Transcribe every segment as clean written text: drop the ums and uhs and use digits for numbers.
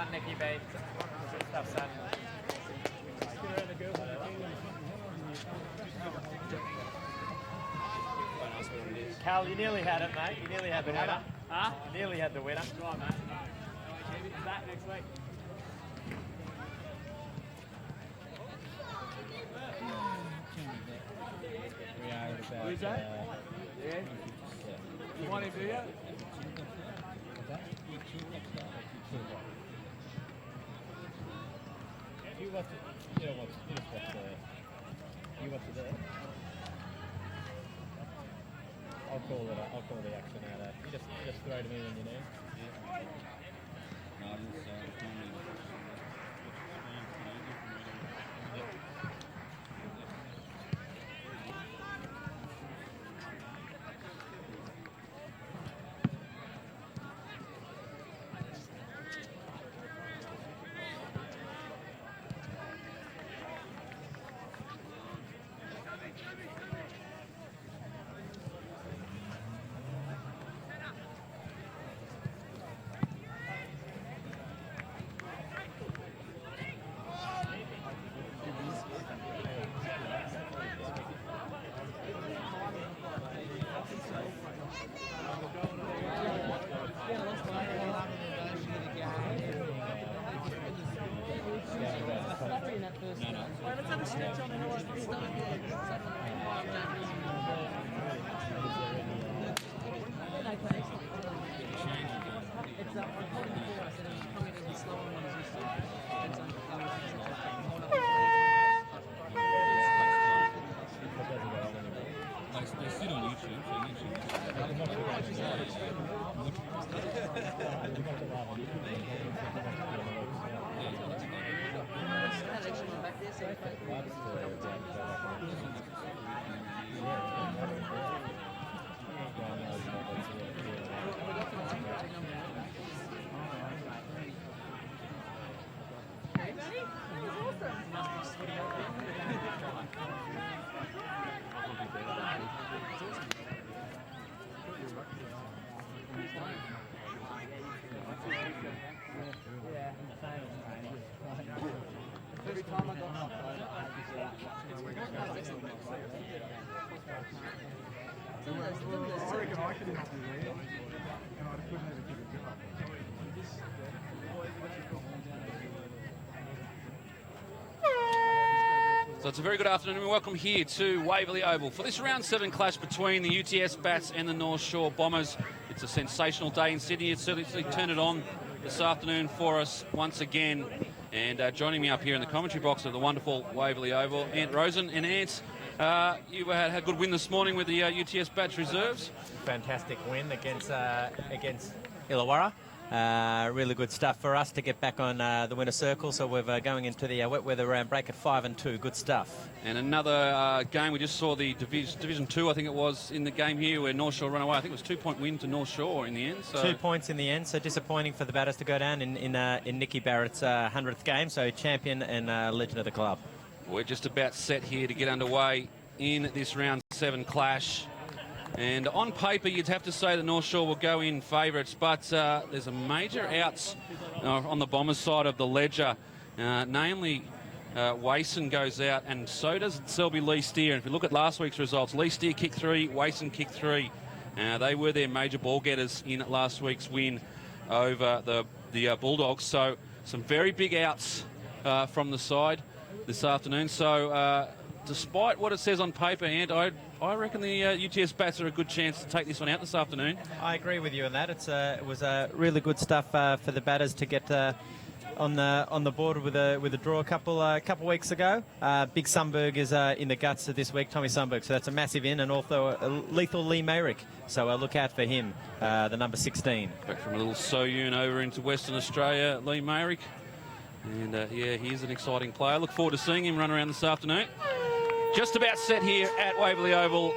done, Nicky, babe. Good stuff, son. Cal, you nearly had it, mate. You nearly had the winner. Huh? You nearly had the winner. Right, mate. Back next week. We are about... Who's that? Yeah. You want him, do you? You watch it. You don't watch it. You just watch the... You watch it there. I'll call it. I'll call the action out. You just throw it to me when you need. No, I just they sit on YouTube, so YouTube. Every time I got knocked over, I reckon I could help you there, and I couldn't even give it up. So it's a very good afternoon and welcome here to Waverly Oval for this round 7 clash between the UTS Bats and the North Shore Bombers. It's a sensational day in Sydney. It's certainly turned it on this afternoon for us once again. And joining me up here in the commentary box of the wonderful Waverly Oval, Ant Rosen. And Ant, you had a good win this morning with the UTS Bats reserves. Fantastic win against Illawarra. Really good stuff for us to get back on the winner circle. So we're going into the wet weather round break at 5-2. Good stuff. And another game, we just saw the Division 2, I think it was, in the game here where North Shore run away. I think it was 2-point win to North Shore in the end. So 2 points in the end. So disappointing for the Batters to go down in Nicky Barrett's 100th game. So champion and legend of the club. We're just about set here to get underway in this round 7 clash. And on paper, you'd have to say the North Shore will go in favourites, but there's a major outs on the Bombers side of the ledger. Namely, Wason goes out, and so does Selby Lee Steer. And if you look at last week's results, Lee Steer kicked 3, Wason kicked 3. They were their major ball getters in last week's win over the Bulldogs. So some very big outs from the side this afternoon. So despite what it says on paper, and I reckon the UTS Bats are a good chance to take this one out this afternoon. I agree with you on that. It was really good stuff for the Batters to get on the board with a draw a couple weeks ago. Big Sundberg is in the guts of this week, Tommy Sundberg. So that's a massive in, and also a lethal Lee Mayrick. So look out for him, the number 16. Back from a little Soyun over into Western Australia, Lee Mayrick. And yeah, he's an exciting player. Look forward to seeing him run around this afternoon. Just about set here at Waverly Oval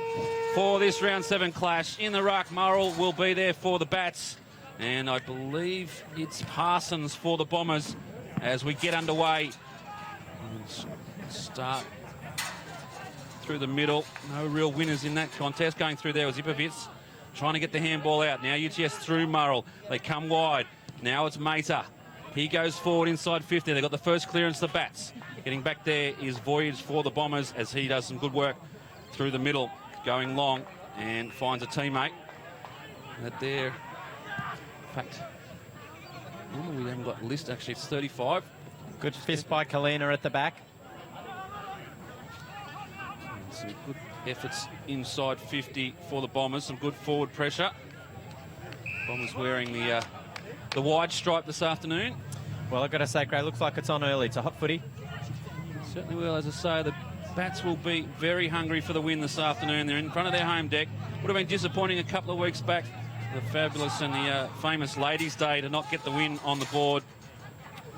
for this round 7 clash. In the ruck, Murrell will be there for the Bats. And I believe it's Parsons for the Bombers as we get underway. And start through the middle. No real winners in that contest. Going through there was Ipovitz trying to get the handball out. Now UTS through Murrell. They come wide. Now it's Mater. He goes forward inside 50. They've got the first clearance, the Bats. Getting back there is Voyage for the Bombers as he does some good work through the middle, going long and finds a teammate. But there, in fact, we haven't got a list, actually. It's 35. Good fist by Kalina at the back. And some good efforts inside 50 for the Bombers. Some good forward pressure. Bombers wearing the wide stripe this afternoon. Well, I've got to say, Gray, looks like it's on early. It's a hot footy. Certainly will. As I say, the Bats will be very hungry for the win this afternoon. They're in front of their home deck. Would have been disappointing a couple of weeks back, the fabulous and the famous Ladies' Day, to not get the win on the board.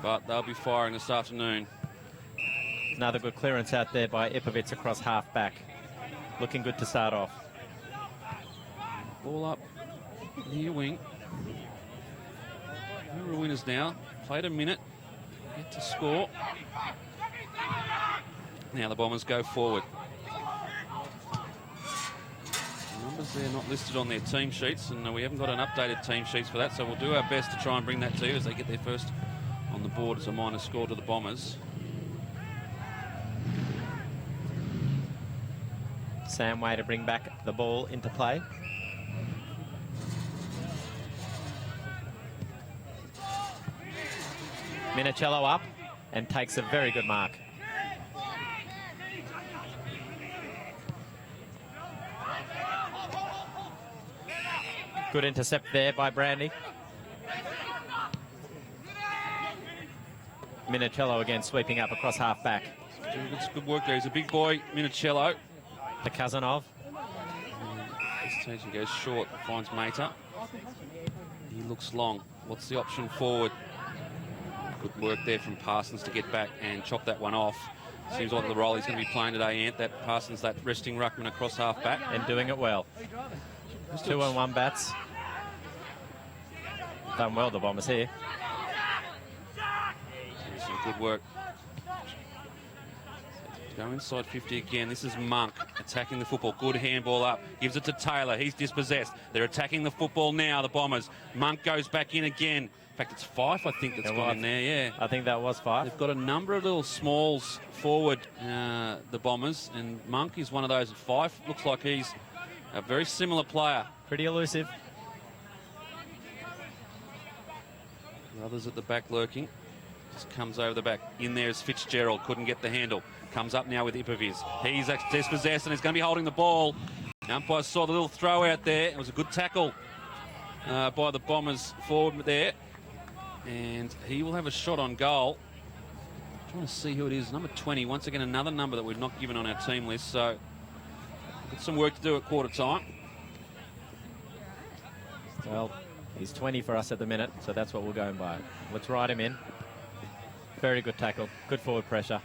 But they'll be firing this afternoon. Another good clearance out there by Ipovits across half back. Looking good to start off. Ball up near wing. We're winners now. Played a minute. Yet to score. Now the Bombers go forward. Numbers there not listed on their team sheets, and we haven't got an updated team sheets for that, so we'll do our best to try and bring that to you as they get their first on the board as a minor score to the Bombers. Sam Way to bring back the ball into play. Minicello up and takes a very good mark. Good intercept there by Brandy. Minicello again sweeping up across half back. It's good work there. He's a big boy, Minicello. The cousin of. Hesitation goes short, finds Mater. He looks long. What's the option forward? Good work there from Parsons to get back and chop that one off. Seems like the role he's going to be playing today, Ant. That Parsons, that resting ruckman across half back. And doing it well. 2-on-1 Bats. Done well, the Bombers here. Some good work. Go inside 50 again. This is Monk attacking the football. Good handball up. Gives it to Taylor. He's dispossessed. They're attacking the football now, the Bombers. Monk goes back in again. In fact, it's Fife, I think, that's gone in there, yeah. I think that was Fife. They've got a number of little smalls forward, the Bombers, and Monk is one of those. Fife looks like he's a very similar player. Pretty elusive. The others at the back lurking. Just comes over the back. In there is Fitzgerald. Couldn't get the handle. Comes up now with Ipoviz. He's dispossessed and he's going to be holding the ball. The umpire saw the little throw out there. It was a good tackle by the Bombers forward there. And he will have a shot on goal. I'm trying to see who it is. Number 20. Once again, another number that we've not given on our team list. So, got some work to do at quarter time. Well, he's 20 for us at the minute, so that's what we're going by. Let's ride him in. Very good tackle. Good forward pressure.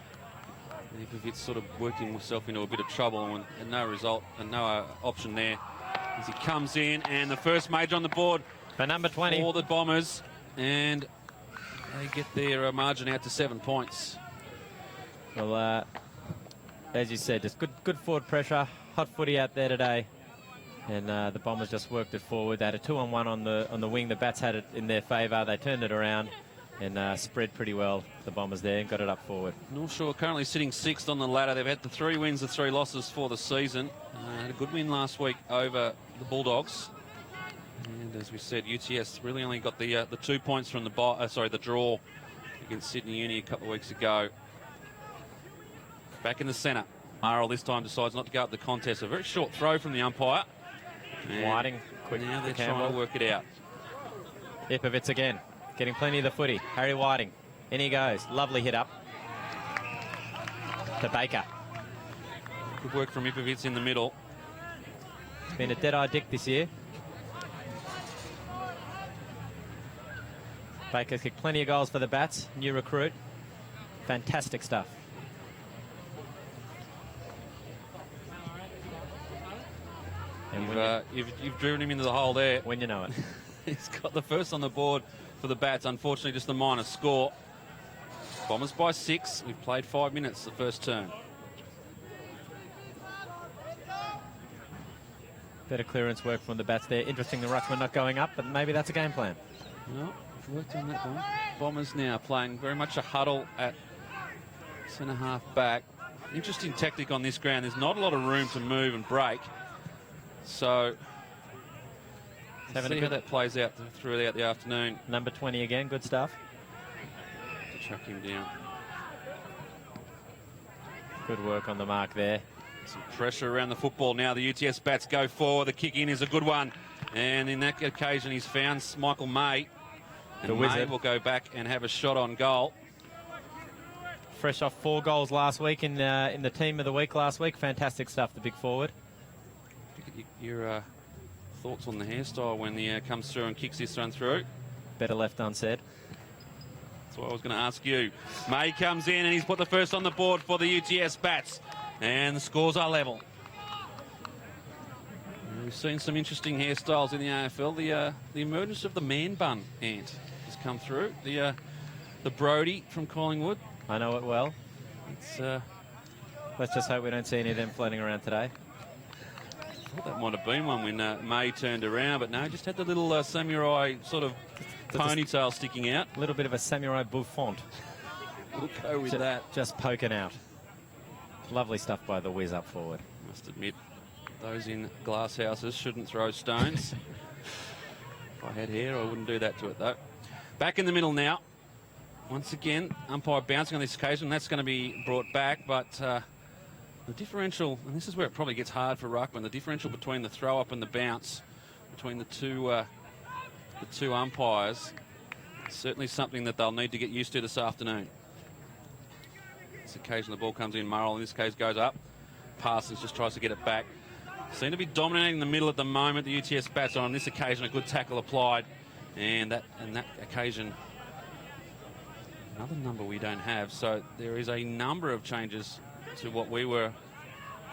Ipovic sort of worked himself into a bit of trouble and no result and no option there as he comes in, and the first major on the board for number 20 for the Bombers, and they get their margin out to 7 points. Well, as you said, just good forward pressure. Hot footy out there today, and the Bombers just worked it forward. They had a 2-on-1 on the wing. The Bats had it in their favour. They turned it around and spread pretty well, the Bombers there, and got it up forward. North Shore currently sitting 6th on the ladder. They've had the 3 wins, the 3 losses for the season. Had a good win last week over the Bulldogs. And as we said, UTS really only got the 2 points from the draw against Sydney Uni a couple of weeks ago. Back in the centre. Marl this time decides not to go up the contest. A very short throw from the umpire. Whiting, quick. Now they're trying to work it out. Ipovits again. Getting plenty of the footy. Harry Whiting. In he goes. Lovely hit up. To Baker. Good work from Ipovits in the middle. It's been a dead-eye dick this year. Baker's kicked plenty of goals for the Bats. New recruit. Fantastic stuff. And you've driven him into the hole there. When you know it. He's got the first on the board for the Bats. Unfortunately, just the minor score. Bombers by 6. We've played 5 minutes the first turn. Better clearance work from the Bats there. Interesting, the ruckman not going up, but maybe that's a game plan. No, Worked on that one. Bombers now playing very much a huddle at centre half back. Interesting tactic on this ground. There's not a lot of room to move and break. So let's see how that plays out throughout the afternoon. Number 20 again, good stuff. To chuck him down. Good work on the mark there. Some pressure around the football now. The UTS Bats go forward. The kick in is a good one. And in that occasion, he's found Michael May. And May will go back and have a shot on goal. Fresh off 4 goals last week in the team of the week last week. Fantastic stuff, the big forward. Your thoughts on the hairstyle when he comes through and kicks this one through? Better left unsaid. That's what I was going to ask you. May comes in and he's put the first on the board for the UTS Bats. And the scores are level. We've seen some interesting hairstyles in the AFL. The emergence of the man bun ant has come through. The Brody from Collingwood. I know it well. It's let's just hope we don't see any of them floating around today. I thought that might have been one when May turned around, but no, just had the little samurai sort of ponytail sticking out. A little bit of a samurai bouffant. We'll go with that. Just poking out. Lovely stuff by the whiz up forward. Must admit, those in glass houses shouldn't throw stones. If I had hair, I wouldn't do that to it, though. Back in the middle now. Once again, umpire bouncing on this occasion. That's going to be brought back, but the differential, and this is where it probably gets hard for ruckman, the differential between the throw-up and the bounce, between the two umpires, certainly something that they'll need to get used to this afternoon. This occasion, the ball comes in. Murrell, in this case, goes up. Parsons just tries to get it back. Seem to be dominating the middle at the moment. The UTS Bats on this occasion, a good tackle applied. And that occasion, another number we don't have. So there is a number of changes to what we were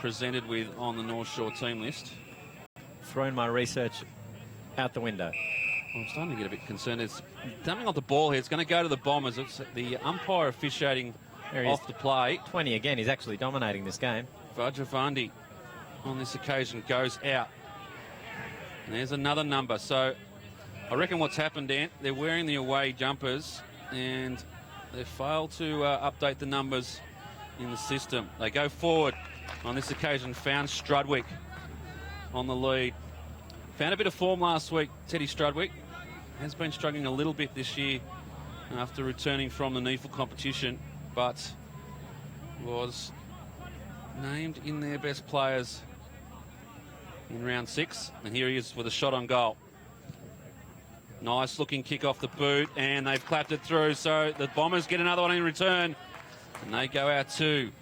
presented with on the North Shore team list. Thrown my research out the window. Well, I'm starting to get a bit concerned. It's dumping off the ball here. It's going to go to the Bombers. It's the umpire officiating off the play. 20 again. He's actually dominating this game. Vajravandi on this occasion goes out. And there's another number. So I reckon what's happened, Ant, they're wearing the away jumpers and they failed to update the numbers in the system. They go forward. On this occasion, found Strudwick on the lead. Found a bit of form last week, Teddy Strudwick. Has been struggling a little bit this year after returning from the NEFL competition, but was named in their best players in round 6. And here he is with a shot on goal. Nice looking kick off the boot, and they've clapped it through. So the Bombers get another one in return, and they go out 2.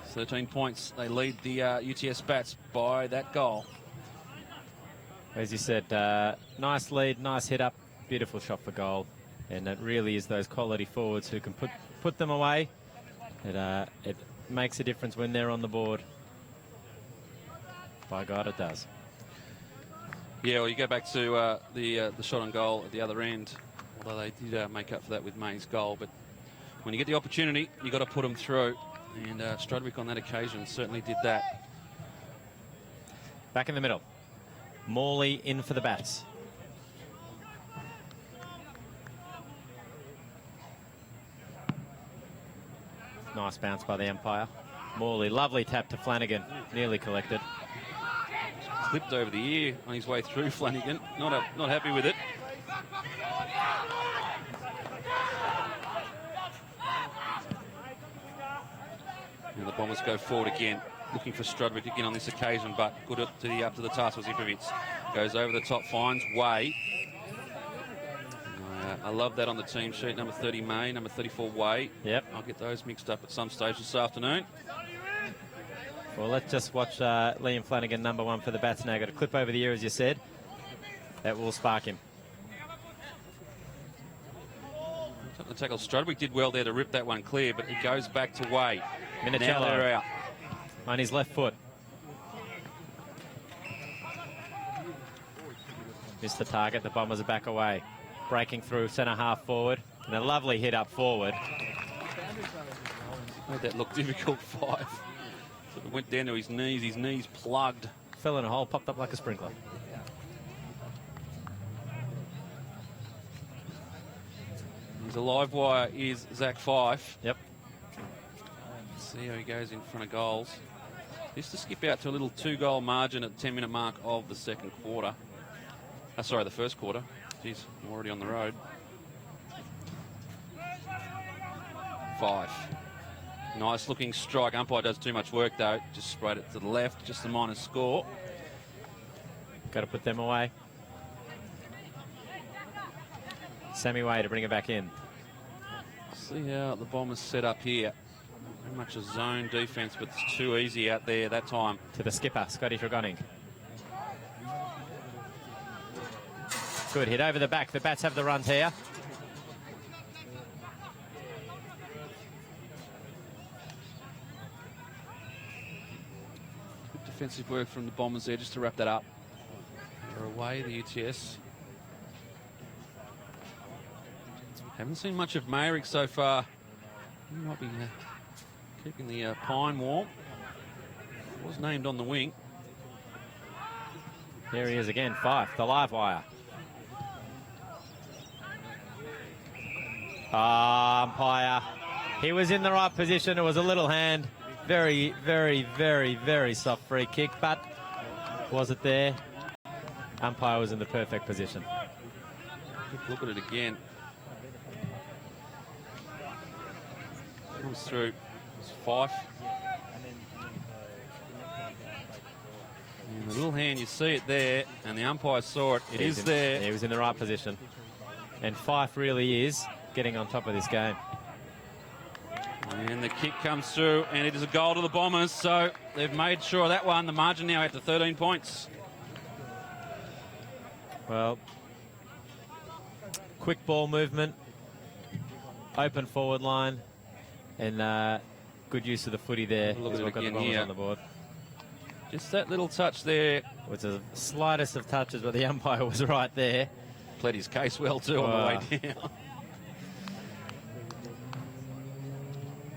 13 points. They lead the UTS Bats by that goal. As you said, nice lead, nice hit up, beautiful shot for goal. And it really is those quality forwards who can put them away. It makes a difference when they're on the board. By God, it does. Yeah, well, you go back to the shot on goal at the other end, although they did make up for that with May's goal. But when you get the opportunity, you've got to put them through. And Strudwick on that occasion certainly did that. Back in the middle. Morley in for the Bats. Nice bounce by the umpire. Morley, lovely tap to Flanagan. Nearly collected. Clipped over the ear on his way through Flanagan. Not happy with it. And the Bombers go forward again, looking for Strudwick again on this occasion, but good up to the task was Ipovic. Goes over the top, finds Way. I love that on the team sheet. Number 30 May, number 34 Way. Yep. I'll get those mixed up at some stage this afternoon. Well, let's just watch Liam Flanagan, number 1 for the Bats now. Got a clip over the ear, as you said. That will spark him. The tackle, Strudwick did well there to rip that one clear, but it goes back to Way. Now they're out. On his left foot. Missed the target. The Bombers are back away. Breaking through centre half forward. And a lovely hit up forward. Made that look difficult, 5. So it went down to his knees plugged. Fell in a hole, popped up like a sprinkler. The live wire is Zach Fife. Yep. Let's see how he goes in front of goals. Just to skip out to a little 2-goal margin at the 10-minute mark of the second quarter. Sorry, the first quarter. Jeez, I'm already on the road. 5. Nice looking strike. Umpire does too much work though. Just sprayed it to the left. Just the minor score. Got to put them away. Sammy Way to bring it back in. See how the Bombers set up here. Very much a zone defence, but it's too easy out there that time. To the skipper, Scotty Tregonning. Good hit over the back. The Bats have the runs here. Good defensive work from the Bombers there just to wrap that up. They're away, the UTS. Haven't seen much of Mayrick so far. He might be keeping the pine warm. Was named on the wing. There he is again, Fife, the live wire. Umpire. He was in the right position. It was a little hand. Very, very, very, very soft free kick, but was it there? Umpire was in the perfect position. Look at it again. Comes through. It's Fife. And the little hand, you see it there, and the umpire saw it. It is there. He was in the right position. And Fife really is getting on top of this game. And the kick comes through, and it is a goal to the Bombers, so they've made sure of that one. The margin now out to 13 points. Well, quick ball movement, open forward line, and good use of the footy there. Look as at we've it got the again Bombers here. on the board. Just that little touch there. It was the slightest of touches, but the umpire was right there. Played his case well too on the way down.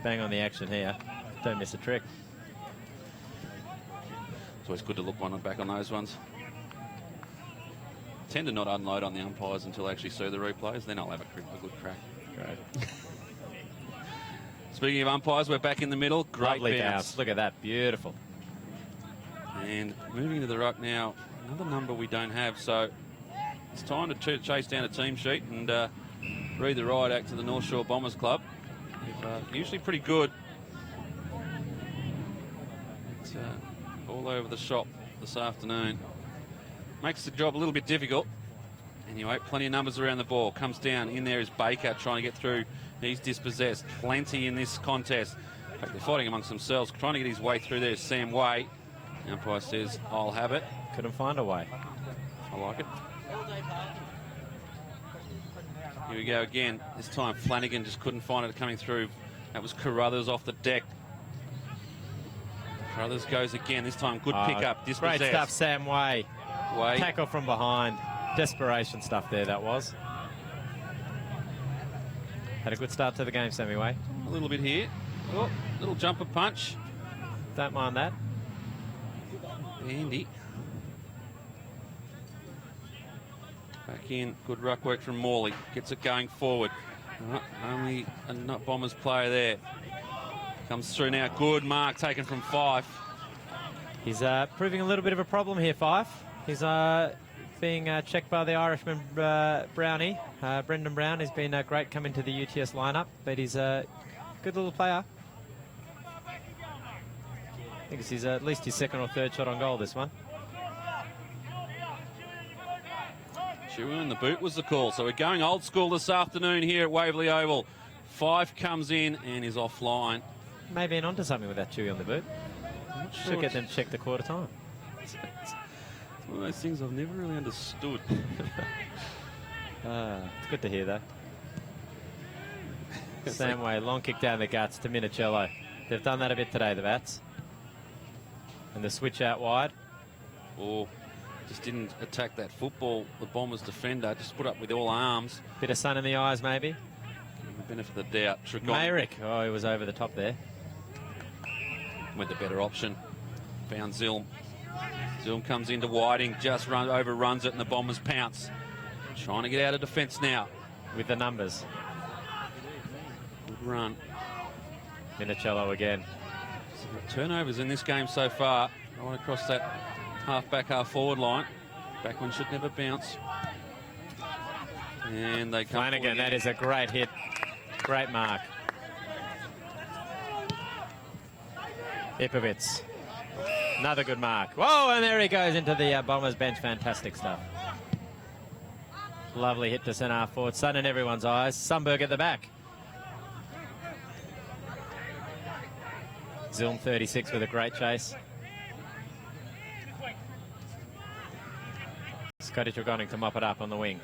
Bang on the action here. Don't miss a trick. It's always good to look back on those ones. Tend to not unload on the umpires until they actually see the replays. Then I'll have a good crack. Great. Speaking of umpires, we're back in the middle. Great Lovely bounce. Look at that. Beautiful. And moving to the ruck now, another number we don't have, so it's time to chase down a team sheet and read the riot act to the North Shore Bombers Club. They're usually pretty good. It's all over the shop this afternoon. Makes the job a little bit difficult. Anyway, plenty of numbers around the ball. Comes down. In there is Baker trying to get through. He's dispossessed. Plenty in this contest. In fact, they're fighting amongst themselves. Trying to get his way through there is Sam Way. The umpire says, I'll have it. Couldn't find a way. I like it. Here we go again. This time Flanagan just couldn't find it coming through. That was Carruthers off the deck. Carruthers goes again. This time good pick up. Dispossessed. Great stuff, Sam Way. Tackle from behind. Desperation stuff there, that was. Had a good start to the game, Sammy Way. A little bit here. Oh, little jumper punch. Don't mind that. Andy. Back in. Good ruck work from Morley. Gets it going forward. Only a Bombers player there. Comes through now. Good mark taken from Fife. He's proving a little bit of a problem here, Fife. He's being checked by the Irishman Brownie. Brendan Brown has been great coming to the UTS lineup, but he's a good little player. I think it's at least his second or third shot on goal, this one. Chewy in the boot was the call. So we're going old school this afternoon here at Waverly Oval. Fife comes in and is offline. Maybe in onto something with that Chewy on the boot. Sure. Should get them to check the quarter time. It's one of those things I've never really understood. It's good to hear, though. Same way, long kick down the guts to Minicello. They've done that a bit today, the Bats. And the switch out wide. Oh, just didn't attack that football. The Bombers defender just put up with all arms. Bit of sun in the eyes, maybe. Give him the benefit of the doubt. Mayrick. Oh, he was over the top there. Went the better option. Found Zilm. Zilm comes into Whiting, just overruns it, and the Bombers pounce. Trying to get out of defence now. With the numbers. Good run. Minicello again. Turnovers in this game so far. Right across that half-back, half-forward line. Backman should never bounce. And they come. Flanagan, that is a great hit. Great mark. Ipovitz. Another good mark. Whoa, and there he goes into the Bombers bench. Fantastic stuff. Lovely hit to centre half forward. Sun in everyone's eyes. Sundberg at the back. Zilm 36 with a great chase. Scotty Tregonning to mop it up on the wing.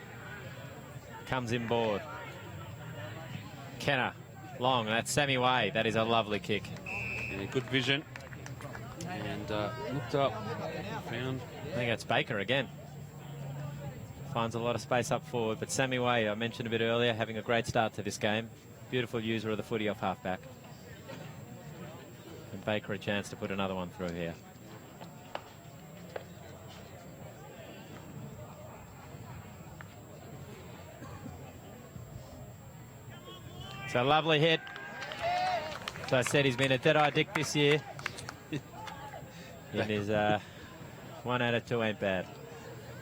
Comes inboard. Kenner. Long. That's Sammy Way. That is a lovely kick. Yeah, good vision. And looked up. Found. I think that's Baker again. Finds a lot of space up forward. But Sammy Way, I mentioned a bit earlier, having a great start to this game. Beautiful user of the footy off half-back. And Baker a chance to put another one through here. It's a lovely hit. As I said, he's been a dead-eye Dick this year. It is 1 out of 2 ain't bad.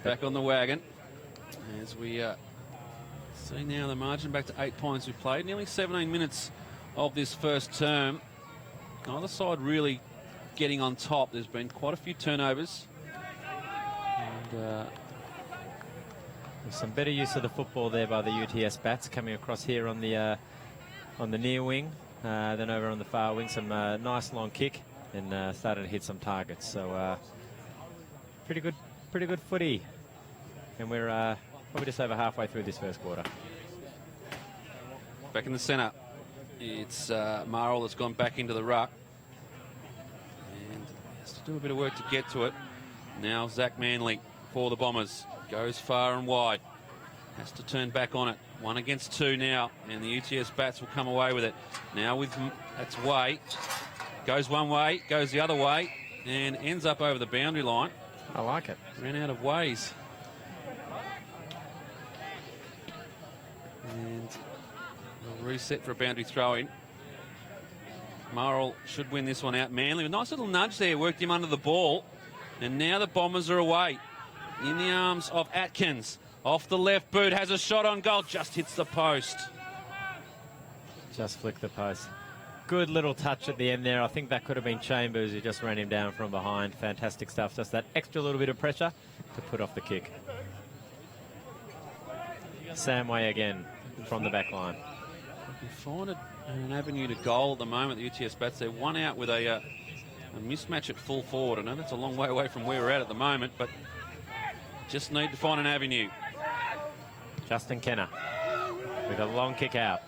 Back on the wagon. As we see now the margin back to 8 points. We've played nearly 17 minutes of this first term. Neither side really getting on top. There's been quite a few turnovers. And there's some better use of the football there by the UTS Bats coming across here on the near wing. Then over on the far wing, some nice long kick and started to hit some targets. So pretty good footy. And we're probably just over halfway through this first quarter. back in the centre. It's Marl that's gone back into the ruck. And has to do a bit of work to get to it. Now Zach Manley for the Bombers. Goes far and wide. Has to turn back on it. 1 against 2 now. And the UTS Bats will come away with it. Now with, that's Way. Goes one way, goes the other way. And ends up over the boundary line. I like it. Ran out of ways. And we'll reset for a boundary throw-in. Marl should win this one out. Manley, a nice little nudge there, worked him under the ball. And now the Bombers are away. In the arms of Atkins. Off the left boot, has a shot on goal, just hits the post. Just flicked the post. Good little touch at the end there. I think that could have been Chambers who just ran him down from behind. Fantastic stuff. Just that extra little bit of pressure to put off the kick. Sam Way again from the back line. You find it an avenue to goal at the moment, the UTS Bats. They're 1 out with a mismatch at full forward. I know that's a long way away from where we're at the moment, but just need to find an avenue. Justin Kenner with a long kick out.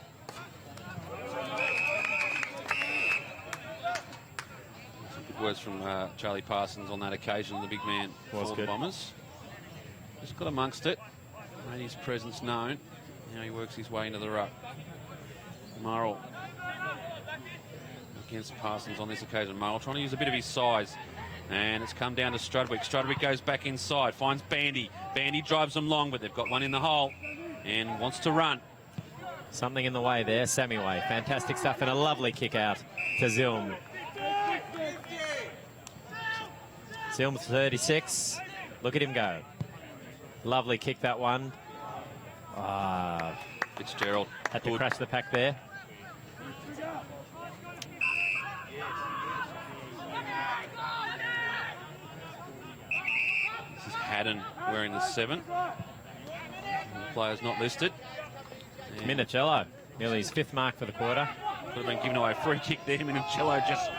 Good words from Charlie Parsons on that occasion, the big man Was for good. the Bombers. Just got amongst it, made his presence known. Now he works his way into the ruck. Marl against Parsons on this occasion. Marl trying to use a bit of his size. And it's come down to Strudwick. Strudwick goes back inside, finds Bandy. Bandy drives them long, but they've got one in the hole and wants to run. Something in the way there. Sammy Way. Fantastic stuff and a lovely kick out to Zilm. Zilm 36. Look at him go. Lovely kick, that one. Fitzgerald Had to good. crash the pack there. This is Haddon wearing the 7. The player's not listed. And Minicello. Nearly his 5th mark for the quarter. could have been given away a free kick there. Minicello just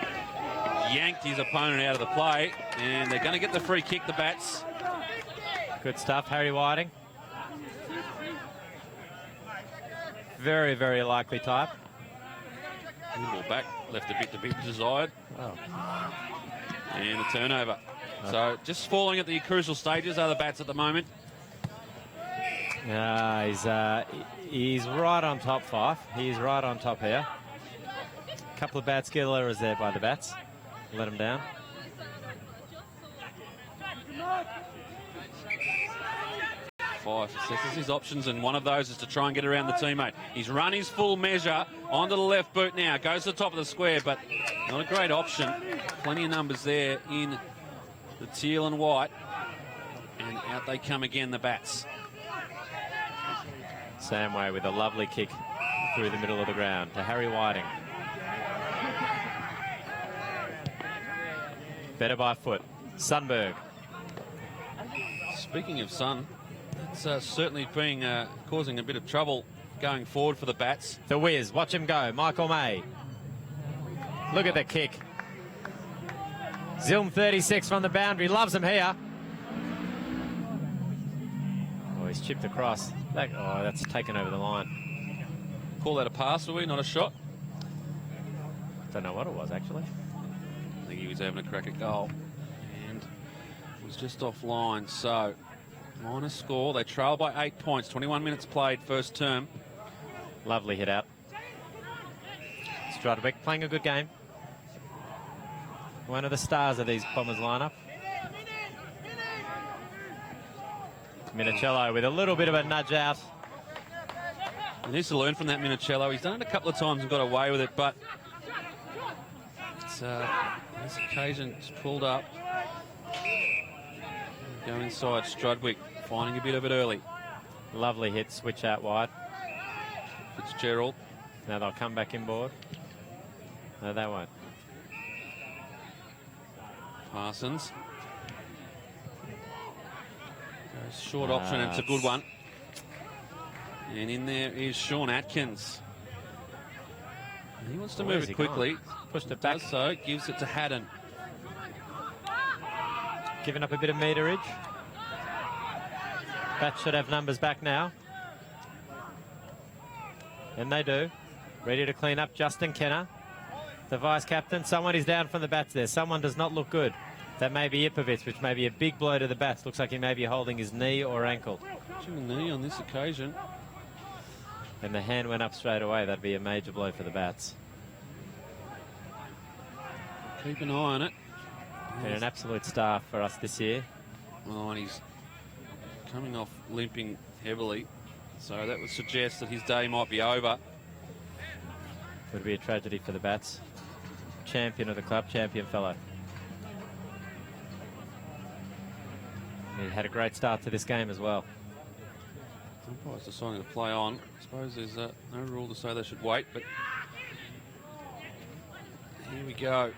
yanked his opponent out of the play. And they're going to get the free kick, the Bats. Good stuff. Harry Whiting. Very, very likely type. Ball back, left a bit to be desired. Wow. And a turnover. So just falling at the crucial stages are the Bats at the moment. He's right on top, Fife. He's right on top here. A couple of bad skill errors there by the Bats. Let him down. 5. Assesses his options, and one of those is to try and get around the teammate. He's run his full measure onto the left boot now. Goes to the top of the square, but not a great option. Plenty of numbers there in the teal and white. And out they come again, the Bats. Samway with a lovely kick through the middle of the ground to Harry Whiting. Better by foot. Sundberg. Speaking of Sun, that's certainly been causing a bit of trouble going forward for the Bats. The whiz. Watch him go. Michael May. Look at the kick. Zilm 36 from the boundary. Loves him here. Oh, he's chipped across. That's taken over the line. Call that a pass, were we? Not a shot? Don't know what it was, actually. I think he was having a crack at goal. And was just offline. So, minor score. They trail by 8 points. 21 minutes played, first term. Lovely hit out. Strudwick playing a good game. One of the stars of these Bombers lineup. Minicello with a little bit of a nudge out. He needs to learn from that Minicello. He's done it a couple of times and got away with it, but it's, this occasion it's pulled up. Go inside Strudwick, finding a bit of it early. Lovely hit, switch out wide. Fitzgerald. Now they'll come back inboard. No, they won't. Parsons. Goes short option, and it's a good one. And in there is Sean Atkins. And he wants to move it quickly. Pushed it back. Does so, gives it to Haddon. Giving up a bit of meterage. Bats should have numbers back now. And they do. Ready to clean up, Justin Kenner. The vice-captain. Someone is down from the Bats there. Someone does not look good. That may be Ipovich, which may be a big blow to the Bats. Looks like he may be holding his knee or ankle. Touching the knee on this occasion. And the hand went up straight away. That'd be a major blow for the Bats. Keep an eye on it. Been an absolute star for us this year. Well, and he's coming off limping heavily. So that would suggest that his day might be over. Would be a tragedy for the Bats. Champion of the club, champion fellow. He had a great start to this game as well. Umpire's deciding to play on. I suppose there's no rule to say they should wait, but here we go.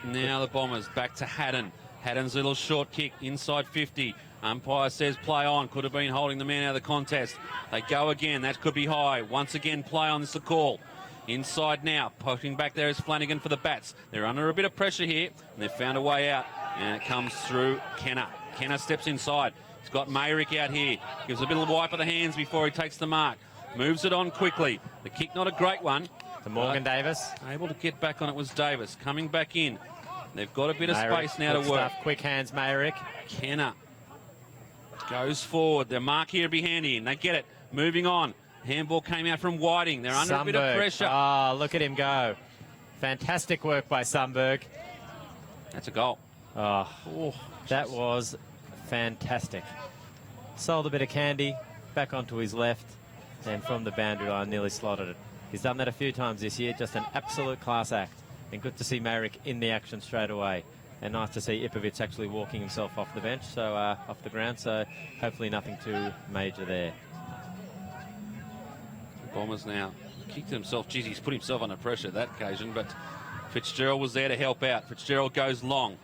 Now the Bombers back to Haddon. Haddon's little short kick inside 50. Umpire says play on. Could have been holding the man out of the contest. They go again. That could be high. Once again, play on. This is the call. Inside now. Poking back there is Flanagan for the Bats. They're under a bit of pressure here, and they've found a way out. And it comes through Kenner. Kenner steps inside. He's got Mayrick out here. Gives a bit of a wipe of the hands before he takes the mark. Moves it on quickly. The kick not a great one. To Morgan Davis. Able to get back on it was Davis. Coming back in. They've got a bit of Mayrick, space now to work. Stuff. Quick hands, Mayrick. Kenner goes forward. The mark here will be handy, and they get it. Moving on. Handball came out from Whiting. They're under a bit of pressure. Oh, look at him go. Fantastic work by Sundberg. That's a goal. Oh, that was fantastic. Sold a bit of candy, back onto his left, and from the boundary line nearly slotted it. He's done that a few times this year. Just an absolute class act. And good to see Mayrick in the action straight away. And nice to see Ipovich actually walking himself off the bench, so off the ground. So hopefully nothing too major there. Bombers now kicked himself. Geez, he's put himself under pressure that occasion, but Fitzgerald was there to help out. Fitzgerald goes long.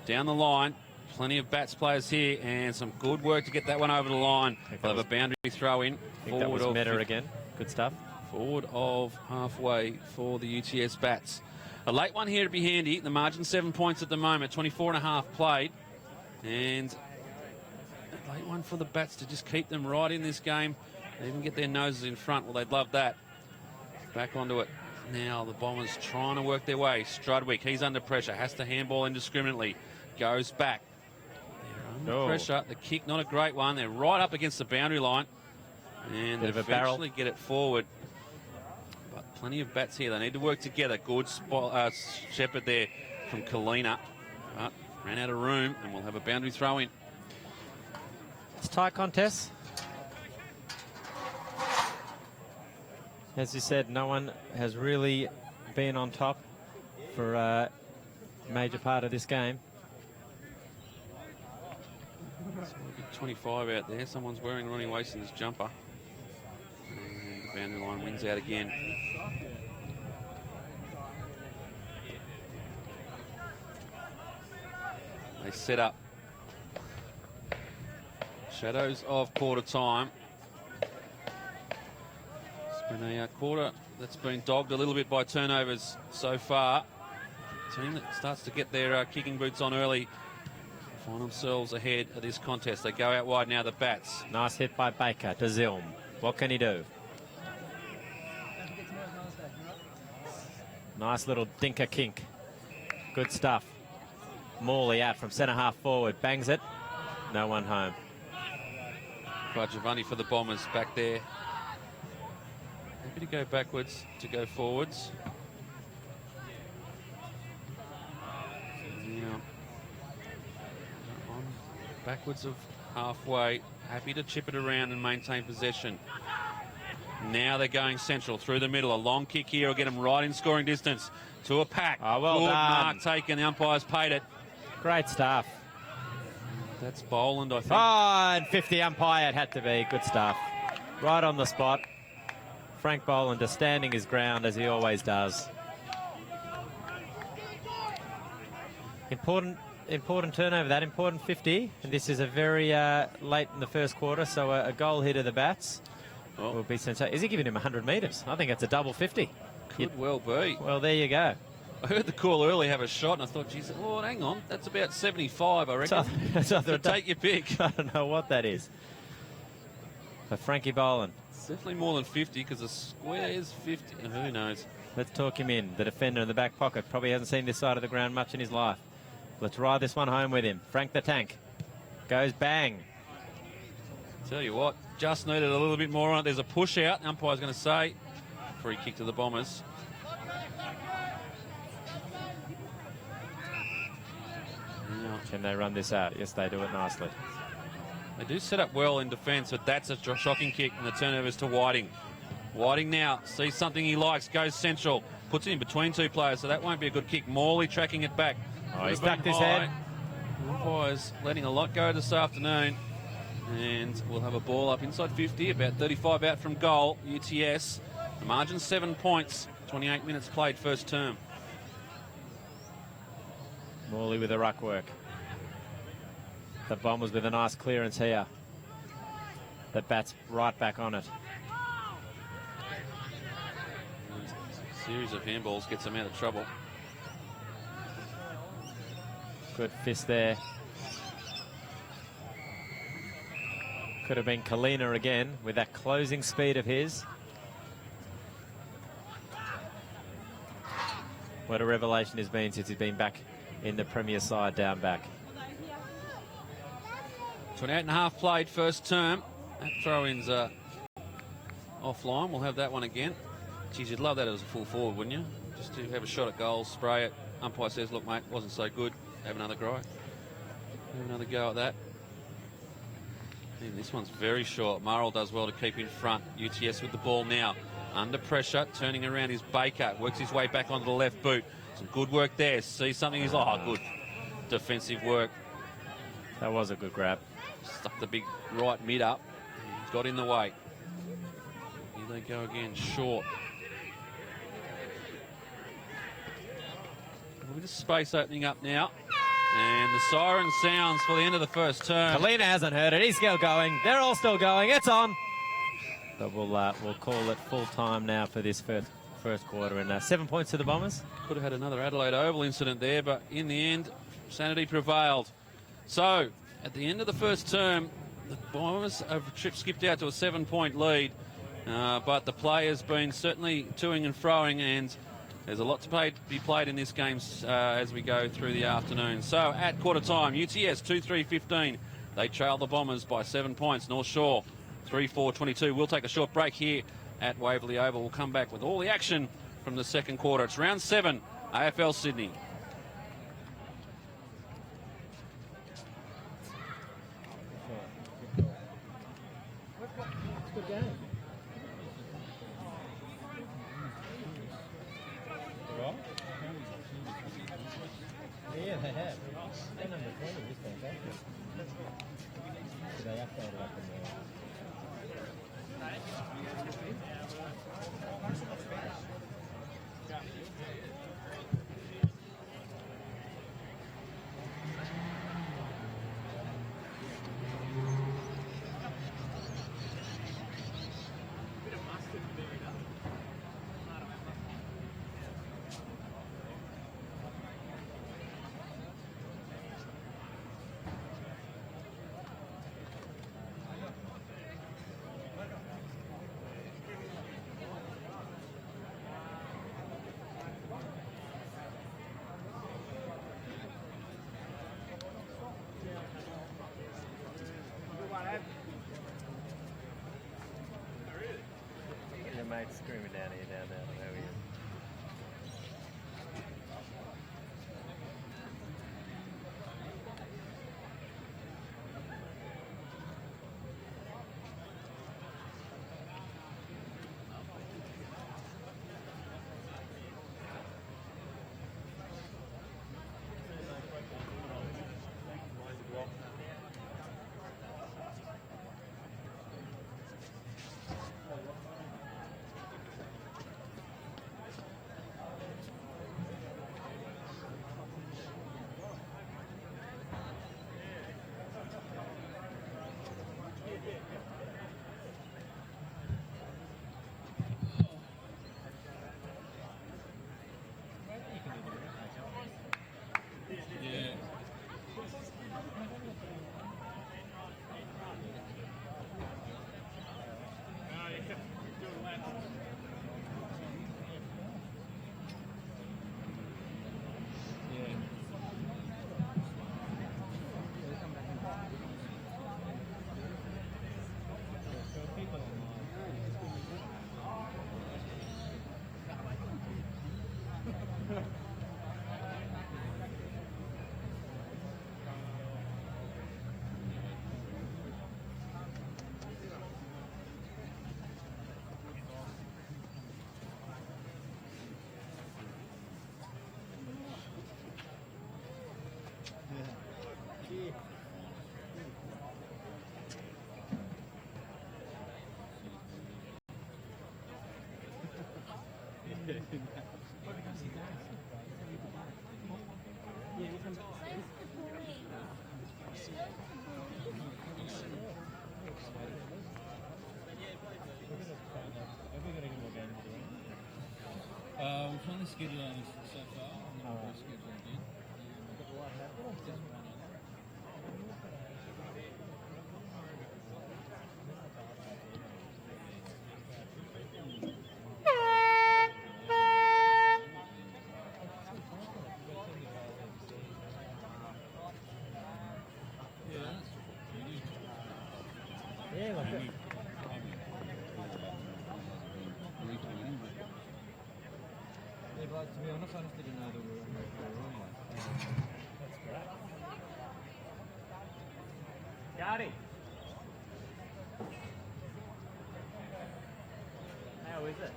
Down the line. Plenty of Bats players here, and some good work to get that one over the line. They'll have a boundary throw in. I think that was Meta again. Good stuff. Forward of halfway for the UTS Bats. A late one here to be handy. The margin 7 points at the moment. 24.5 played. And a late one for the Bats to just keep them right in this game. They even get their noses in front. Well, they'd love that. Back onto it. Now the Bombers trying to work their way. Strudwick, he's under pressure. Has to handball indiscriminately. Goes back. They're under pressure. The kick, not a great one. They're right up against the boundary line. And they eventually get it forward. But plenty of Bats here. They need to work together. Good shepherd there from Kalina. But ran out of room, and we'll have a boundary throw in. It's a tight contest. As you said, no one has really been on top for a major part of this game. 25 out there. Someone's wearing Ronnie Wason's jumper. And the boundary line wins out again. They set up. Shadows of quarter time. It's been a quarter that's been dogged a little bit by turnovers so far. Team that starts to get their kicking boots on early, find themselves ahead of this contest. They go out wide now, the Bats. Nice hit by Baker to Zilm. What can he do? Nice little dinker kink. Good stuff. Morley out from centre half forward. Bangs it. No one home. Giovanni for the Bombers back there. Happy to go backwards, to go forwards. Now, on backwards of halfway. Happy to chip it around and maintain possession. Now they're going central through the middle. A long kick here will get them right in scoring distance to a pack. Oh, well Good done. mark taken. The umpires paid it. Great stuff. That's Boland, I think. Oh, and 50 umpire it had to be. Good stuff. Right on the spot. Frank Boland just standing his ground as he always does. Important turnover, that important 50. And this is a very late in the first quarter, so a goal here to the Bats will be sensational. Is he giving him 100 metres? I think it's a double 50. Could well be. Well, there you go. I heard the call early have a shot, and I thought, geez, oh, hang on, that's about 75, I reckon. So take your pick. I don't know what that is. But Frankie Boland. It's definitely more than 50, because the square is 50. Who knows? Let's talk him in. The defender in the back pocket probably hasn't seen this side of the ground much in his life. Let's ride this one home with him. Frank the Tank goes bang. Tell you what, just needed a little bit more on it. There's a push out. The umpire's going to say free kick to the Bombers. Can they run this out? Yes, they do it nicely. They do set up well in defence, but that's a shocking kick, and the turnover's to Whiting. Whiting now sees something he likes, goes central, puts it in between two players, so that won't be a good kick. Morley tracking it back. Oh, he's ducked his head. Umpires letting a lot go this afternoon, and we'll have a ball up inside 50, about 35 out from goal. UTS, the margin 7 points, 28 minutes played first term. Morley with the ruck work. The Bombers with a nice clearance here. The Bats right back on it. A series of handballs gets them out of trouble. Good fist there. Could have been Kalina again with that closing speed of his. What a revelation he's been since he's been back in the Premier side down back. 28.5 played first term. That throw-in's offline. We'll have that one again. Geez, you'd love that as a full forward, wouldn't you? Just to have a shot at goal, spray it. Umpire says, look, mate, wasn't so good. Have another go. Have another go at that. And this one's very short. Murrell does well to keep in front. UTS with the ball now. Under pressure, turning around is Baker. Works his way back onto the left boot. Some good work there. See something, he's like, oh, good defensive work. That was a good grab. Stuck the big right mid up. Got in the way. Here they go again, short. A bit of space opening up now. And the siren sounds for the end of the first term. Kalina hasn't heard it. He's still going. They're all still going. It's on. But we'll call it full time now for this first quarter. And 7 points to the Bombers. Could have had another Adelaide Oval incident there, but in the end, sanity prevailed. So, at the end of the first term, the Bombers have skipped out to a 7-point lead, but the play has been certainly toing and froing, and there's a lot to be played in this game as we go through the afternoon. So, at quarter time, UTS 2-3-15. They trail the Bombers by 7 points. North Shore 3-4-22. We'll take a short break here at Waverly Oval. We'll come back with all the action from the second quarter. It's round 7, AFL Sydney. they have. They're number 20 this time, don't they? So they updated up in there. Your mate's screaming down here, down there. There we go. We're trying to schedule on this so far. I'm going to schedule again. Yeah, like that. Yeah, but to be honest, I just didn't know that we were on one. That's great. Gardy. How is it?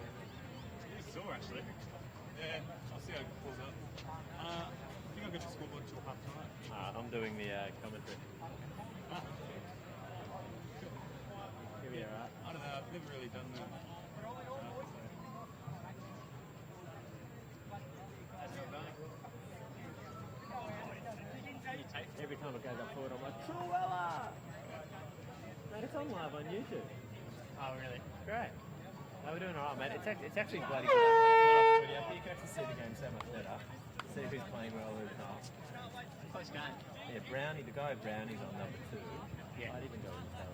It's sore actually. Yeah, I'll see how it pulls up. I think I'll get the scoreboard until half time. I'm doing the commentary. Give me a right. I don't know, I've never really done that. Every time it goes up forward, I'm like, Truella! Mate, it's on live on YouTube. Oh, really? Great. No, we're doing alright, mate. It's actually bloody good. You can actually see the game so much better. See who's playing well, who's not. Close game. Yeah, Brownie, the guy Brownie's on number 2. Yeah. I'd even go and tell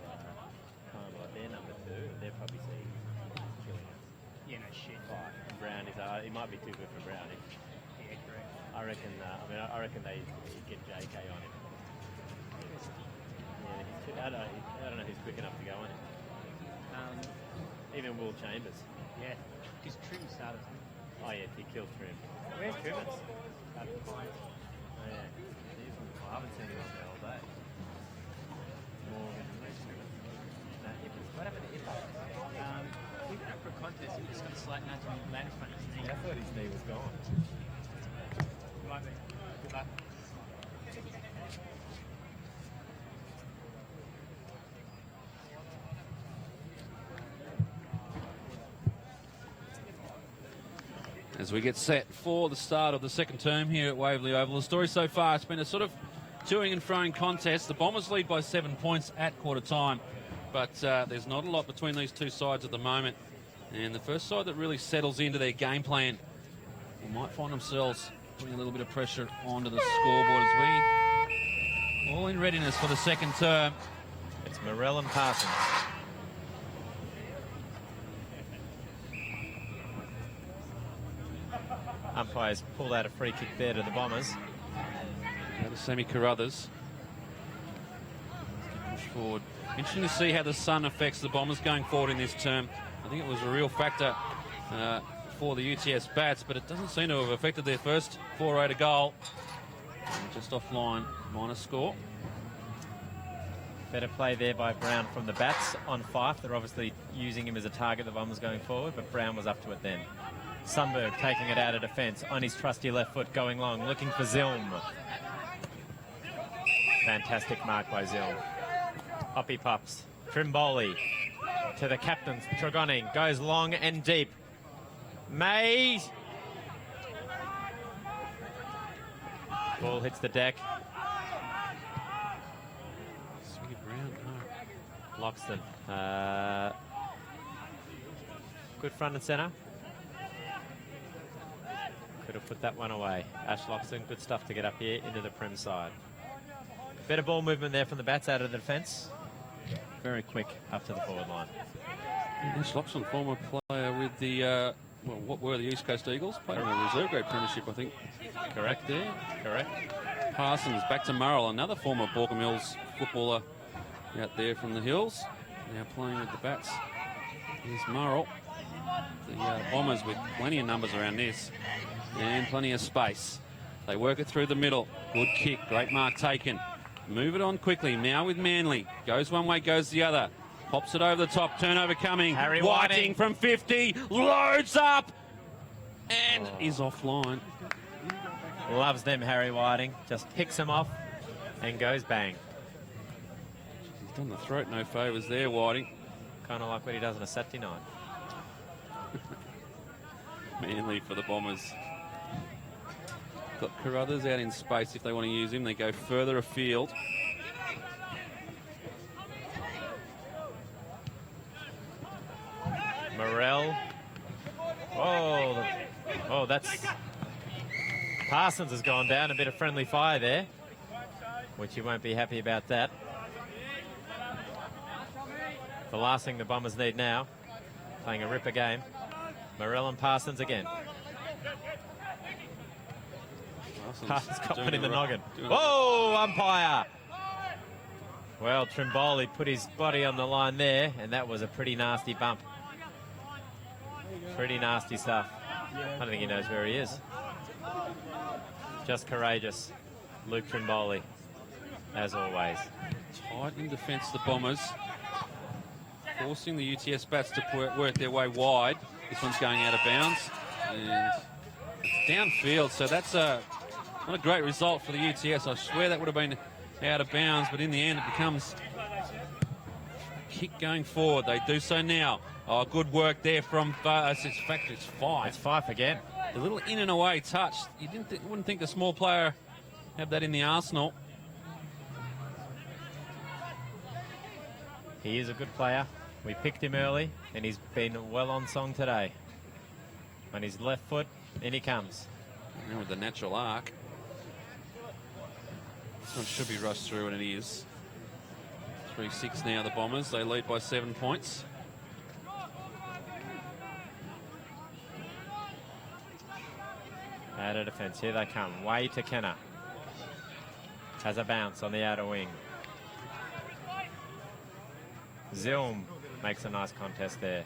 like they're number 2. They're probably seeing killing us. Yeah, no shit. Right. Brownie's, it might be too good for Brownie. Yeah, correct. I reckon. I reckon they get JK on him. Yeah, I don't know who's quick enough to go on him. Even Will Chambers. Yeah, because Trim started. Oh yeah, he killed Trim. Where's Trimmers? Started fine. Oh yeah, I haven't seen him on there all day. Morgan, where's Trimmers? No, Ippers. What happened to Ippers? We went up for a contest. He just got a slight nudge and landed in front of his knee. Yeah, I thought his knee was gone. Might be. Good luck. As we get set for the start of the second term here at Waverly Oval. The story so far, it's been a sort of toing and froing contest. The Bombers lead by 7 points at quarter time, but there's not a lot between these two sides at the moment. And the first side that really settles into their game plan might find themselves putting a little bit of pressure onto the scoreboard as we all in readiness for the second term. It's Morell and Parsons. Umpires pulled out a free kick there to the Bombers. Go to Sammy Carruthers. Push forward. Interesting to see how the sun affects the Bombers going forward in this term. I think it was a real factor for the UTS Bats, but it doesn't seem to have affected their first foray to goal. And just offline, minus score. Better play there by Brown from the Bats on Fife. They're obviously using him as a target, the Bombers going forward, but Brown was up to it then. Sundberg taking it out of defence on his trusty left foot, going long, looking for Zilm. Fantastic mark by Zilm. Hoppy Pups. Trimboli to the captain, Tregoning, goes long and deep. May. Ball hits the deck. Loxton. Good front and centre. Could have put that one away. Ash Loxton, good stuff to get up here into the Prem side. Better ball movement there from the Bats out of the defence. Very quick up to the forward line. Ash Loxton, former player with the, well, what were the East Coast Eagles? Played in a reserve grade premiership, I think. Correct there. Correct. Parsons back to Murrell, another former Borker Mills footballer out there from the hills. Now playing with the Bats. Here's Murrell. The Bombers with plenty of numbers around this. And plenty of space. They work it through the middle. Good kick. Great mark taken. Move it on quickly. Now with Manly. Goes one way, goes the other. Pops it over the top. Turnover coming. Harry Whiting from 50. Loads up. And is offline. Loves them, Harry Whiting. Just picks him off and goes bang. He's done the throat no favours there, Whiting. Kind of like what he does on a Saturday night. Manly for the Bombers. Got Carruthers out in space if they want to use him. They go further afield. Morell. Oh, that's... Parsons has gone down. A bit of friendly fire there, which you won't be happy about that. The last thing the Bombers need now, playing a ripper game. Morell and Parsons again. Parsons got one in the noggin. Whoa, umpire! Well, Trimboli put his body on the line there, and that was a pretty nasty bump. Pretty nasty stuff. I don't think he knows where he is. Just courageous. Luke Trimboli, as always. Tight in defence, the Bombers. Forcing the UTS Bats to work their way wide. This one's going out of bounds. And it's downfield, so that's not a great result for the UTS. I swear that would have been out of bounds, but in the end it becomes a kick going forward. They do so now. Oh, good work there from, in fact, it's Fife. It's Fife again. A little in and away touch. You wouldn't think a small player have that in the arsenal. He is a good player. We picked him early, and he's been well on song today. On his left foot, in he comes. Now with the natural arc. This one should be rushed through, and it is. 3-6 now, the Bombers. They lead by 7 points. Out of defence, here they come. Way to Kenner. Has a bounce on the outer wing. Zilm makes a nice contest there.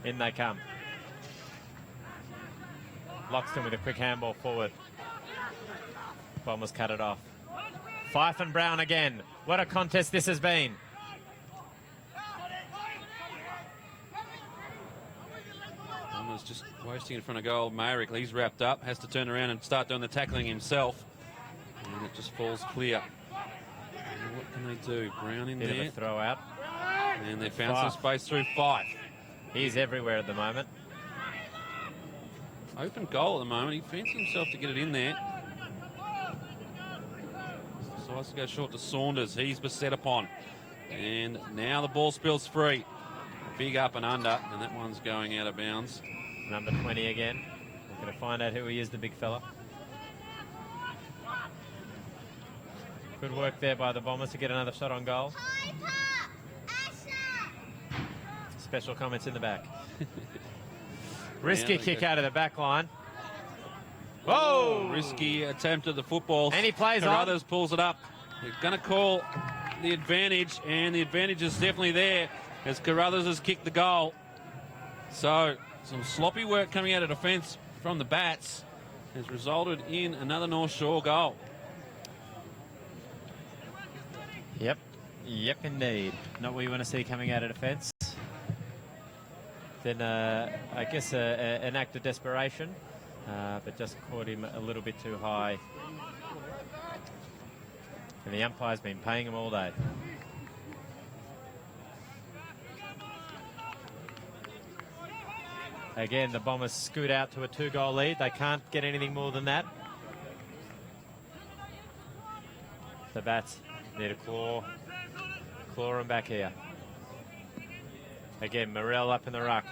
In they come. Loxton with a quick handball forward. Bombers cut it off. Fife and Brown again. What a contest this has been. Bombers was just wasting in front of goal. Mayrick, he's wrapped up, has to turn around and start doing the tackling himself. And it just falls clear. And what can they do? Brown in Bit there. of a throw out. And they found some space through Fife. He's everywhere at the moment. Open goal at the moment. He fancies himself to get it in there. Decides to go short to Saunders. He's beset upon. And now the ball spills free. Big up and under, and that one's going out of bounds. Number 20 again. We're going to find out who he is, the big fella. Good work there by the Bombers to get another shot on goal. Special comments in the back. Risky kick out of the back line. Whoa! Risky attempt at the football. And he plays on. Carruthers pulls it up. They're going to call the advantage, and the advantage is definitely there as Carruthers has kicked the goal. So some sloppy work coming out of defence from the Bats has resulted in another North Shore goal. Yep, indeed. Not what you want to see coming out of defence. Then I guess an act of desperation, but just caught him a little bit too high. And the umpire's been paying him all day. Again, the Bombers scoot out to a 2-goal lead. They can't get anything more than that. The Bats need a claw him back here. Again, Morrell up in the ruck.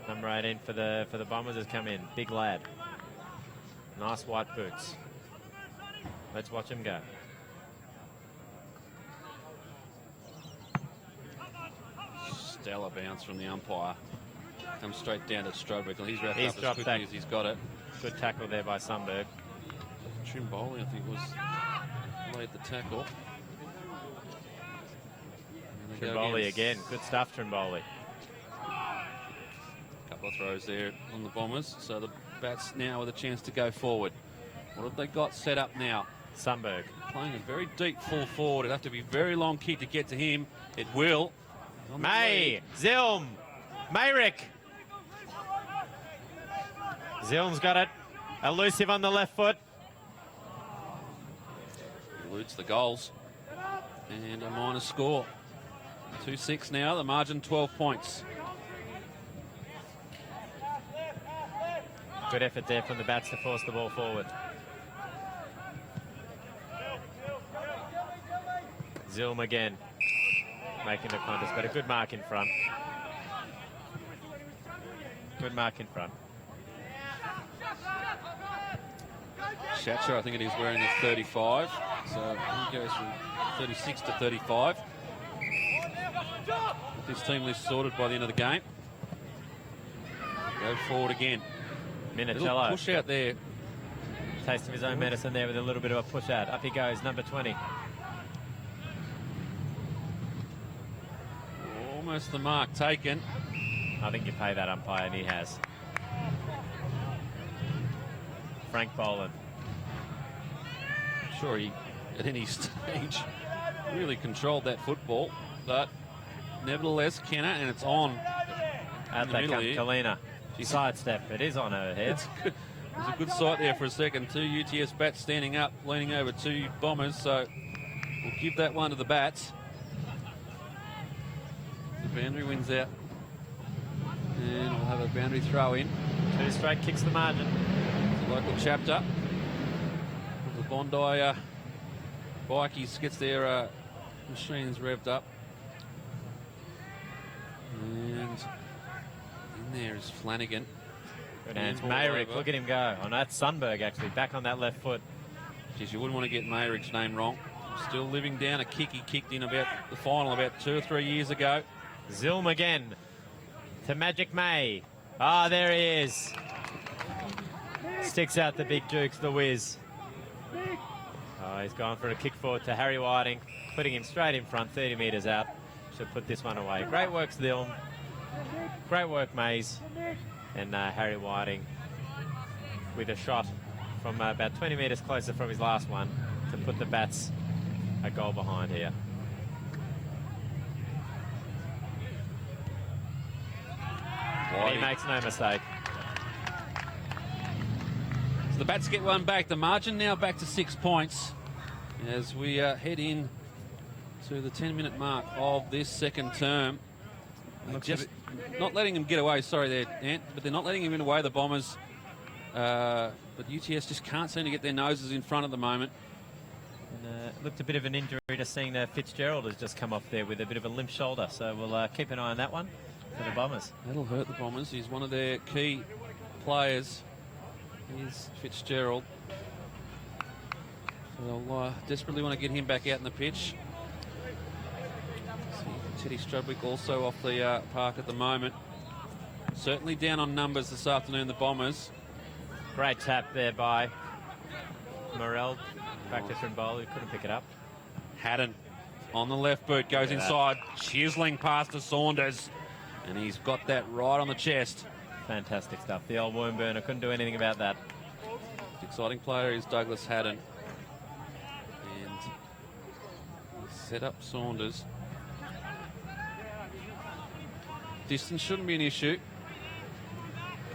Number 18 for the Bombers has come in. Big lad. Nice white boots. Let's watch him go. Stellar bounce from the umpire. Comes straight down to Stradbrook. He's wrapped He's up as dropped quickly back. as he's got it. Good tackle there by Sundberg. Trimboli, I think, was laid the tackle. And they go Trimboli again. Good stuff, Trimboli. Couple of throws there on the Bombers. So the Bats now with a chance to go forward. What have they got set up now? Sundberg. Playing a very deep full forward. It'll have to be a very long kick to get to him. It will. On the May, lead. Zilm, Mayrick. Zilm's got it. Elusive on the left foot. Eludes the goals. And a minus score. 2-6 now. The margin 12 points. Good effort there from the Bats to force the ball forward. Zilm again. Making the contest, but a good mark in front. Good mark in front. Shatcher, I think it is, wearing the 35. So he goes from 36 to 35. With this team list sorted by the end of the game. Go forward again. Little Minatello. push out there. Tasting his own medicine there with a little bit of a push out. Up he goes, number 20. Almost the mark taken. I think you pay that umpire, and he has. Frank Boland. Sure, he at any stage really controlled that football, but nevertheless, Kenner, and it's on. Out the they middle come, here. Kalina. She sidestep. It is on her head. It's good. It was a good sight there for a second. Two UTS Bats standing up, leaning over two Bombers, so we'll give that one to the Bats. The boundary wins out. And we'll have a boundary throw in. 2 straight kicks the margin. The local chapter of the Bondi Bikies gets their machines revved up. And in there is Flanagan. Good hands. Ball Mayrick, over. look at him go. Oh, no, that's Sundberg, actually, back on that left foot. Geez, you wouldn't want to get Mayrick's name wrong. Still living down a kick he kicked in about the final about 2 or 3 years ago. Zilm again to Magic May. Ah, there he is. Sticks out the big Dukes, the whiz. Oh, he's gone for a kick forward to Harry Whiting, putting him straight in front, 30 metres out. Should put this one away. Great work, Zilm. Great work, Mays. And Harry Whiting with a shot from about 20 metres closer from his last one to put the Bats a goal behind here. He makes no mistake. So the Bats get one back. The margin now back to 6 points as we head in to the 10-minute mark of this second term. Just not letting them get away. Sorry there, Ant, but they're not letting him get away, the Bombers. But UTS just can't seem to get their noses in front at the moment. And, looked a bit of an injury to seeing Fitzgerald has just come off there with a bit of a limp shoulder. So we'll keep an eye on that one for the Bombers. That'll hurt the Bombers. He's one of their key players. He's Fitzgerald. So they'll desperately want to get him back out in the pitch. Teddy Strudwick also off the park at the moment. Certainly down on numbers this afternoon, the Bombers. Great tap there by Morel. Practice from bowl, who couldn't pick it up. Haddon on the left boot, goes inside, chiseling past to Saunders, and he's got that right on the chest. Fantastic stuff. The old worm burner couldn't do anything about that. The exciting player is Douglas Haddon. And he set up Saunders. Distance shouldn't be an issue.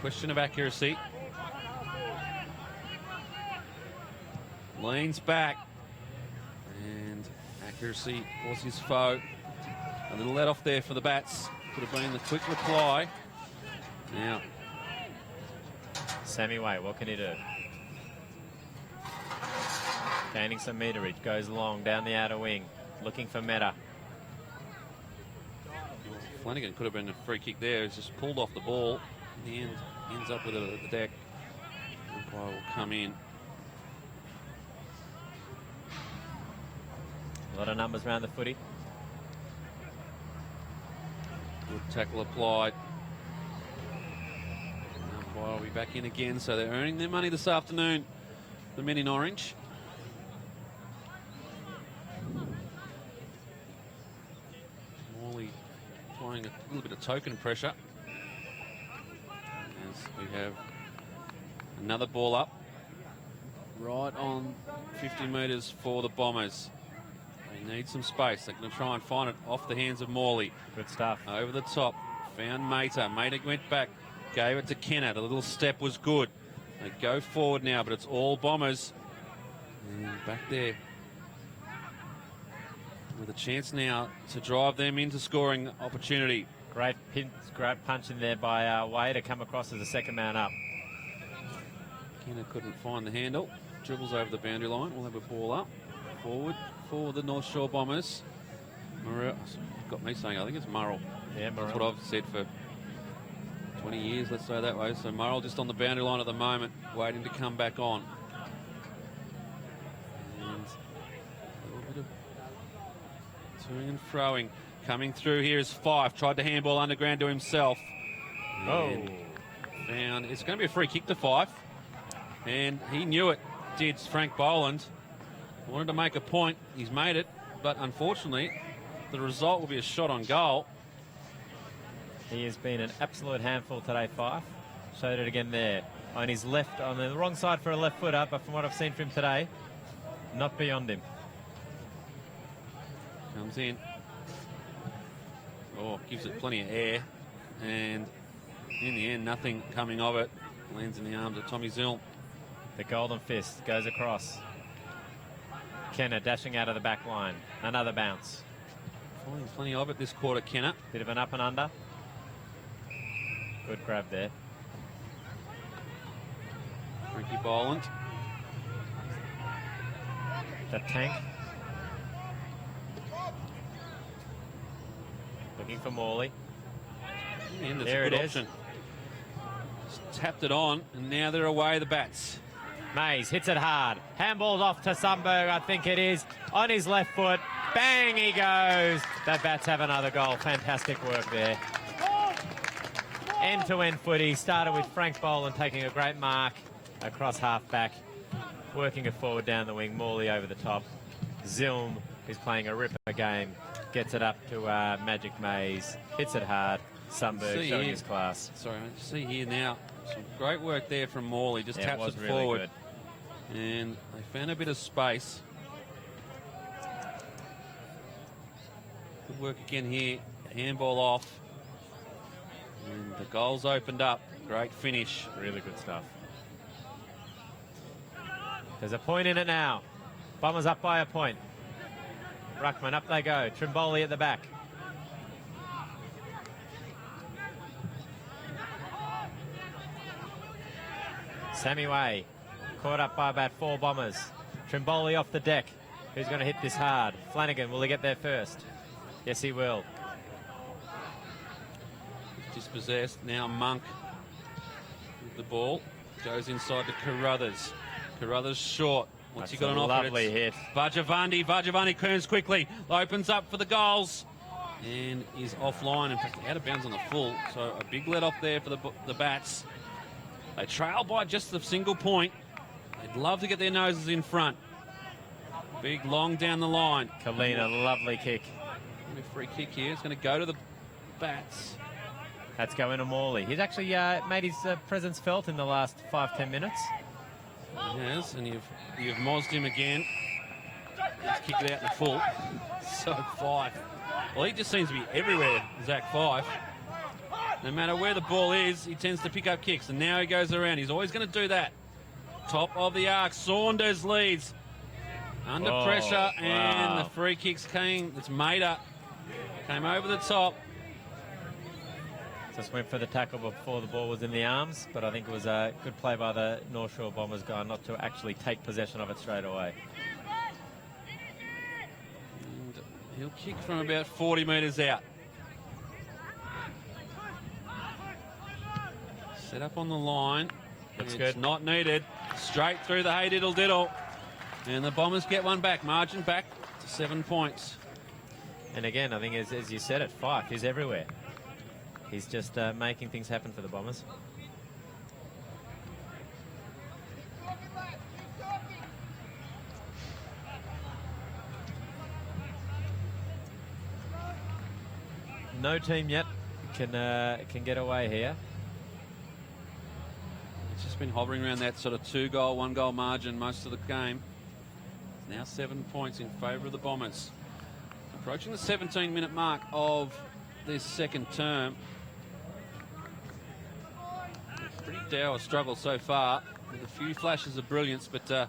Question of accuracy. Leans back. And accuracy was his foe. A little let off there for the Bats. Could have been the quick reply. Now, Sammy Way, what can he do? Gaining some meterage, goes long down the outer wing, looking for Meta. Flanagan could have been a free kick there. He's just pulled off the ball. In the end, ends up with it at the deck. Umpire will come in. A lot of numbers around the footy. Good tackle applied. Umpire will be back in again, so they're earning their money this afternoon. The men in orange. Morley applying a little bit of token pressure. As we have another ball up. Right on 50 metres for the Bombers. They need some space. They're going to try and find it off the hands of Morley. Good stuff. Over the top. Found Mater. Mater went back. Gave it to Kennett. A little step was good. They go forward now, but it's all Bombers. And back there. With a chance now to drive them into scoring opportunity. Great punch in there by Way to come across as the second man up. Kennett couldn't find the handle. Dribbles over the boundary line. We'll have a ball up. Forward for the North Shore Bombers. Murrell, got me saying, I think it's Murrell. Yeah, Murrell. That's what I've said for 20 years, let's say that way. So Murrell just on the boundary line at the moment, waiting to come back on. And a little bit of toing and froing. Coming through here is Fife. Tried to handball underground to himself. And found it's going to be a free kick to Fife. And he knew it, did Frank Boland. Wanted to make a point. He's made it. But unfortunately, the result will be a shot on goal. He has been an absolute handful today, Fife. Showed it again there. On his left, on the wrong side for a left footer, but from what I've seen from him today, not beyond him. Comes in. Oh, gives it plenty of air. And in the end, nothing coming of it. Lands in the arms of Tommy Zill. The golden fist goes across. Kenner dashing out of the back line. Another bounce. Finding plenty of it this quarter, Kenner. Bit of an up and under. Good grab there. Frankie Boland. The tank. Looking for Morley. In the end, it's There a good it is. option. Just tapped it on, and now they're away, the Bats. Mays hits it hard. Handball's off to Sundberg, I think it is. On his left foot. Bang, he goes. The Bats have another goal. Fantastic work there. End-to-end footy. Started with Frank Boland taking a great mark across half-back. Working it forward down the wing. Morley over the top. Zilm, who's playing a ripper game, gets it up to Magic Mays. Hits it hard. Sundberg showing his class. Sorry, I see here now. Some great work there from Morley. Just taps it really forward. good. And they found a bit of space. Good work again here. Handball off. And the goals opened up. Great finish. Really good stuff. There's a point in it now. Bombers up by a point. Ruckman, up they go. Trimboli at the back. Sammy Way, caught up by about 4 Bombers. Trimboli off the deck. Who's going to hit this hard? Flanagan, will he get there first? Yes, he will. Dispossessed. Now Monk with the ball. Goes inside to Carruthers. Carruthers short. What's he got on offer? Lovely hit. Vajavandi. Vajavandi turns quickly. Opens up for the goals. And is offline. In fact, out of bounds on the full. So a big let off there for the Bats. They trail by just a single point. They'd love to get their noses in front. Big long down the line. Kalina, lovely kick. A free kick here. It's going to go to the Bats. That's going to Morley. He's actually made his presence felt in the last 5-10 minutes. Yes, and you've mozzed him again. He's kicked it out in full. So Fife. Well, he just seems to be everywhere, Zach Fife. No matter where the ball is, he tends to pick up kicks, and now he goes around. He's always going to do that. Top of the arc, Saunders leads. Under pressure, and the free kicks came. It's Mater. Came over the top. Just went for the tackle before the ball was in the arms, but I think it was a good play by the North Shore Bombers guy not to actually take possession of it straight away. And he'll kick from about 40 metres out. Set up on the line. Looks It's good. not needed. Straight through the hey diddle diddle. And the Bombers get one back. Margin back to 7 points. And again, I think as you said it, Fife is everywhere. He's just making things happen for the Bombers. No team yet can get away here. It's just been hovering around that sort of 2-goal, 1-goal margin most of the game. It's now 7 points in favour of the Bombers. Approaching the 17-minute mark of this second term. Pretty dour struggle so far, with a few flashes of brilliance, but as I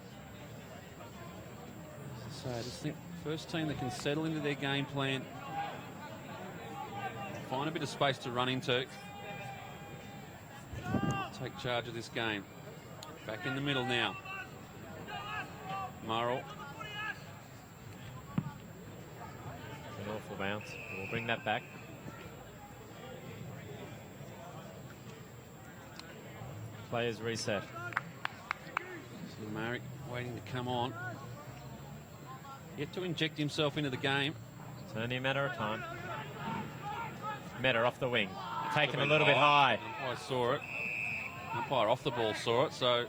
say, I just think first team that can settle into their game plan, find a bit of space to run into, take charge of this game. Back in the middle now. Murrell. An awful bounce. We'll bring that back. Players reset. So Marek waiting to come on. Yet to inject himself into the game. It's only a matter of time. Meta off the wing. Taken a little bit high. Umpire saw it. Umpire off the ball saw it, so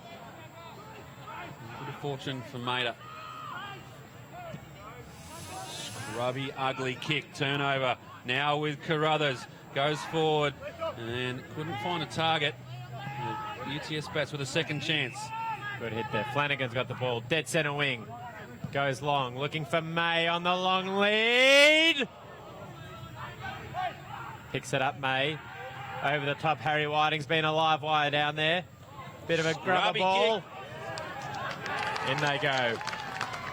bit of fortune for Mater. Scrubby, ugly kick, turnover. Now with Carruthers. Goes forward and couldn't find a target. UTS Bats with a second chance. Good hit there. Flanagan's got the ball. Dead centre wing. Goes long. Looking for May on the long lead. Picks it up, May. Over the top, Harry Whiting's been a live wire down there. Bit of a grubber ball. In they go.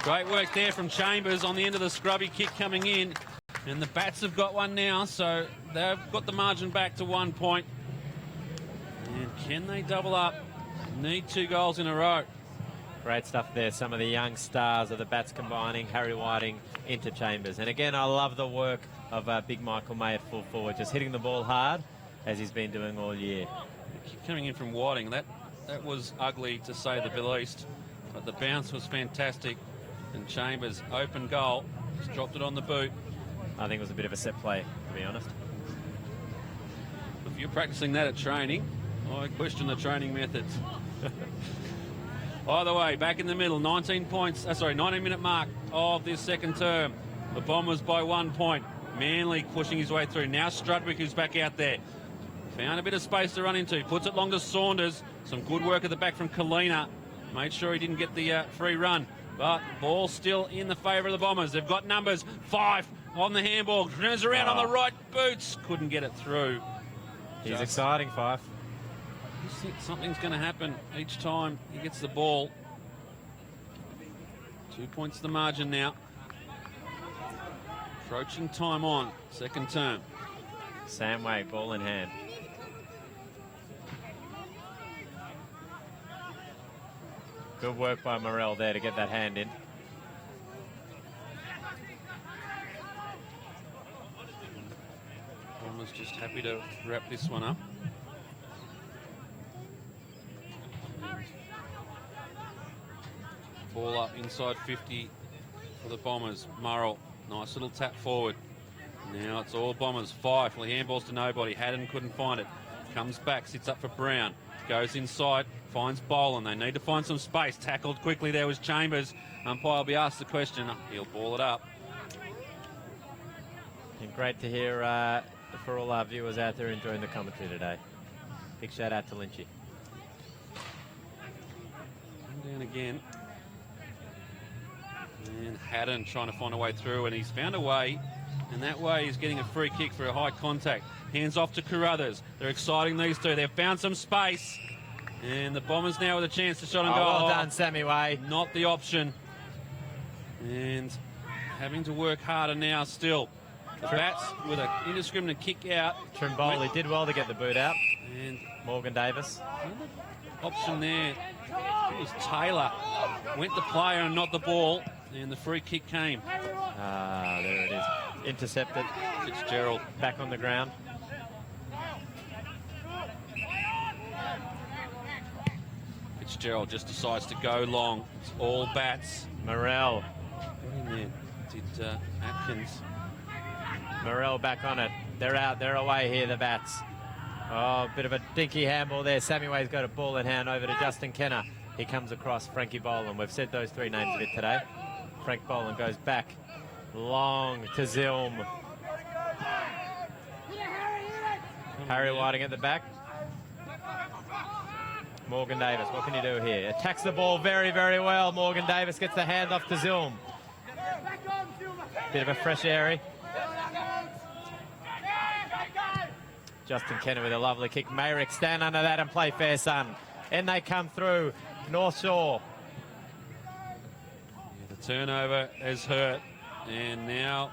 Great work there from Chambers on the end of the scrubby kick coming in. And the Bats have got one now, so they've got the margin back to 1 point. And can they double up? Need 2 goals in a row. Great stuff there. Some of the young stars of the Bats combining. Harry Whiting into Chambers. And again, I love the work of Big Michael May at full forward, just hitting the ball hard as he's been doing all year. Coming in from Whiting, that was ugly to say the least, but the bounce was fantastic. And Chambers, open goal, just dropped it on the boot. I think it was a bit of a set play, to be honest. If you're practicing that at training, I question the training methods. Either way, back in the middle, 19-minute mark of this second term. The Bombers by 1 point. Manly pushing his way through. Now Strudwick, who's back out there. Found a bit of space to run into. Puts it long to Saunders. Some good work at the back from Kalina. Made sure he didn't get the free run. But ball still in the favour of the Bombers. They've got numbers. 5 on the handball. Turns around on the right boots. Couldn't get it through. He's Just- exciting, Fife. I just think something's going to happen each time he gets the ball. 2 points the margin now. Approaching time on, second term. Samway, ball in hand. Good work by Morrell there to get that hand in. Bombers just happy to wrap this one up. Ball up inside 50 for the Bombers. Murrell, nice little tap forward. Now it's all Bombers. Fife, well, handballs to nobody. Haddon couldn't find it. Comes back, sits up for Brown. Goes inside, finds Boland. They need to find some space. Tackled quickly there was Chambers. Umpire will be asked the question. He'll ball it up. And great to hear for all our viewers out there enjoying the commentary today. Big shout out to Lynchy. Come down again. And Haddon trying to find a way through, and he's found a way. And that way he's getting a free kick for a high contact. Hands off to Carruthers. They're exciting, these two. They've found some space. And the Bombers now with a chance to shot and goal. Well done, Sammy Way. Not the option. And having to work harder now still. The Bats with an indiscriminate kick out. Trimboli did well to get the boot out. And Morgan Davis. option there. It was Taylor. Went the player and not the ball. And the free kick came. There it is. Intercepted. Fitzgerald back on the ground. Fitzgerald just decides to go long. It's all Bats. Morrell. Got in there. Did Atkins. Morrell back on it. They're out. They're away here, the Bats. Oh, bit of a dinky handball there. Sammy Way's got a ball in hand over to Justin Kenner. He comes across Frankie Boland. We've said those three names a bit today. Frank Boland goes back long to Zilm. Harry Whiting at the back. Morgan Davis, what can you do here? Attacks the ball very, very well. Morgan Davis gets the hand off to Zilm. Bit of a fresh airy. Justin Kenner with a lovely kick. Mayrick, stand under that and play fair, son. And they come through. North Shore. Yeah, the turnover has hurt. And now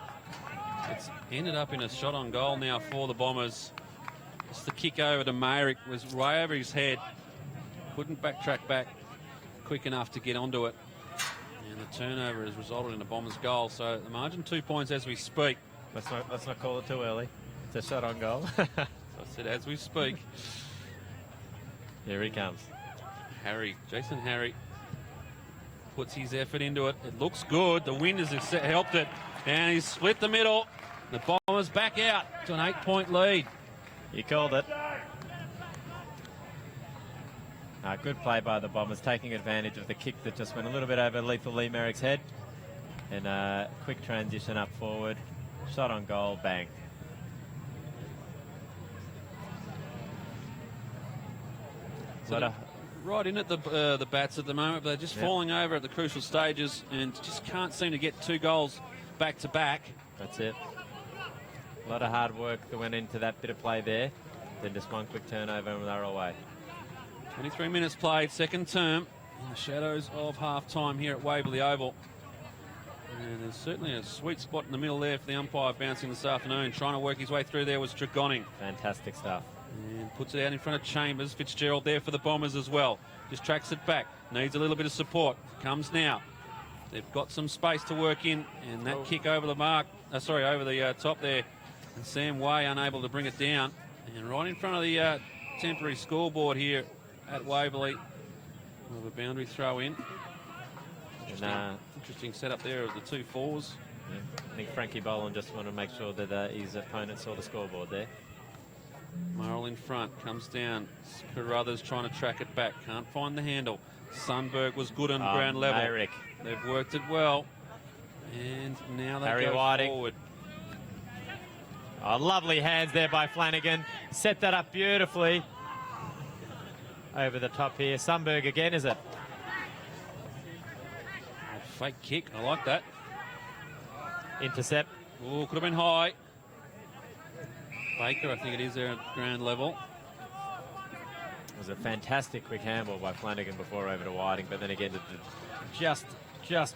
it's ended up in a shot on goal now for the Bombers. Just the kick over to Mayrick was way over his head. Couldn't backtrack back quick enough to get onto it. And the turnover has resulted in a Bombers goal. So the margin 2 points as we speak. Let's not call it too early. It's a shot on goal. I said as we speak. Here he comes. Jason Harry puts his effort into it. It looks good. The wind has helped it. And he's split the middle. The Bombers back out to an 8-point lead. You called it. Good play by the Bombers, taking advantage of the kick that just went a little bit over Lethal Lee Merrick's head. And quick transition up forward. Shot on goal, bang. So right in at the Bats at the moment, but they're just falling over at the crucial stages and just can't seem to get 2 goals back to back. That's it. A lot of hard work that went into that bit of play there. Then just one quick turnover and they're away. 23 minutes played, second term, in the shadows of half-time here at Waverly Oval. And there's certainly a sweet spot in the middle there for the umpire bouncing this afternoon. Trying to work his way through there was Tregoning. Fantastic stuff. And puts it out in front of Chambers. Fitzgerald there for the Bombers as well. Just tracks it back. Needs a little bit of support. Comes now. They've got some space to work in. And that kick over the mark, over the top there. And Sam Way unable to bring it down. And right in front of the temporary scoreboard here at Waverley. With a boundary throw in. Interesting setup there of the 2 fours. Yeah. I think Frankie Boland just wanted to make sure that his opponent saw the scoreboard there. Murrell in front, comes down. Carruthers trying to track it back. Can't find the handle. Sundberg was good on ground level. Mayrick. They've worked it well. And now they Harry go Whiting. forward. Oh, lovely hands there by Flanagan. Set that up beautifully. Over the top here. Sundberg again, is it? A fake kick. I like that. Intercept. Oh, could have been high. Baker, I think it is there at ground level. It was a fantastic quick handball by Flanagan before over to Whiting, but then again, just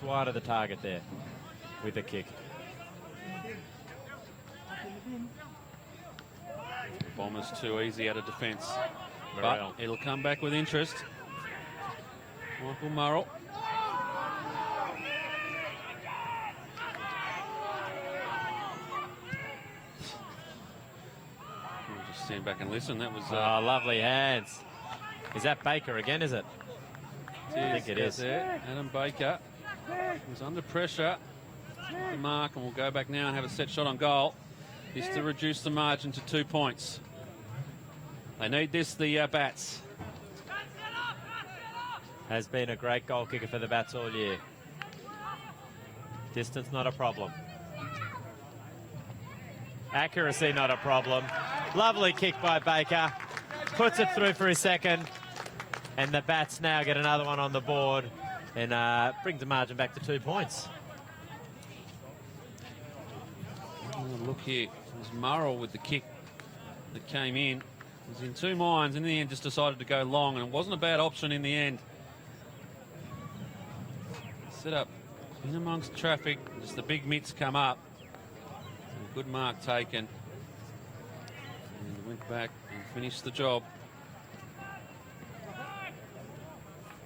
wide of the target there with the kick. Bombers too easy out of defence. Morrell. But it'll come back with interest. Michael Murrell. We'll just stand back and listen. That was... Oh, lovely hands. Is that Baker again, is it? I think it is. There. Adam Baker was under pressure. The mark, and we'll go back now and have a set shot on goal. Is to reduce the margin to 2 points. They need this, the Bats. Has been a great goal kicker for the Bats all year. Distance not a problem. Accuracy not a problem. Lovely kick by Baker. Puts it through for his second. And the Bats now get another one on the board and brings the margin back to 2 points. Look here. It was Murrell with the kick that came in. Was in two minds. In the end, just decided to go long, and it wasn't a bad option in the end. Set up in amongst traffic. Just the big mitts come up. And a good mark taken. And went back and finished the job.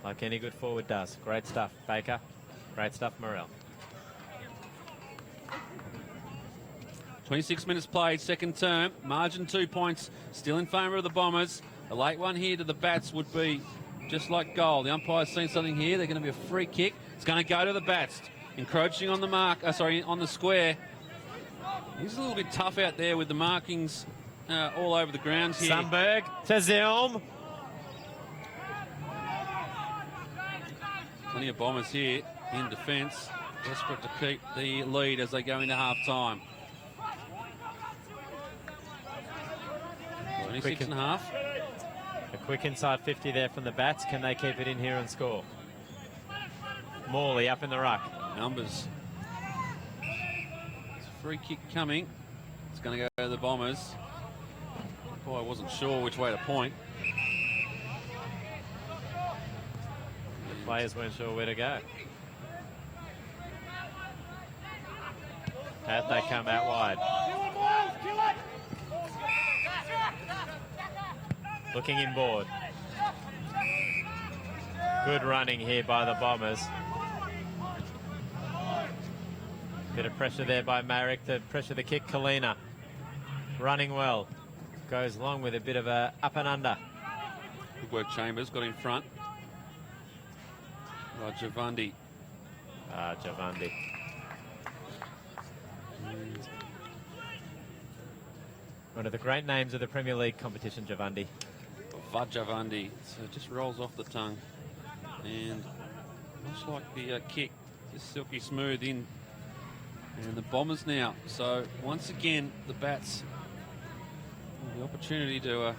Like any good forward does. Great stuff, Baker. Great stuff, Morrell. 26 minutes played, second term. Margin 2 points, still in favour of the Bombers. A late one here to the Bats would be just like goal. The umpire's seen something here. They're going to be a free kick. It's going to go to the Bats. Encroaching on the mark, on the square. He's a little bit tough out there with the markings all over the grounds here. Sundberg to Zilm. Plenty of Bombers here in defence. Desperate to keep the lead as they go into half-time. 26 and a half. A quick inside 50 there from the Bats. Can they keep it in here and score? Morley up in the ruck. Numbers. It's a free kick coming. It's going to go to the Bombers. Oh, I wasn't sure which way to point. The players weren't sure where to go. How'd they come out wide? Looking inboard. Good running here by the Bombers. Bit of pressure there by Marek to pressure the kick. Kalina running well. Goes long with a bit of a up and under. Good work, Chambers. Got in front. Javandi. Javandi. One of the great names of the Premier League competition, Javandi. Javandi. So it just rolls off the tongue. And much like the kick, just silky smooth in. And the Bombers now. So once again, the Bats have the opportunity to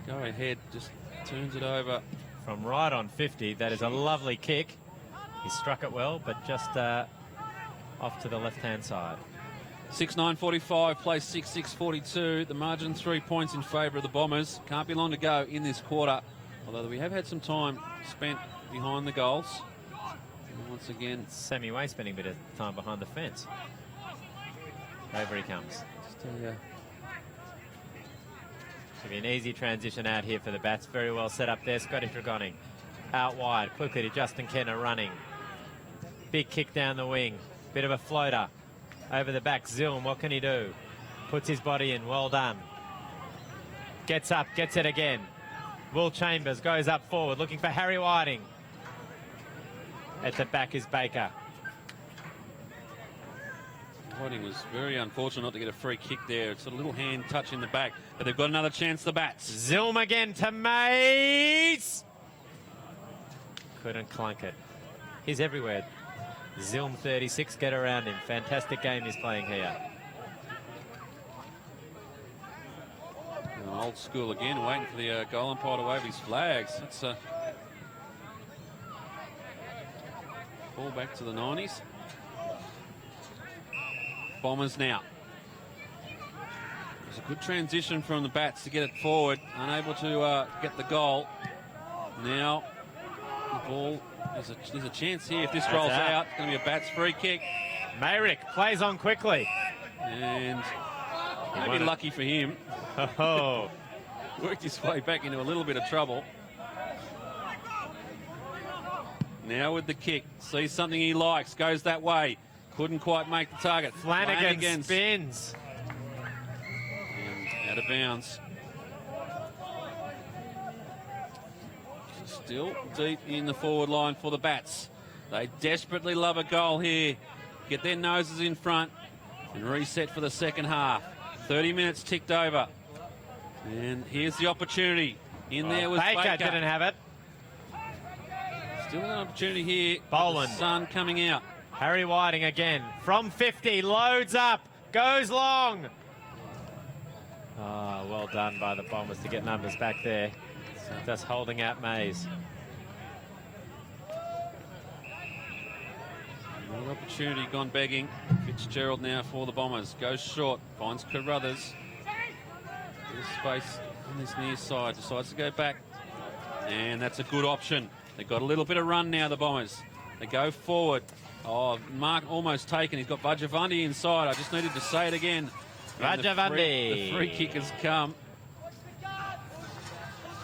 go ahead, just turns it over. From right on 50, that is a lovely kick. He struck it well, but just off to the left-hand side. 6:9:45, play 6:6:42. The margin 3 points in favour of the Bombers. Can't be long to go in this quarter, although we have had some time spent behind the goals. And once again, Sammy Way spending a bit of time behind the fence. Over he comes. Should be an easy transition out here for the Bats. Very well set up there. Scotty Dragoni out wide. Quickly to Justin Kenner running. Big kick down the wing. Bit of a floater. Over the back. Zilm, what can he do? Puts his body in. Well done. Gets up. Gets it again. Will Chambers goes up forward. Looking for Harry Whiting. At the back is Baker. Whiting was very unfortunate not to get a free kick there. It's a little hand touch in the back, but they've got another chance, the Bats. Zilm again to Mace. Couldn't clunk it. He's everywhere. Zilm 36, get around him. Fantastic game he's playing here. And old school again, waiting for the goal umpire to wave his flags. It's a ball back to the 90s. Bombers now. It's a good transition from the Bats to get it forward. Unable to get the goal. Now, the ball, there's a chance here. If this rolls out, it's going to be a Bats free kick. Mayrick plays on quickly. And maybe lucky for him. Oh, Worked his way back into a little bit of trouble. Now with the kick. Sees something he likes. Goes that way. Couldn't quite make the target. Flanagan spins. And out of bounds. Still deep in the forward line for the Bats. They desperately love a goal here. Get their noses in front and reset for the second half. 30 minutes ticked over. And here's the opportunity. In there was Baker. Didn't have it. Still an opportunity here. Boland. The sun coming out. Harry Whiting again. From 50, loads up, goes long. Oh, well done by the Bombers to get numbers back there. Just holding out Mays. Another opportunity gone begging. Fitzgerald now for the Bombers. Goes short, finds Carruthers. There's space on this near side. Decides to go back. And that's a good option. They've got a little bit of run now, the Bombers. They go forward. Oh, Mark almost taken. He's got Vajavandi inside. I just needed to say it again. Vajavandi. The free kick has come.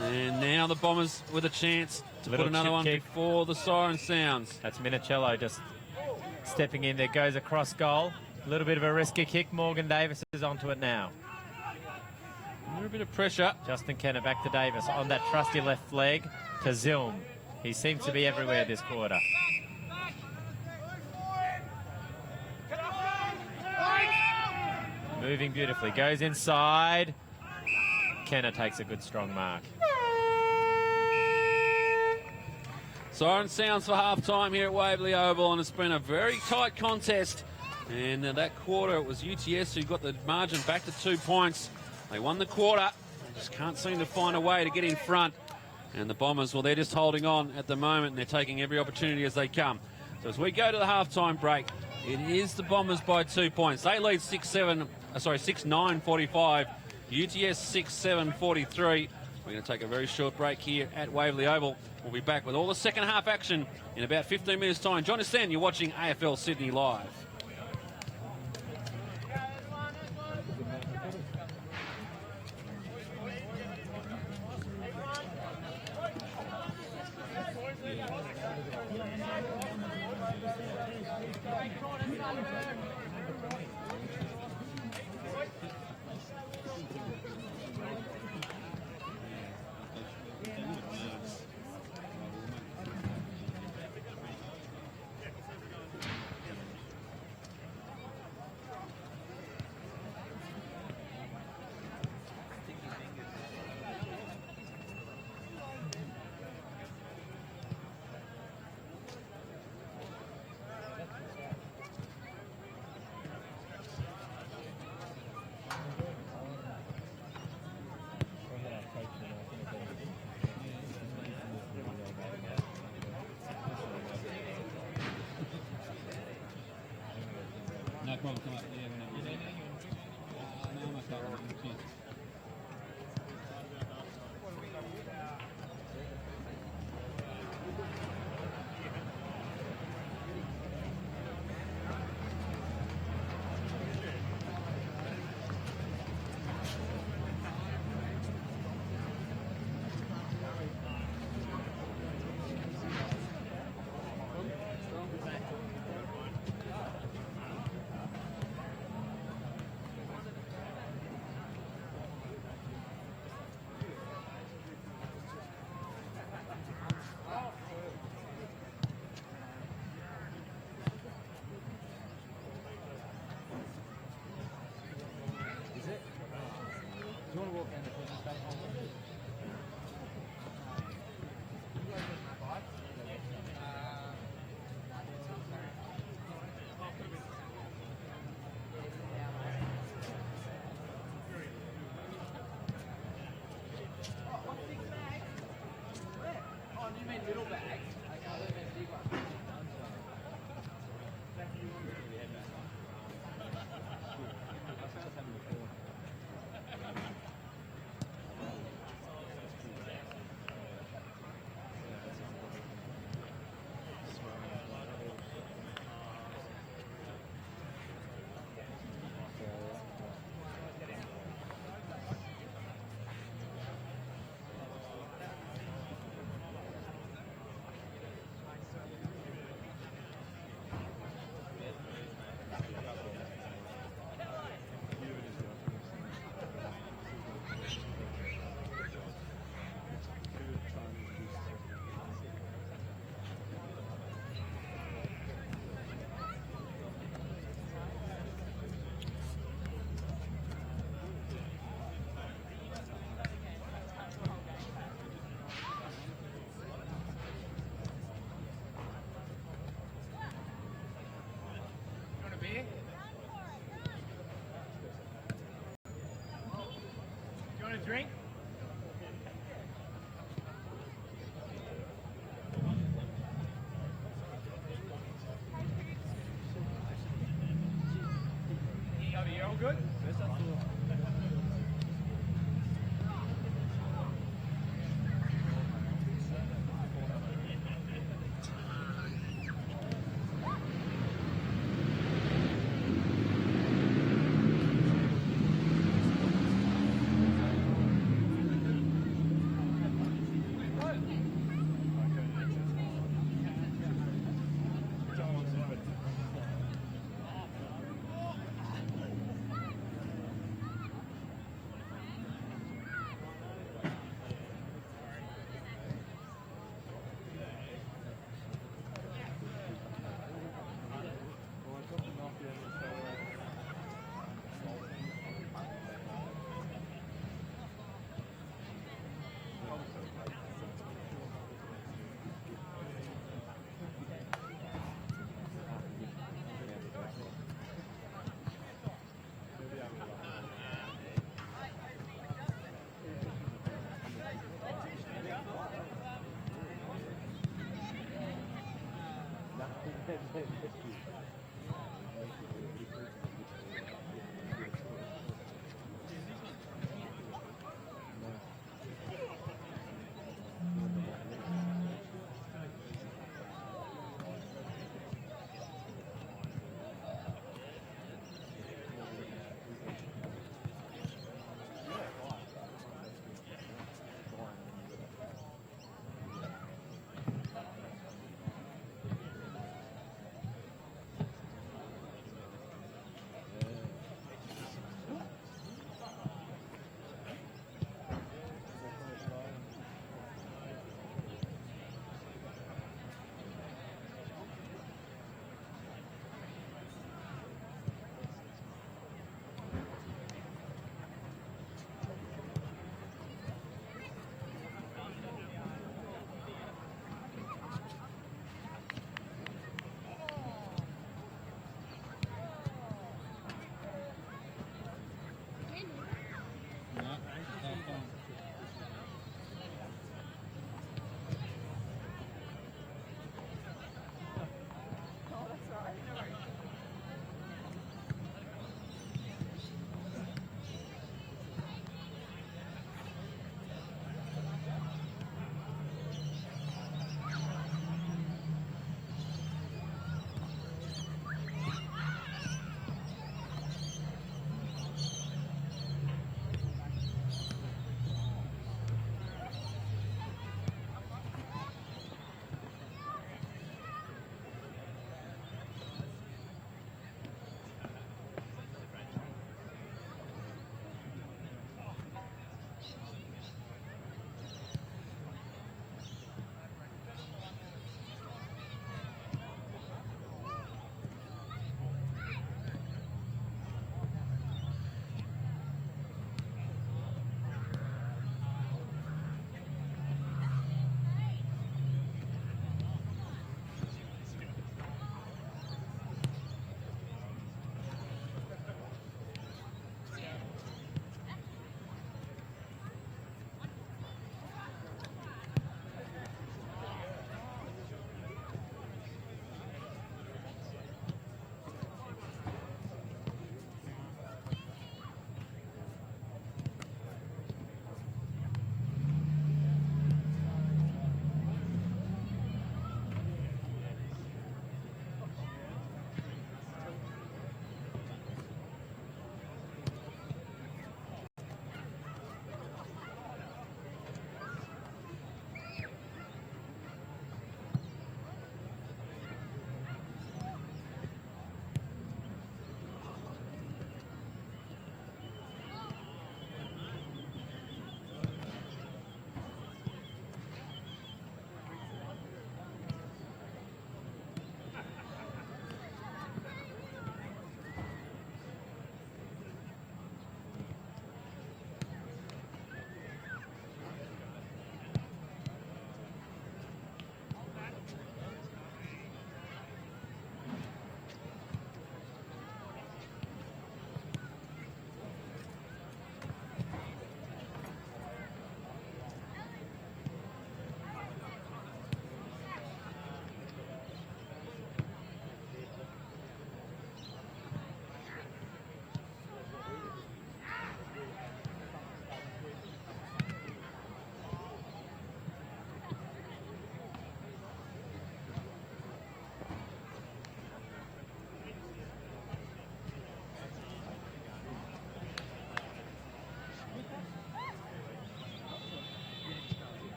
And now the Bombers with a chance to put another one before the siren sounds. That's Minicello just stepping in there, goes across goal. A little bit of a risky kick. Morgan Davis is onto it now. A little bit of pressure. Justin Kenner back to Davis on that trusty left leg to Zilm. He seems to be everywhere this quarter. Moving beautifully, goes inside. Kenner takes a good strong mark. Siren sounds for half-time here at Waverly Oval, and it's been a very tight contest. And that quarter, it was UTS who got the margin back to 2 points. They won the quarter. They just can't seem to find a way to get in front. And the Bombers, well, they're just holding on at the moment, and they're taking every opportunity as they come. So as we go to the half-time break, it is the Bombers by 2 points. They lead 6-9 45. UTS 6-7 43. We're going to take a very short break here at Waverly Oval. We'll be back with all the second half action in about 15 minutes' time. Join us then. You're watching AFL Sydney Live. a drink? You all good?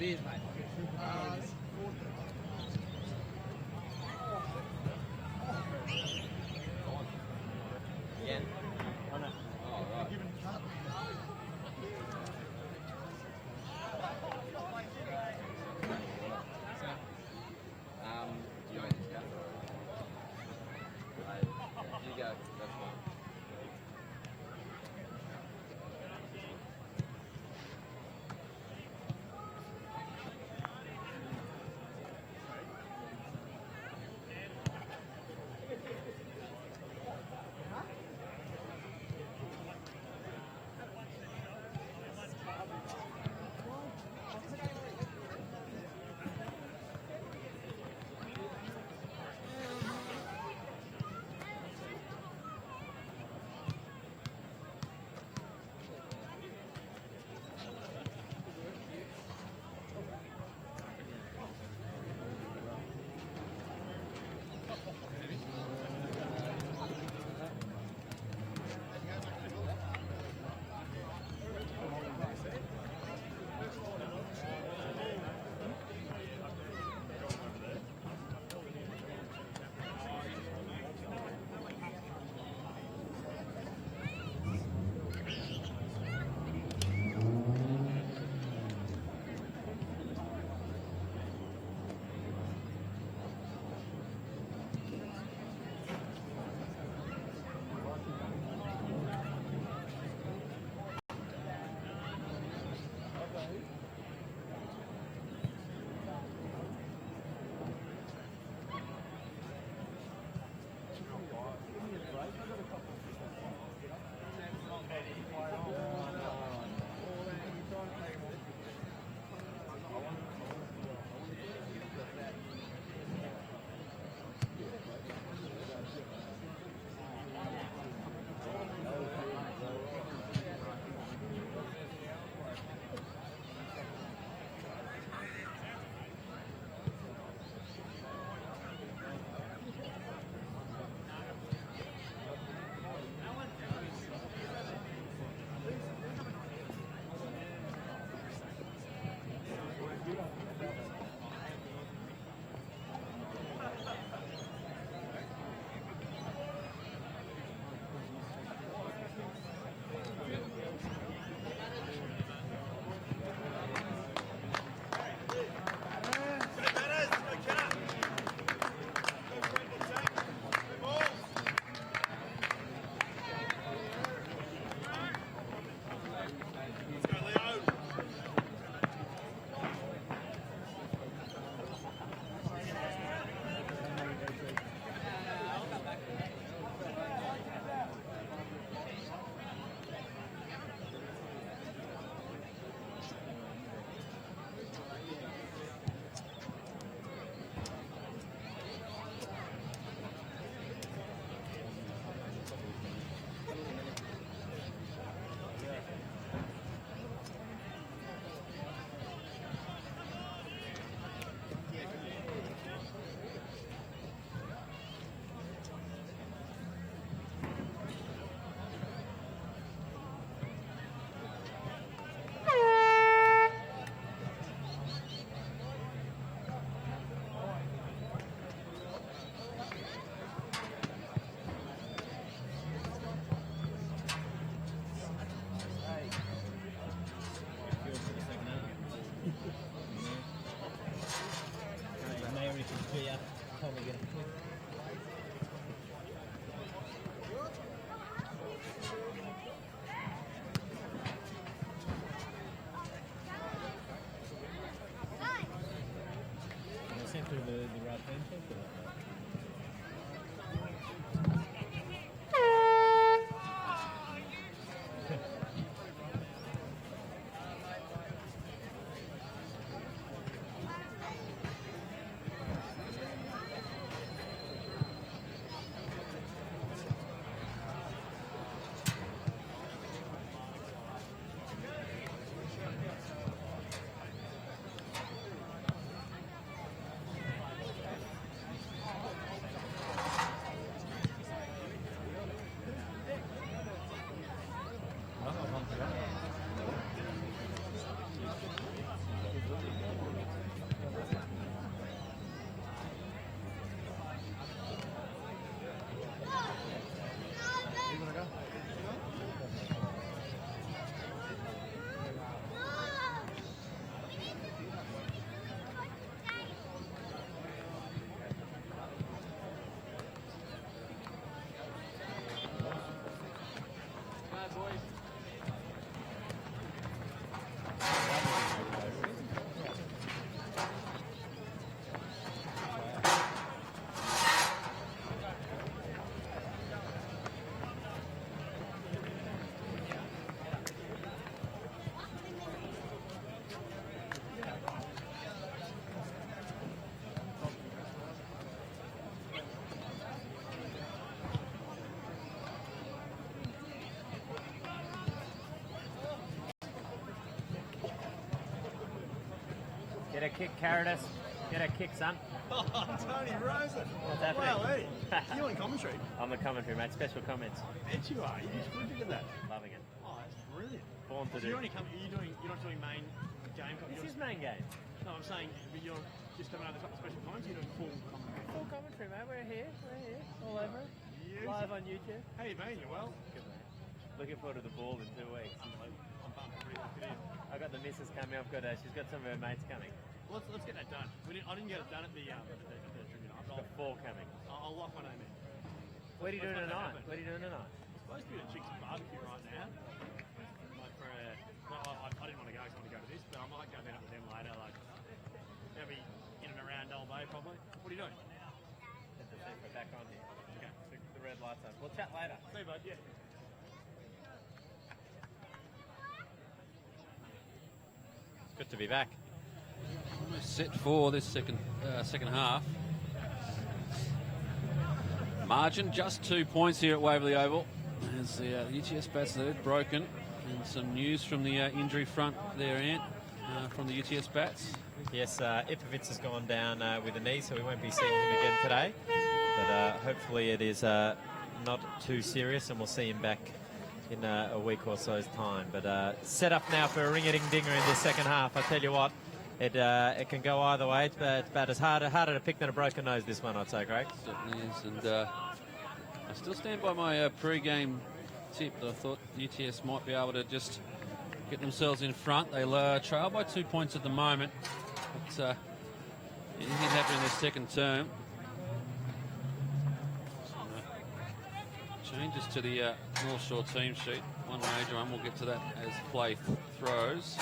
Cheers, mate. Yeah. Oh, no. Oh, right. So, do you want to just go? You go. That's fine. Through the right hand check or what? Get a kick, Caritas. Get a kick, son. Oh, Tony Rosen. What's happening? Wow, Eddie. You on commentary? I'm the commentary, mate. Special comments. Bet you are. You just look at that. Loving it. Oh, that's brilliant. Born to So do. you're only coming. You're not doing main game. This is main game. No, I'm saying, but you're just coming out of the special times. You're doing full commentary. Full commentary, mate. We're here. All over it. Yes. Live on YouTube. How you been? You well? Good, mate. Looking forward to the ball in 2 weeks. Unbelievable. I'm pumped. Really locked it in. I've got the missus coming. She's got some of her mates coming. Well, let's get that done. I didn't get it done at the tribune. Got 4 coming. I'll lock my name in. What are you doing Let's make that tonight? happen. What are you doing tonight? It's supposed to be a chicks barbecue right now. Like for a, I didn't want to go. I just want to go to this, but I might go meet up with them later. Like maybe in and around Old Bay, probably. What are you doing? Get the secret back on here. Okay. The red lights on. We'll chat later. See you, bud. Yeah. Good to be back. Set for this second half. Margin just 2 points here at Waverly Oval as the UTS Bats are broken, and some news from the injury front there, Ant, from the UTS Bats. Yes, Ipovitz has gone down with a knee, so we won't be seeing him again today. But hopefully it is not too serious, and we'll see him back in a week or so's time. But set up now for a ring-a-ding-dinger in this second half. I tell you what, it can go either way. It's about as harder to pick than a broken nose, this one, I'd say, Craig. Certainly is, and I still stand by my pre-game tip that I thought UTS might be able to just get themselves in front. They trail by 2 points at the moment, but anything can happen in their second term. Changes to the North Shore team sheet. One major one, we'll get to that as play throws.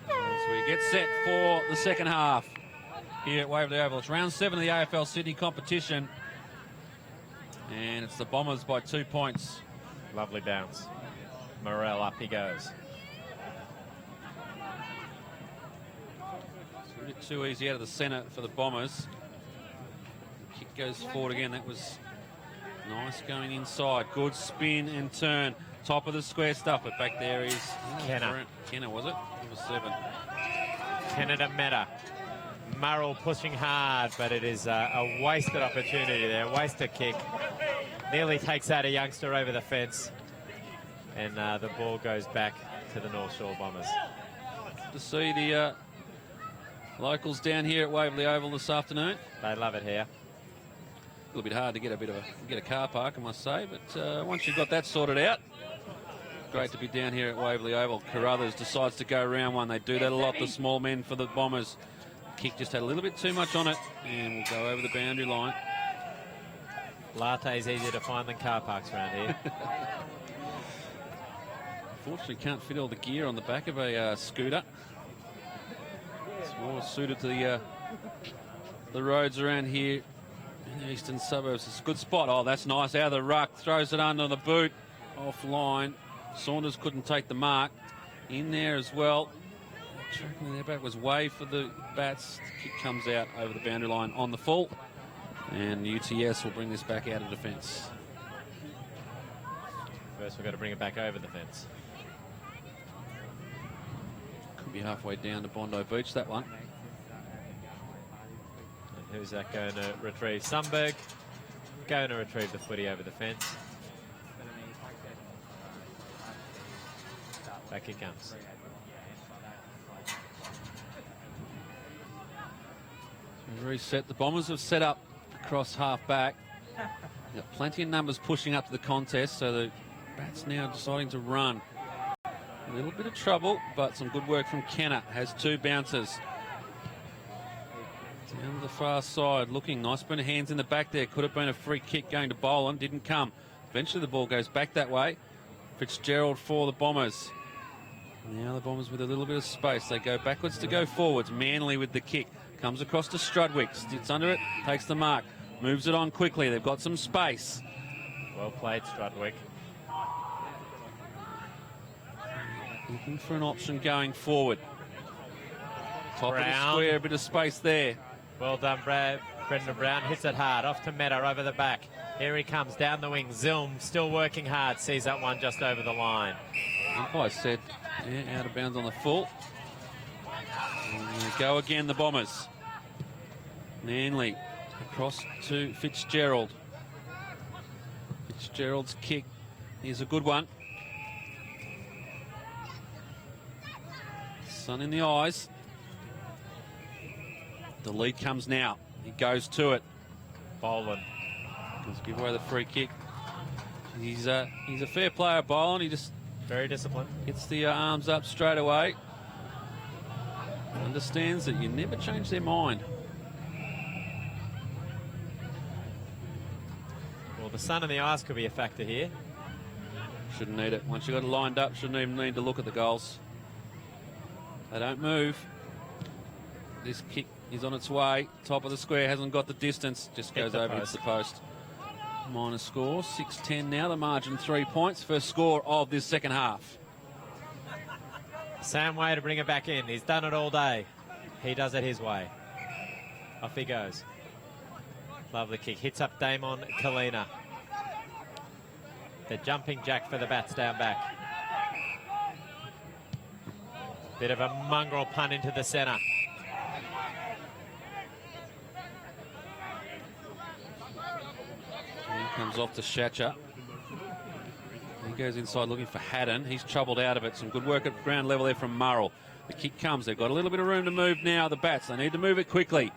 So we get set for the second half here at Waverly Oval. It's round 7 of the AFL Sydney competition, and it's the Bombers by 2 points. Lovely bounce. Morel, up he goes. It's a bit too easy out of the centre for the Bombers. Kick goes forward again. That was nice going inside. Good spin and turn. Top of the square stuff, but back there is Kenner. Kenner, was it? Number 7. Canada Meta. Murrell pushing hard, but it is a wasted opportunity there. Wasted kick. Nearly takes out a youngster over the fence. And the ball goes back to the North Shore Bombers. To see the locals down here at Waverly Oval this afternoon. They love it here. A little bit hard to get a car park, I must say, but once you've got that sorted out, great to be down here at Waverly Oval. Carruthers decides to go round one. They do that a lot, the small men for the Bombers. Kick just had a little bit too much on it, and we'll go over the boundary line. Latte's easier to find than car parks around here. Unfortunately, can't fit all the gear on the back of a scooter. It's more suited to the roads around here in the eastern suburbs. It's a good spot. Oh, that's nice. Out of the ruck. Throws it under the boot. Offline. Saunders couldn't take the mark. In there as well. Tracking there back was way for the Bats. The kick comes out over the boundary line on the full. And UTS will bring this back out of defence. First, we've got to bring it back over the fence. Could be halfway down to Bondi Beach, that one. And who's that going to retrieve? Sundberg going to retrieve the footy over the fence. Back he comes. Reset. The Bombers have set up across half back. Got plenty of numbers pushing up to the contest, so the Bats now deciding to run. A little bit of trouble, but some good work from Kenner. Has 2 bounces. Down to the far side, looking nice. Been hands in the back there. Could have been a free kick going to Boland. Didn't come. Eventually the ball goes back that way. Fitzgerald for the Bombers. Now the Bombers with a little bit of space. They go backwards to go forwards. Manly with the kick. Comes across to Strudwick. Sits under it. Takes the mark. Moves it on quickly. They've got some space. Well played, Strudwick. Looking for an option going forward. Top Brown. of the square. A bit of space there. Well done, Brendan Brown. Hits it hard. Off to Meta over the back. Here he comes down the wing. Zilm still working hard. Sees that one just over the line. Umpire said, yeah, out of bounds on the full. And they go again, the Bombers. Manly across to Fitzgerald. Fitzgerald's kick is a good one. Sun in the eyes. The lead comes now. He goes to it. Boland. Let's give away the free kick. He's a fair player, Boland. He just very disciplined. Gets the arms up straight away. Understands that you never change their mind. Well, the sun in the eyes could be a factor here. Shouldn't need it. Once you got it lined up, shouldn't even need to look at the goals. They don't move. This kick is on its way. Top of the square, hasn't got the distance. Just goes over into the post. Minor score, 6-10 now. The margin 3 points. First score of this second half. Sam Way to bring it back in. He's done it all day. He does it his way. Off he goes. Lovely kick. Hits up Damon Kalina. The jumping jack for the Bats down back. Bit of a mongrel punt into the centre. Comes off to Shatcher. He goes inside looking for Haddon. He's troubled out of it. Some good work at ground level there from Murrell. The kick comes. They've got a little bit of room to move now, the Bats. They need to move it quickly.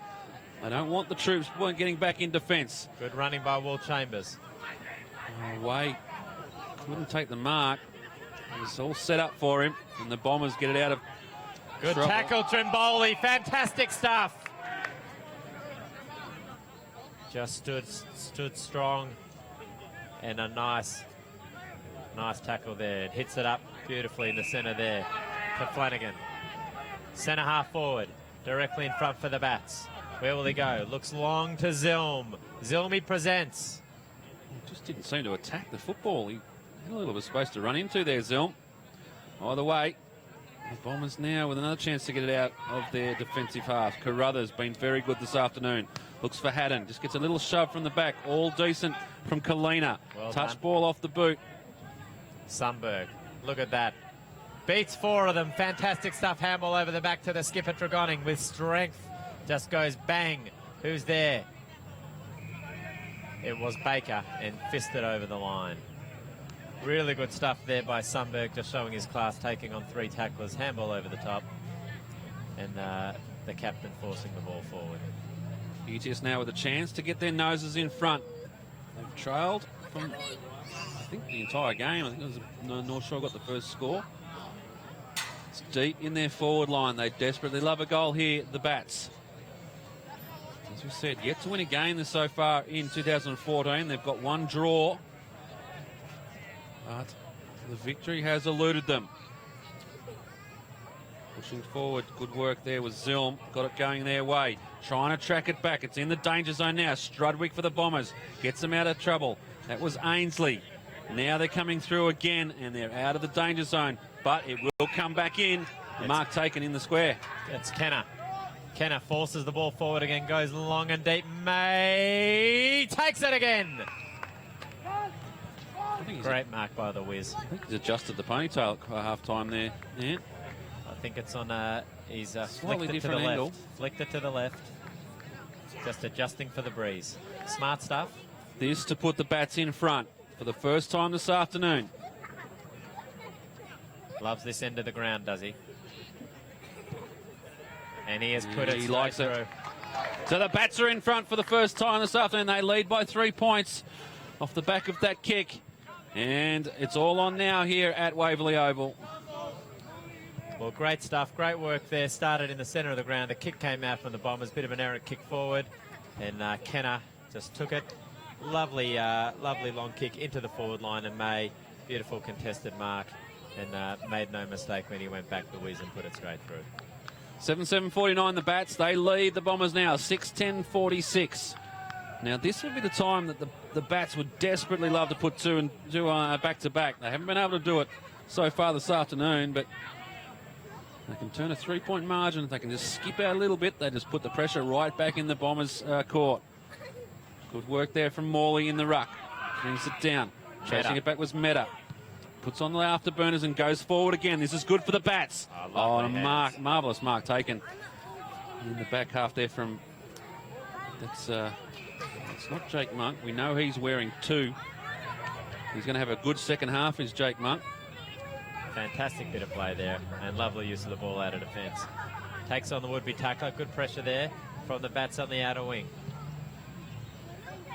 They don't want the troops getting back in defence. Good running by Will Chambers. Away. Couldn't take the mark. It was all set up for him. And the Bombers get it out of Good trouble. tackle, Trimboli. Fantastic stuff. Just stood strong. And a nice tackle there. It hits it up beautifully in the centre there to Flanagan. Centre half forward, directly in front for the Bats. Where will he go? Looks long to Zilm. Zilmi presents. He just didn't seem to attack the football. He had a little bit of space to run into there, Zilm. Either way, the Bombers now with another chance to get it out of their defensive half. Carruthers been very good this afternoon. Looks for Haddon. Just gets a little shove from the back. All decent from Kalina. Well Touch done. ball off the boot. Sundberg. Look at that. Beats four of them. Fantastic stuff. Handball over the back to the skipper Tregoning with strength. Just goes bang. Who's there? It was Baker and fisted over the line. Really good stuff there by Sundberg, just showing his class, taking on three tacklers. Handball over the top. And the captain forcing the ball forward. UTS now with a chance to get their noses in front. They've trailed from, I think, the entire game. I think it was North Shore got the first score. It's deep in their forward line. They desperately love a goal here, the Bats. As we said, yet to win a game this so far in 2014. They've got one draw. But the victory has eluded them. Pushing forward, good work there with Zilm. Got it going their way. Trying to track it back. It's in the danger zone now. Strudwick for the Bombers. Gets them out of trouble. That was Ainsley. Now they're coming through again, and they're out of the danger zone. But it will come back in. The mark taken in the square. It's Kenner. Kenner forces the ball forward again, goes long and deep. May takes it again. Great mark by the Wiz. I think he's adjusted the ponytail at half-time there. Yeah. I think it's on, he's Slightly flicked it to the different angle. left. Flicked it to the left. Just adjusting for the breeze. Smart stuff. This to put the Bats in front for the first time this afternoon. Loves this end of the ground, does he? And he has put it He straight likes through. it. So the Bats are in front for the first time this afternoon. They lead by 3 points off the back of that kick. And it's all on now here at Waverly Oval. Well, great stuff. Great work there. Started in the centre of the ground. The kick came out from the Bombers. Bit of an errant kick forward. And Kenner just took it lovely long kick into the forward line, and May, beautiful contested mark, and made no mistake when he went back the whiz and put it straight through. 7-7-49 the Bats. They lead the Bombers now, 6-10-46. Now, this would be the time that the Bats would desperately love to put two back-to-back. They haven't been able to do it so far this afternoon, but they can turn a three-point margin. If they can just skip out a little bit, they just put the pressure right back in the Bombers' court. Good work there from Morley in the ruck. Brings it down. Chasing it back was Meta. Puts on the afterburners and goes forward again. This is good for the Bats. Oh, marvellous mark taken in the back half there from... It's not Jake Monk. We know he's wearing 2. He's going to have a good second half, is Jake Monk. Fantastic bit of play there, and lovely use of the ball out of defence. Takes on the would-be tackler. Good pressure there from the Bats on the outer wing.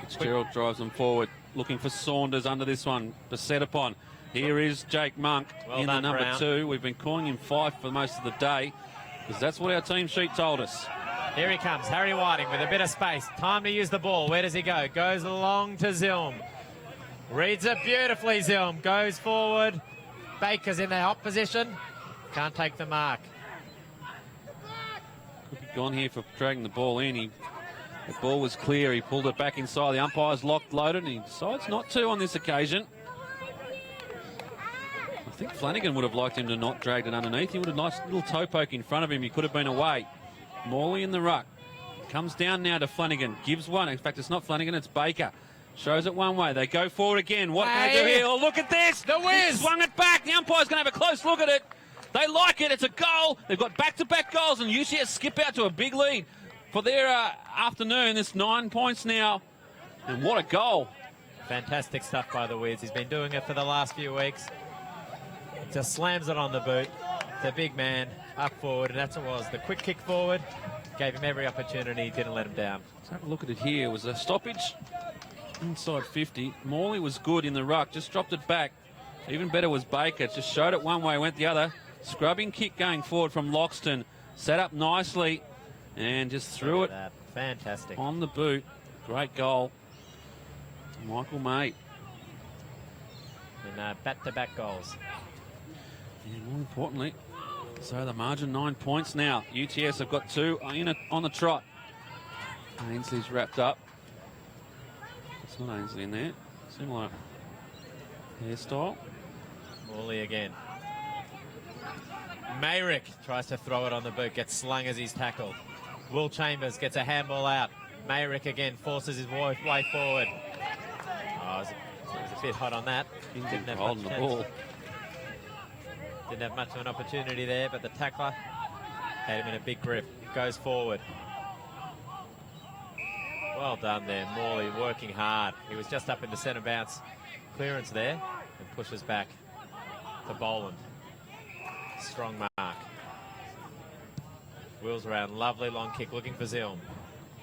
Fitzgerald drives them forward, looking for Saunders under this one. Beset upon. Here is Jake Monk in the number Brown. 2. We've been calling him Fife for most of the day, because that's what our team sheet told us. Here he comes, Harry Whiting with a bit of space. Time to use the ball. Where does he go? Goes along to Zilm. Reads it beautifully, Zilm. Goes forward. Baker's in the hot position. Can't take the mark. Could be gone here for dragging the ball in. The ball was clear. He pulled it back inside. The umpire's locked, loaded, and he decides not to on this occasion. I think Flanagan would have liked him to not drag it underneath. He would have nice little toe poke in front of him. He could have been away. Morley in the ruck. Comes down now to Flanagan. Gives one. In fact, it's not Flanagan, it's Baker. Shows it one way. They go forward again. What can they do here? Oh, look at this. The whiz. He swung it back. The umpire's going to have a close look at it. They like it. It's a goal. They've got back-to-back goals, and UTS skip out to a big lead for their afternoon. It's 9 points now. And what a goal. Fantastic stuff by the Wiz. He's been doing it for the last few weeks. Just slams it on the boot. It's a big man up forward, and that's what it was. The quick kick forward gave him every opportunity, didn't let him down. Let's have a look at it here. It was a stoppage inside 50. Morley was good in the ruck, just dropped it back. Even better was Baker. Just showed it one way, went the other. Scrubbing kick going forward from Loxton. Set up nicely and just threw it fantastic on the boot. Great goal. Michael May. And back-to-back goals. And more importantly, so the margin 9 points now. UTS have got 2 on the trot. Ainsley's wrapped up. It's not Ainsley in there. Similar hairstyle. Morley again. Mayrick tries to throw it on the boot, gets slung as he's tackled. Will Chambers gets a handball out. Mayrick again forces his way forward. Oh, it was a bit hot on that. Didn't have holding the ball. Didn't have much of an opportunity there, but the tackler had him in a big grip. Goes forward. Well done there, Morley working hard. He was just up in the centre bounce clearance there and pushes back to Boland. Strong mark. Wheels around, lovely long kick, looking for Zilm.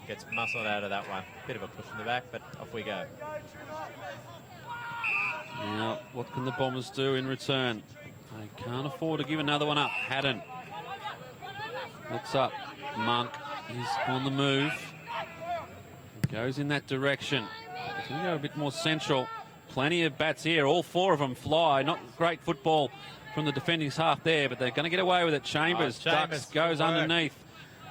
Gets muscled out of that one. Bit of a push in the back, but off we go. Now, what can the Bombers do in return? They can't afford to give another one up. Haddon looks up. Monk is on the move. Goes in that direction. He's going to go a bit more central. Plenty of bats here. All 4 of them fly. Not great football from the defending half there, but they're going to get away with it. Chambers ducks, goes underneath.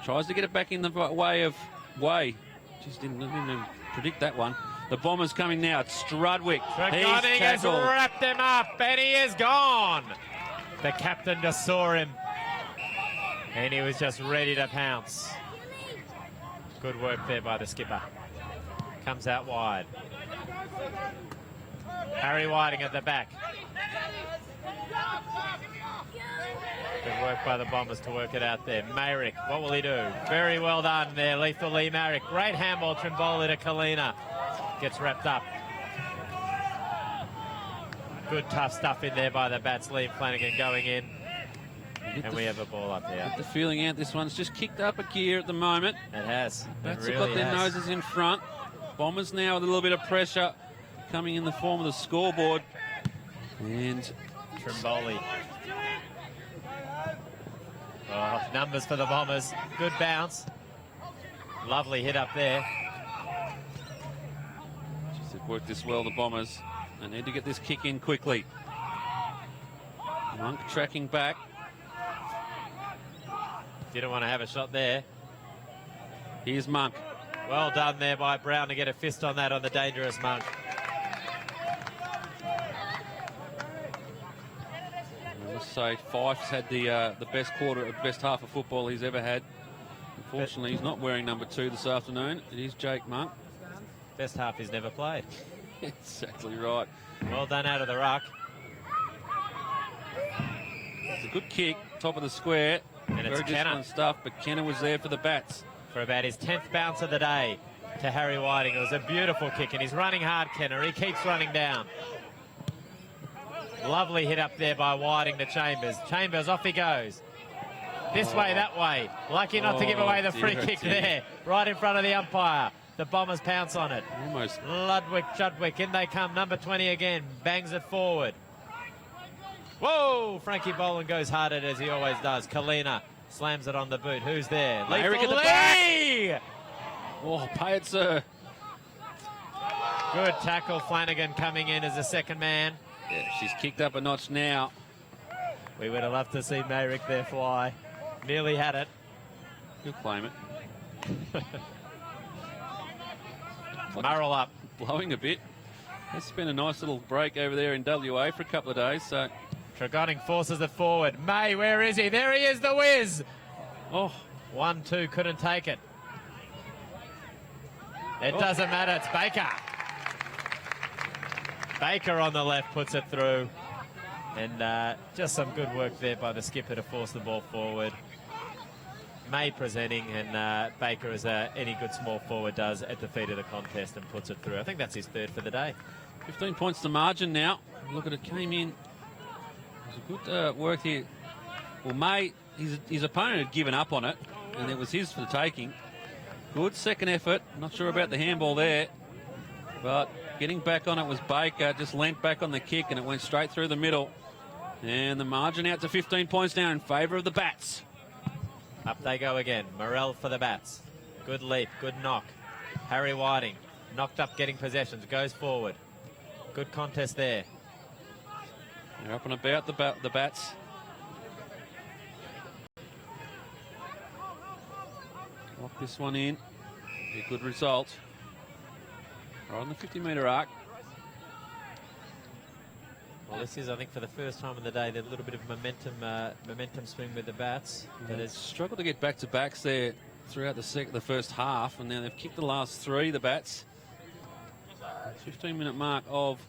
Tries to get it back in the way of Way. Just didn't predict that one. The Bombers coming now. It's Strudwick. Tregoning has wrapped him up, and he is gone. The captain just saw him, and he was just ready to pounce. Good work there by the skipper. Comes out wide. Harry Whiting at the back. Good work by the Bombers to work it out there. Mayrick, what will he do? Very well done there, Lethal Lee Mayrick. Great handball, Trimboli to Kalina. Gets wrapped up. Good tough stuff in there by the Bats. Liam Flanagan going in. And we have a ball up there. Get the feeling out this one's just kicked up a gear at the moment. It has. Bats have got their noses in front. Bombers now with a little bit of pressure coming in the form of the scoreboard. And Trimboli. Oh, numbers for the Bombers. Good bounce. Lovely hit up there. They've worked this well, the Bombers. They need to get this kick in quickly. Monk tracking back. Didn't want to have a shot there. Here's Monk. Well done there by Brown to get a fist on that on the dangerous Monk. I must say, Fife's had the best half of football he's ever had. Unfortunately, he's not wearing number 2 this afternoon. It is Jake Monk. Best half he's never played. Exactly right. Well done out of the ruck. It's a good kick, top of the square. And it's very Kenner. disciplined stuff, but Kenner was there for the Bats. For about his 10th bounce of the day to Harry Whiting. It was a beautiful kick, and he's running hard, Kenner. He keeps running down. Lovely hit up there by Whiting to Chambers. Chambers, off he goes. This way, that way. Lucky not to give away the free kick there. Right in front of the umpire. The Bombers pounce on it. Almost. Chudwick, in they come. Number 20 again. Bangs it forward. Whoa! Frankie Boland goes hard at it as he always does. Kalina slams it on the boot. Who's there? Eric at the back. Oh, pay it, sir. Good tackle. Flanagan coming in as the second man. Yeah, she's kicked up a notch now. We would have loved to see Mayrick there fly. Nearly had it. He'll claim it. Murrell up. Blowing a bit. It's been a nice little break over there in WA for a couple of days, so... Tregoning forces it forward. May, where is he? There he is, the whiz. Oh, 1-2, couldn't take it. It doesn't matter, it's Baker. Baker on the left puts it through. And just some good work there by the skipper to force the ball forward. May presenting, and Baker, as any good small forward does, at the feet of the contest and puts it through. I think that's his 3rd for the day. 15 points to margin now. Look at it, came in. It was a good work here. Well, May, his opponent had given up on it, and it was his for the taking. Good second effort. Not sure about the handball there, but getting back on it was Baker. Just leant back on the kick, and it went straight through the middle. And the margin out to 15 points now in favour of the Bats. Up they go again. Morrell for the Bats. Good leap, good knock. Harry Whiting, knocked up getting possessions, goes forward. Good contest there. They're up and about the Bats. Lock this one in. Be a good result. Right on the 50-metre arc. Well, this is, I think, for the first time in the day, there's a little bit of momentum swing with the Bats. But it's struggled to get back-to-backs there throughout the first half, and now they've kicked the last 3, the Bats. 15-minute mark of...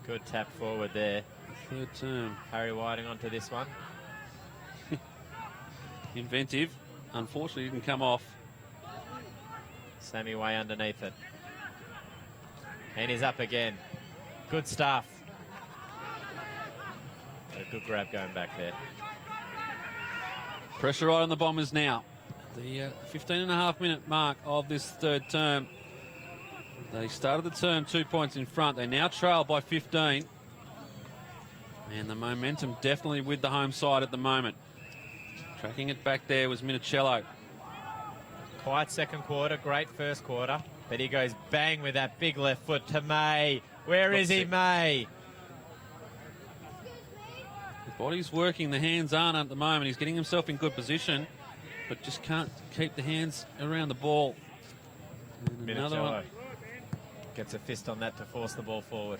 Good tap forward there. Third term. Harry Whiting onto this one. Inventive. Unfortunately, didn't come off. Sammy way underneath it. And he's up again. Good stuff. A good grab going back there. Pressure right on the Bombers now. The 15.5-minute mark of this third term. They started the term 2 points in front. They now trail by 15. And the momentum definitely with the home side at the moment. Tracking it back there was Minicello. Quiet second quarter, great first quarter. But he goes bang with that big left foot to May. Where is he, May? The body's working, the hands aren't at the moment. He's getting himself in good position, but just can't keep the hands around the ball. And another one. Gets a fist on that to force the ball forward.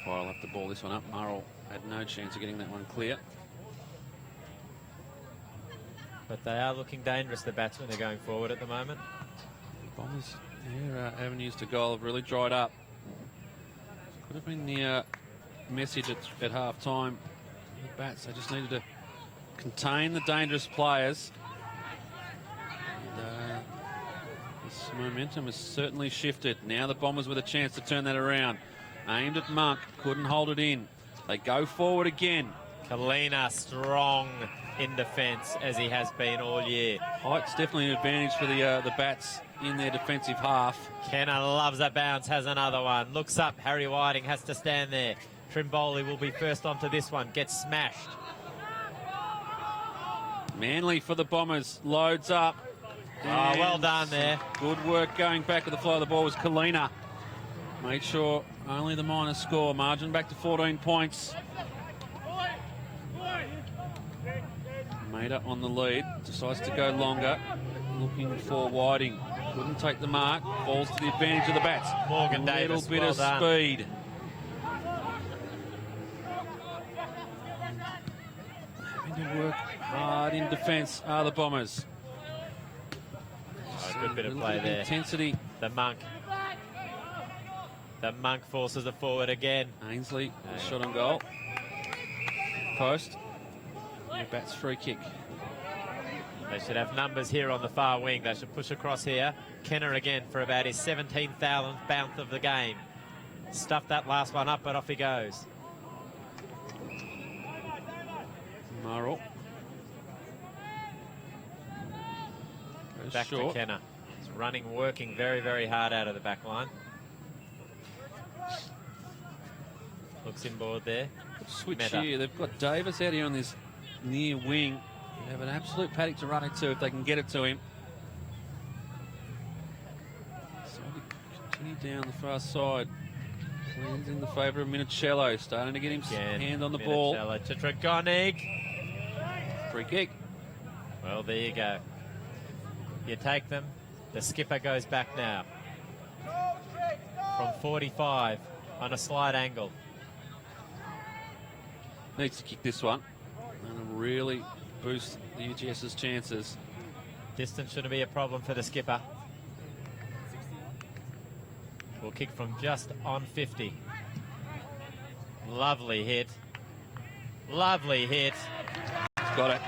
I'll have to ball this one up. Murrell had no chance of getting that one clear. But they are looking dangerous, the Bats, when they're going forward at the moment. Bombers, their avenues to goal have really dried up. Could have been the message at half-time. The Bats, they just needed to contain the dangerous players. And, this momentum has certainly shifted. Now the Bombers with a chance to turn that around. Aimed at Monk, couldn't hold it in. They go forward again. Kalina strong in defence, as he has been all year. Height's definitely an advantage for the Bats in their defensive half. Kenner loves a bounce, has another one. Looks up, Harry Whiting has to stand there. Trimboli will be first onto this one, gets smashed. Manly for the Bombers, loads up. Oh, well done there. Good work going back with the fly of the ball was Kalina. Made sure only the minor score. Margin back to 14 points. Maida on the lead. Decides to go longer. Looking for Whiting. Couldn't take the mark. Falls to the advantage of the Bats. Morgan Davis, little bit well of done. speed. Having to work hard in defence are the Bombers. Oh, good bit of A little play bit there. intensity. The Monk. The Monk forces it forward again. Ainsley, shot on goal. Post. The Bats free kick. They should have numbers here on the far wing. They should push across here. Kenner again for about his 17,000th bounce of the game. Stuffed that last one up, but off he goes. Murrell. Back to Kenner. He's running, working very, very hard out of the back line. Looks inboard there. Switch Meta. here. They've got Davis out here on this near wing. They have an absolute paddock to run into if they can get it to him. So we continue down the far side. Plans in the favour of Minicello. Starting to get him hand on the ball. Minicello to Dragonic. Free kick. Well, there you go. You take them. The skipper goes back now. From 45 on a slight angle. Needs to kick this one. And really boost the UTS's chances. Distance shouldn't be a problem for the skipper. Will kick from just on 50. Lovely hit. Lovely hit. He's got it.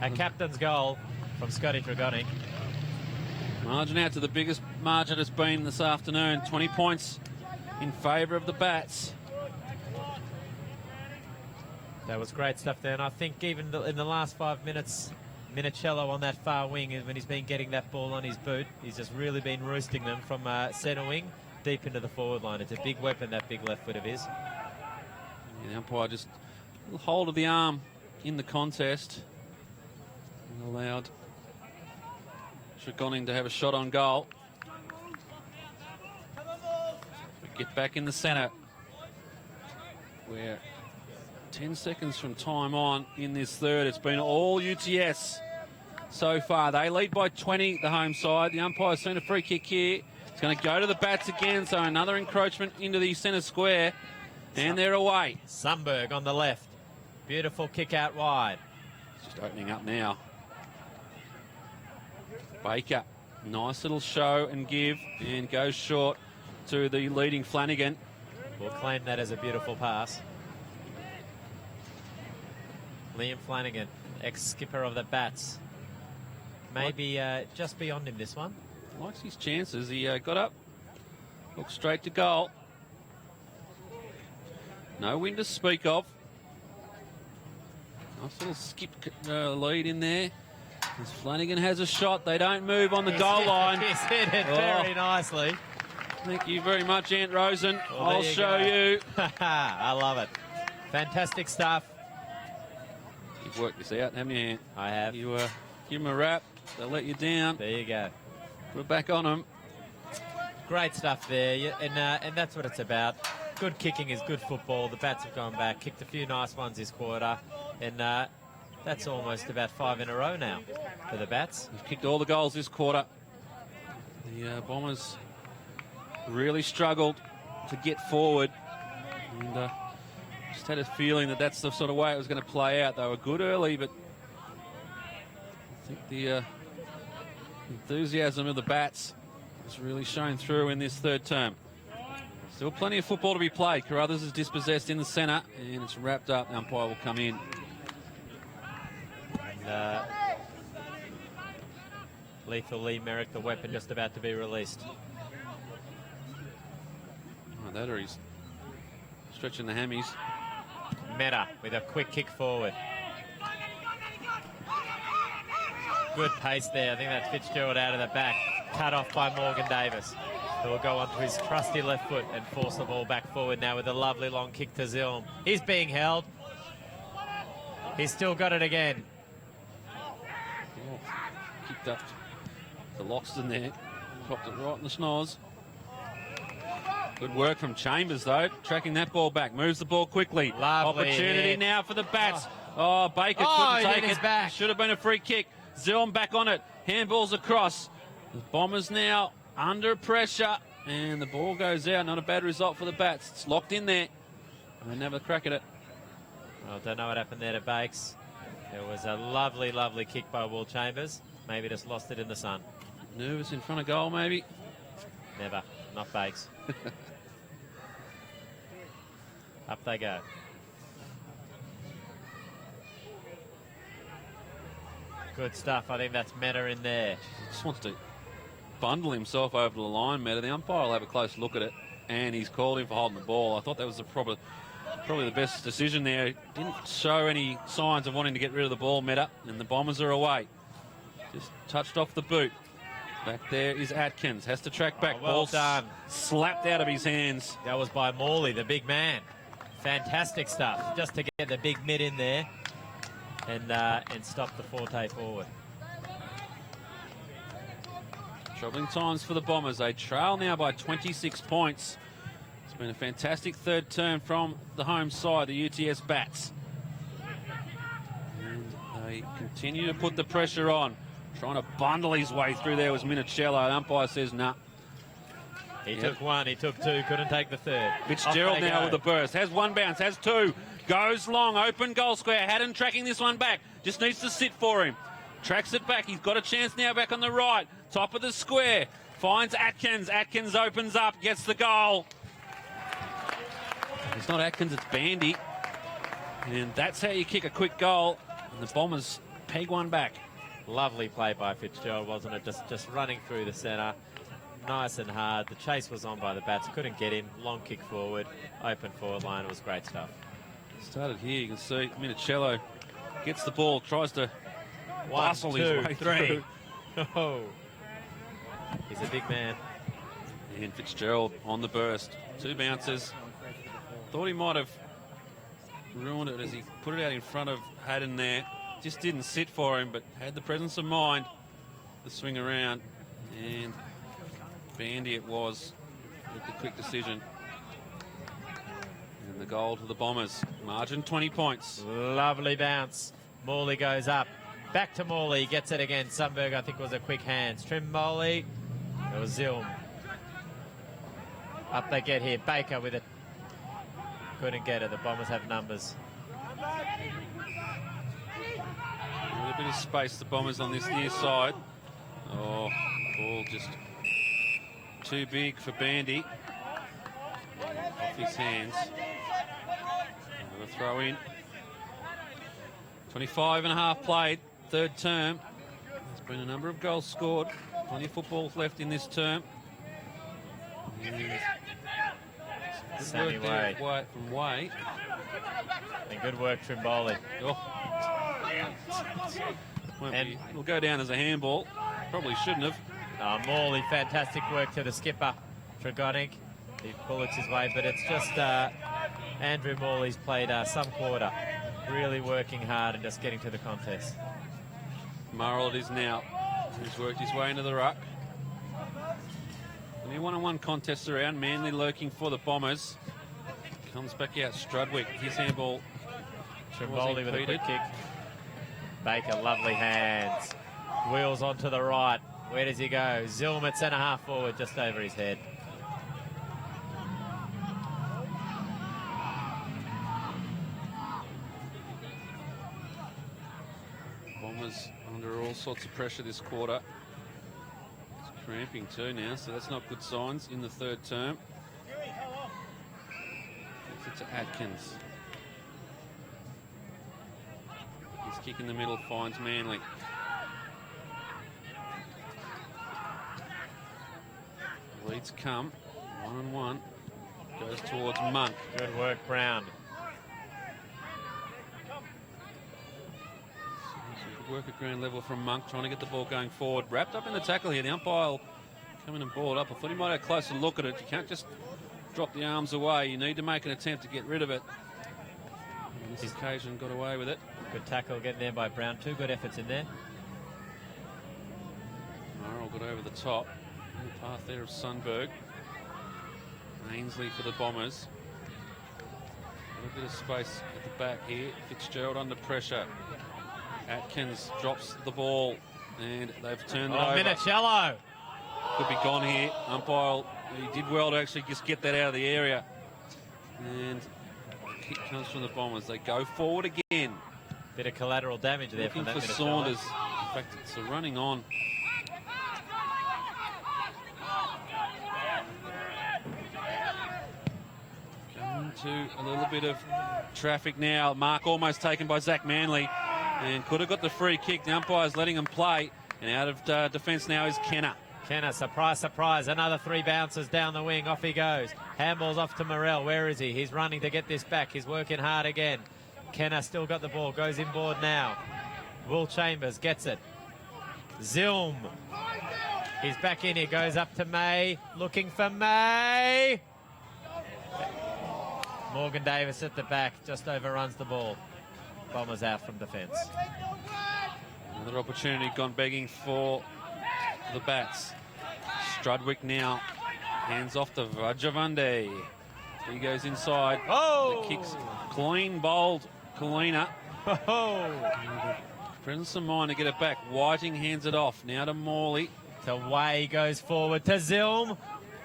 A captain's goal from Scotty Dragonic. Margin out to the biggest margin it's been this afternoon. 20 points in favour of the Bats. That was great stuff there, and I think even in the last 5 minutes, Minicello on that far wing, when he's been getting that ball on his boot, he's just really been roosting them from centre wing deep into the forward line. It's a big weapon, that big left foot of his. The umpire just a little hold of the arm in the contest and allowed Dragoning to have a shot on goal. We get back in the centre. We're 10 seconds from time on in this third. It's been all UTS so far. They lead by 20, the home side. The umpire's seen a free kick here. It's going to go to the Bats again, so another encroachment into the centre square. And they're away. Sundberg on the left. Beautiful kick out wide. Just opening up now. Baker, nice little show and give, and goes short to the leading Flanagan. We'll claim that as a beautiful pass. Liam Flanagan, ex-skipper of the Bats. Maybe just beyond him this one. Likes his chances. He got up, looked straight to goal. No wind to speak of. Nice little skip lead in there. As Flanagan has a shot, they don't move on the goal line. He's hit it very nicely. Thank you very much, Ant Rosen. Well, I'll show you. I love it. Fantastic stuff. You've worked this out, haven't you, Ant? I have. You give them a wrap, they'll let you down. There you go. Put it back on them. Great stuff there, and that's what it's about. Good kicking is good football. The Bats have gone back, kicked a few nice ones this quarter, and that's almost about 5 in a row now for the Bats. They've kicked all the goals this quarter. The Bombers really struggled to get forward, and just had a feeling that that's the sort of way it was going to play out. They were good early, but I think the enthusiasm of the Bats has really shown through in this third term. Still plenty of football to be played. Carruthers is dispossessed in the centre, and it's wrapped up. The umpire will come in. And, Lethal Lee Merrick, the weapon, just about to be released. Oh, that or he's stretching the hammies. Meta with a quick kick forward. Good pace there. I think that's Fitzgerald out of the back. Cut off by Morgan Davis, who will go onto his trusty left foot and force the ball back forward now with a lovely long kick to Zilm. He's being held. He's still got it again. kicked up to Loxton there. Dropped it right in the schnoz. Good work from Chambers, though, tracking that ball back. Moves the ball quickly. Lovely Opportunity hit. now for the Bats. Oh, Baker Oh, couldn't he take hit his it. back. Should have been a free kick. Zilm back on it. Handballs across. The Bombers now under pressure. And the ball goes out. Not a bad result for the Bats. It's locked in there. And they never crack at it. Well, don't know what happened there to Bakes. It was a lovely, lovely kick by Will Chambers. Maybe just lost it in the sun. Nervous in front of goal, maybe. Never. Not Bakes. Up they go. Good stuff. I think that's Meta in there. Just wants to bundle himself over the line, Meta. The umpire will have a close look at it, and he's called him for holding the ball. I thought that was probably the best decision there. Didn't show any signs of wanting to get rid of the ball, Meta, and the Bombers are away. Just touched off the boot. Back there is Atkins. Has to track back. Oh, well ball done. Slapped out of his hands. That was by Morley, the big man. Fantastic stuff. Just to get the big mid in there and stop the Forte forward. Troubling times for the Bombers. They trail now by 26 points. It's been a fantastic third term from the home side, the UTS Bats. And they continue to put the pressure on. Trying to bundle his way through there was Minicello. The umpire says, nah. He took one, he took two, couldn't take the third. Fitzgerald Off they now go. with the burst. Has one bounce, has two. Goes long, open goal square. Haddon tracking this one back. Just needs to sit for him. Tracks it back. He's got a chance now back on the right. Top of the square. Finds Atkins. Atkins opens up, gets the goal. It's not Atkins, it's Bandy. And that's how you kick a quick goal. And the Bombers peg one back. Lovely play by Fitzgerald, wasn't it? Just running through the centre. Nice and hard. The chase was on by the Bats. Couldn't get him. Long kick forward. Open forward line. It was great stuff. Started here, you can see Minicello gets the ball, tries to bustle his way through. Oh, he's a big man. And Fitzgerald on the burst. Two bounces. Thought he might have ruined it as he put it out in front of Haddon there. Just didn't sit for him, but had the presence of mind to swing around. And Bandy it was with the quick decision. And the goal to the Bombers. Margin 20 points. Lovely bounce. Morley goes up. Back to Morley. Gets it again. Sundberg, I think, was a quick hands. Trim Morley. It was Zilm. Up they get here. Baker with it. Couldn't get it. The Bombers have numbers. A little bit of space, the Bombers on this near side. Oh, ball just too big for Bandy. Off his hands. Another throw in. 25 and a half played, third term. There's been a number of goals scored. Plenty of footballs left in this term. Sammy Wade. From Wade. And good work, Trimboli. It'll go down as a handball. Probably shouldn't have. Morley, fantastic work to the skipper, Dragonic. He bullets his way, but it's just Andrew Morley's played some quarter. Really working hard and just getting to the contest. Murrell it is now. He's worked his way into the ruck. Only one-on-one contests around. Manly lurking for the Bombers. Comes back out Strudwick. His handball. Trimboli with a quick kick. Baker, lovely hands. Wheels onto the right. Where does he go? Zilm at centre half forward, just over his head. Bombers under all sorts of pressure this quarter. It's cramping too now, so that's not good signs in the third term. Gets it to Atkins. His kick in the middle finds Manly. Leads come, 1-on-1. Goes towards Monk. Good work, Brown. Some good work at ground level from Monk, trying to get the ball going forward. Wrapped up in the tackle here. The umpire will come in and ball it up. I thought he might have a closer look at it. You can't just drop the arms away. You need to make an attempt to get rid of it. On this occasion, got away with it. Good tackle getting there by Brown. Two good efforts in there. got over the top. In the path there of Sundberg. Ainsley for the Bombers. A little bit of space at the back here. Fitzgerald under pressure. Atkins drops the ball and they've turned it over. Minicello. Could be gone here. Umpire, he did well to actually just get that out of the area. And the kick comes from the Bombers. They go forward again. Bit of collateral damage there Looking from that for Minicello. Saunders. In fact, it's a running on. Coming to a little bit of traffic now. Mark almost taken by Zach Manley. And could have got the free kick. The umpire's letting him play. And out of defence now is Kenner. Kenner, surprise, surprise. Another 3 bounces down the wing. Off he goes. Handball's off to Morrell. Where is he? He's running to get this back. He's working hard again. Kenner still got the ball. Goes inboard now. Will Chambers gets it. Zilm. He's back in. He goes up to May. Looking for May. Morgan Davis at the back. Just overruns the ball. Bombers out from defence. Another opportunity gone begging for the Bats. Strudwick now hands off to Rajavande. He goes inside. Oh! The kicks clean, bowled. Kalina. Oh! Presence of mind to get it back. Whiting hands it off. Now to Morley. To Way goes forward to Zilm.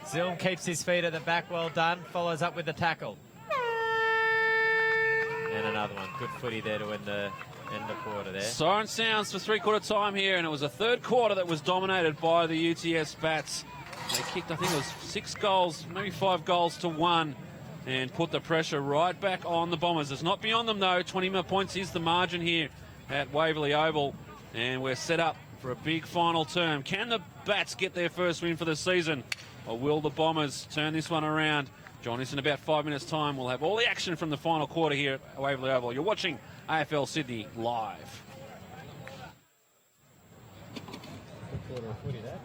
Zilm keeps his feet at the back. Well done. Follows up with the tackle. And another one. Good footy there to end the quarter there. Siren sounds for three-quarter time here, and it was a third quarter that was dominated by the UTS Bats. They kicked, I think it was 6 goals, maybe 5 goals to 1, and put the pressure right back on the Bombers. It's not beyond them, though. 20 more points is the margin here at Waverly Oval, and we're set up for a big final term. Can the Bats get their first win for the season, or will the Bombers turn this one around? Join us in about 5 minutes' time. We'll have all the action from the final quarter here at Waverly Oval. You're watching AFL Sydney live. Quarter of footy, that.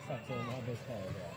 Sucks all my best players out.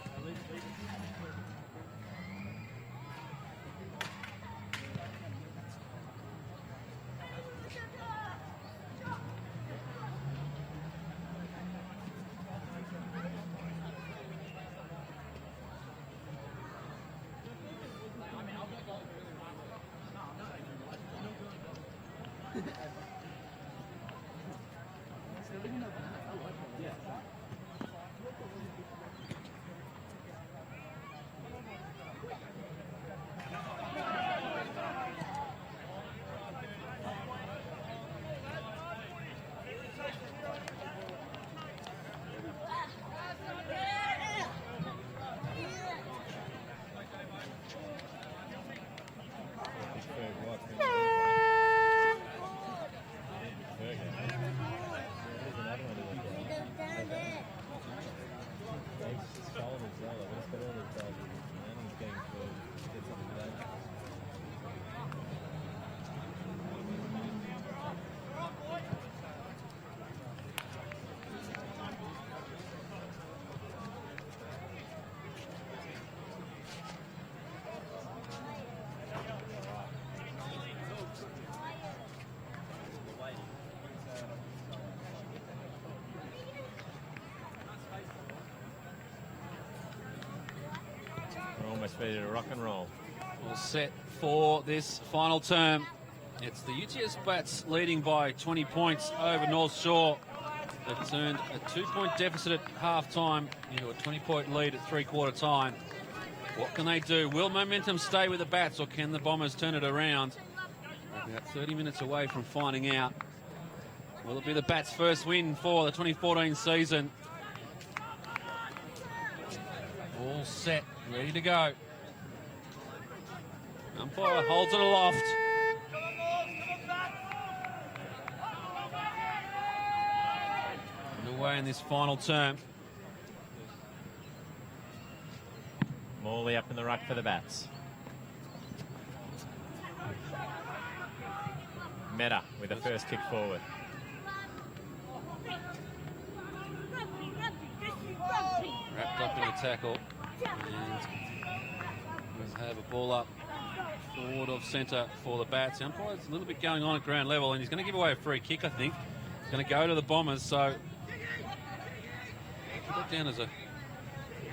Almost ready to rock and roll. All set for this final term. It's the UTS Bats leading by 20 points over North Shore. They've turned a 2-point deficit at half-time into a 20-point lead at three-quarter time. What can they do? Will momentum stay with the Bats, or can the Bombers turn it around? We're about 30 minutes away from finding out. Will it be the Bats' first win for the 2014 season? All set, ready to go. Umpire holds it aloft. Underway in this final term. Morley up in the ruck for the Bats. Meta with the first kick forward. Wrapped up in a tackle. And we'll have a ball up forward of centre for the Bats. The umpire's a little bit going on at ground level, and he's going to give away a free kick, I think. He's going to go to the Bombers, so put that down as a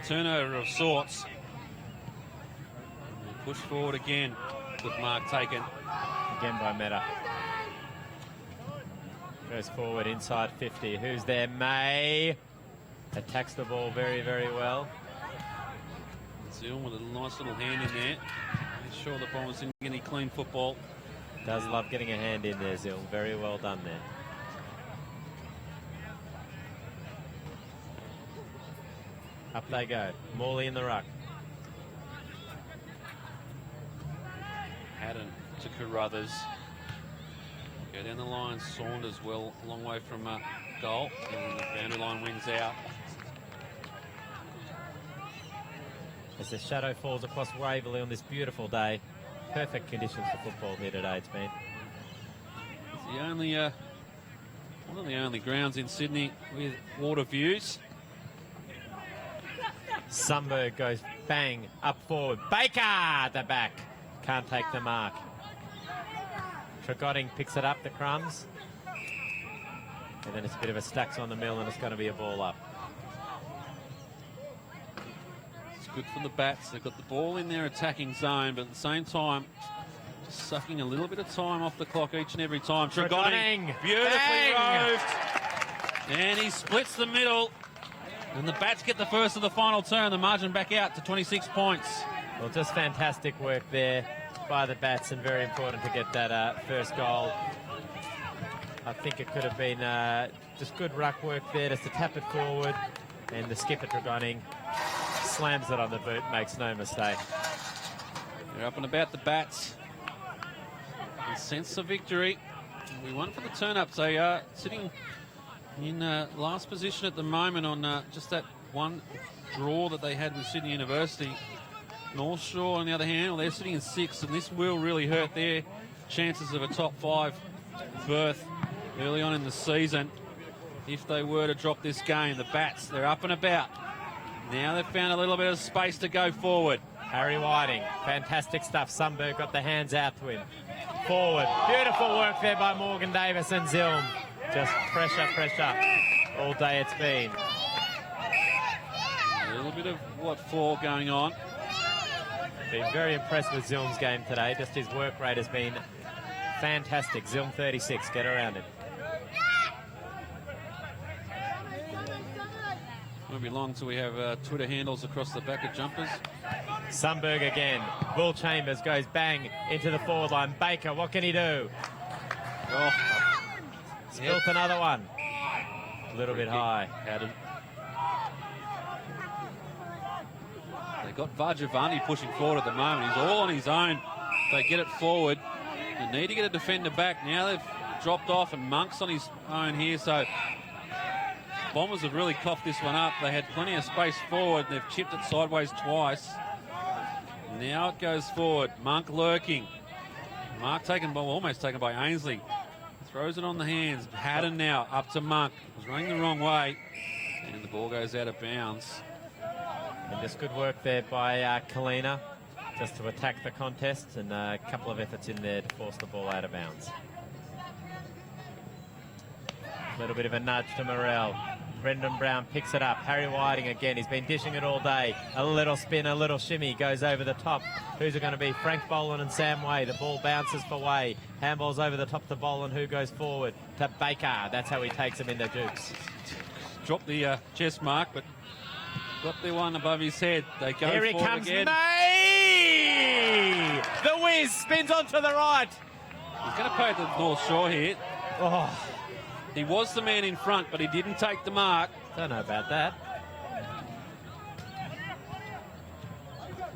turnover of sorts. And push forward again. Good mark taken. Again by Meta. Goes forward inside 50. Who's there? May. Attacks the ball very, very well. Zill with a nice little hand in there. Make sure the Bombers didn't get any clean football. Does love getting a hand in there, Zill. Very well done there. Up they go. Morley in the ruck. Haddon to Carruthers. Go down the line. Saunders well, a long way from goal. And the boundary line wins out. As the shadow falls across Waverly on this beautiful day. Perfect conditions for football here today, it's been. It's the only, one of the only grounds in Sydney with water views. Sundberg goes bang, up forward. Baker at the back. Can't take the mark. Tregoding picks it up, the crumbs. And then it's a bit of a stacks on the mill, and it's going to be a ball up. It's good for the Bats. They've got the ball in their attacking zone, but at the same time, just sucking a little bit of time off the clock each and every time. Tregoding, beautifully roved. And he splits the middle. And the Bats get the first of the final turn. The margin back out to 26 points. Well, just fantastic work there by the Bats, and very important to get that first goal. I think it could have been just good ruck work there, just to tap it forward. And the skipper, Tregoding, slams it on the boot, makes no mistake. They're up and about the Bats. And sense of victory. We won for the turn-ups. They are sitting in last position at the moment on just that one draw that they had with Sydney University. North Shore, on the other hand, well, they're sitting in sixth, and this will really hurt their chances of a top 5 berth early on in the season. if they were to drop this game. The Bats, they're up and about. Now they've found a little bit of space to go forward. Harry Whiting, fantastic stuff. Sunberg got the hands out to him. Forward, beautiful work there by Morgan Davis and Zilm. Just pressure, pressure all day it's been. A little bit of what for going on. Been very impressed with Zilm's game today. Just his work rate has been fantastic. Zilm 36, get around him. Won't be long till we have Twitter handles across the back of jumpers. Sunberg again. Will Chambers goes bang into the forward line. Baker, what can he do? Oh, Spilt another one. A little bit high. Haddon. They got Vajavani pushing forward at the moment. He's all on his own. They get it forward. They need to get a defender back. Now they've dropped off and Monk's on his own here, so Bombers have really coughed this one up. They had plenty of space forward. They've chipped it sideways twice. Now it goes forward. Monk lurking. Mark taken by, almost taken by Ainsley. Throws it on the hands. Haddon now up to Monk. Was running the wrong way. And the ball goes out of bounds. And just good work there by Kalina just to attack the contest, and a couple of efforts in there to force the ball out of bounds. A little bit of a nudge to Morrell. Brendan Brown picks it up. Harry Whiting again. He's been dishing it all day. A little spin, a little shimmy. Goes over the top. Who's it going to be? Frank Boland and Sam Way. The ball bounces for Way. Handball's over the top to Boland, who goes forward to Baker. That's how he takes him in the Dukes. Dropped the chest mark, but got the one above his head. They go Here he forward comes, again. May! The whiz spins onto the right. He's going to play at the North Shore here. Oh, He was the man in front, but he didn't take the mark. don't know about that.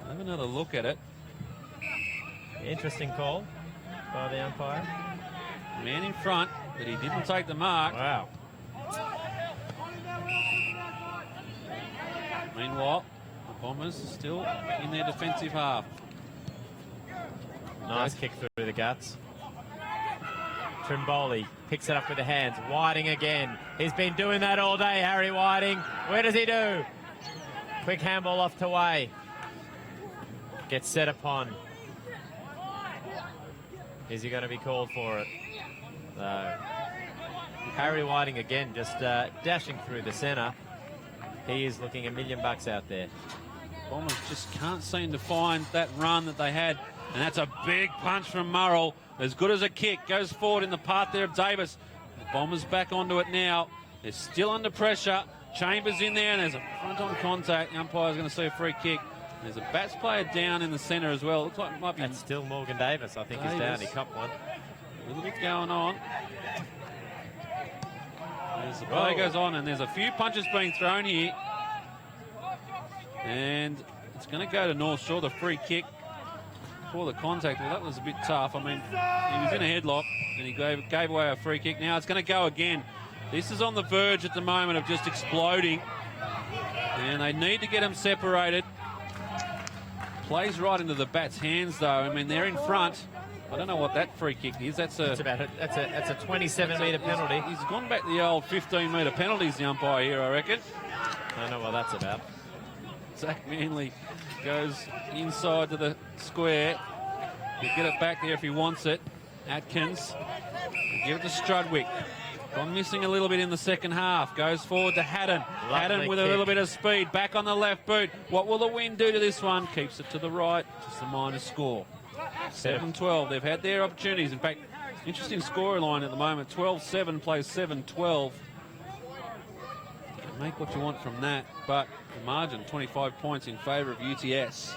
Have another look at it. Interesting call by the umpire. Man in front, but he didn't take the mark. Wow. Meanwhile, the Bombers still in their defensive half. Nice kick through the guts. Trimboli picks it up with the hands. Whiting again. He's been doing that all day, Harry Whiting. Where does he do? Quick handball off to Way. Gets set upon. Is he going to be called for it? No. Harry Whiting again just dashing through the centre. He is looking $1 million out there. Bombers just can't seem to find that run that they had. And that's a big punch from Murrell. As good as a kick. Goes forward in the path there of Davis. The Bombers back onto it now. They're still under pressure. Chambers in there, and there's a front-on contact. The umpire's going to see a free kick. There's a Bats player down in the centre as well. Looks like it might be... That's still Morgan Davis, I think, is down. He copped one. A little bit going on. As the play goes on, and there's a few punches being thrown here. And it's going to go to North Shore, the free kick for the contact. Well, that was a bit tough. I mean, he was in a headlock, and he gave away a free kick. Now it's going to go again. This is on the verge at the moment of just exploding. And they need to get them separated. Plays right into the Bats' hands, though. I mean, they're in front. I don't know what that free kick is. That's a 27-metre penalty. He's gone back to the old 15-metre penalties, the umpire here, I reckon. I don't know what that's about. Zach Manley goes inside to the square. He'll get it back there if he wants it. Atkins, give it to Strudwick. Gone missing a little bit in the second half. Goes forward to Haddon. Haddon with a little bit of speed. Back on the left boot. What will the wind do to this one? Keeps it to the right. Just a minor score. 7-12. They've had their opportunities. In fact, interesting scoreline at the moment. 12-7 plays 7-12. Make what you want from that, but the margin, 25 points in favour of UTS.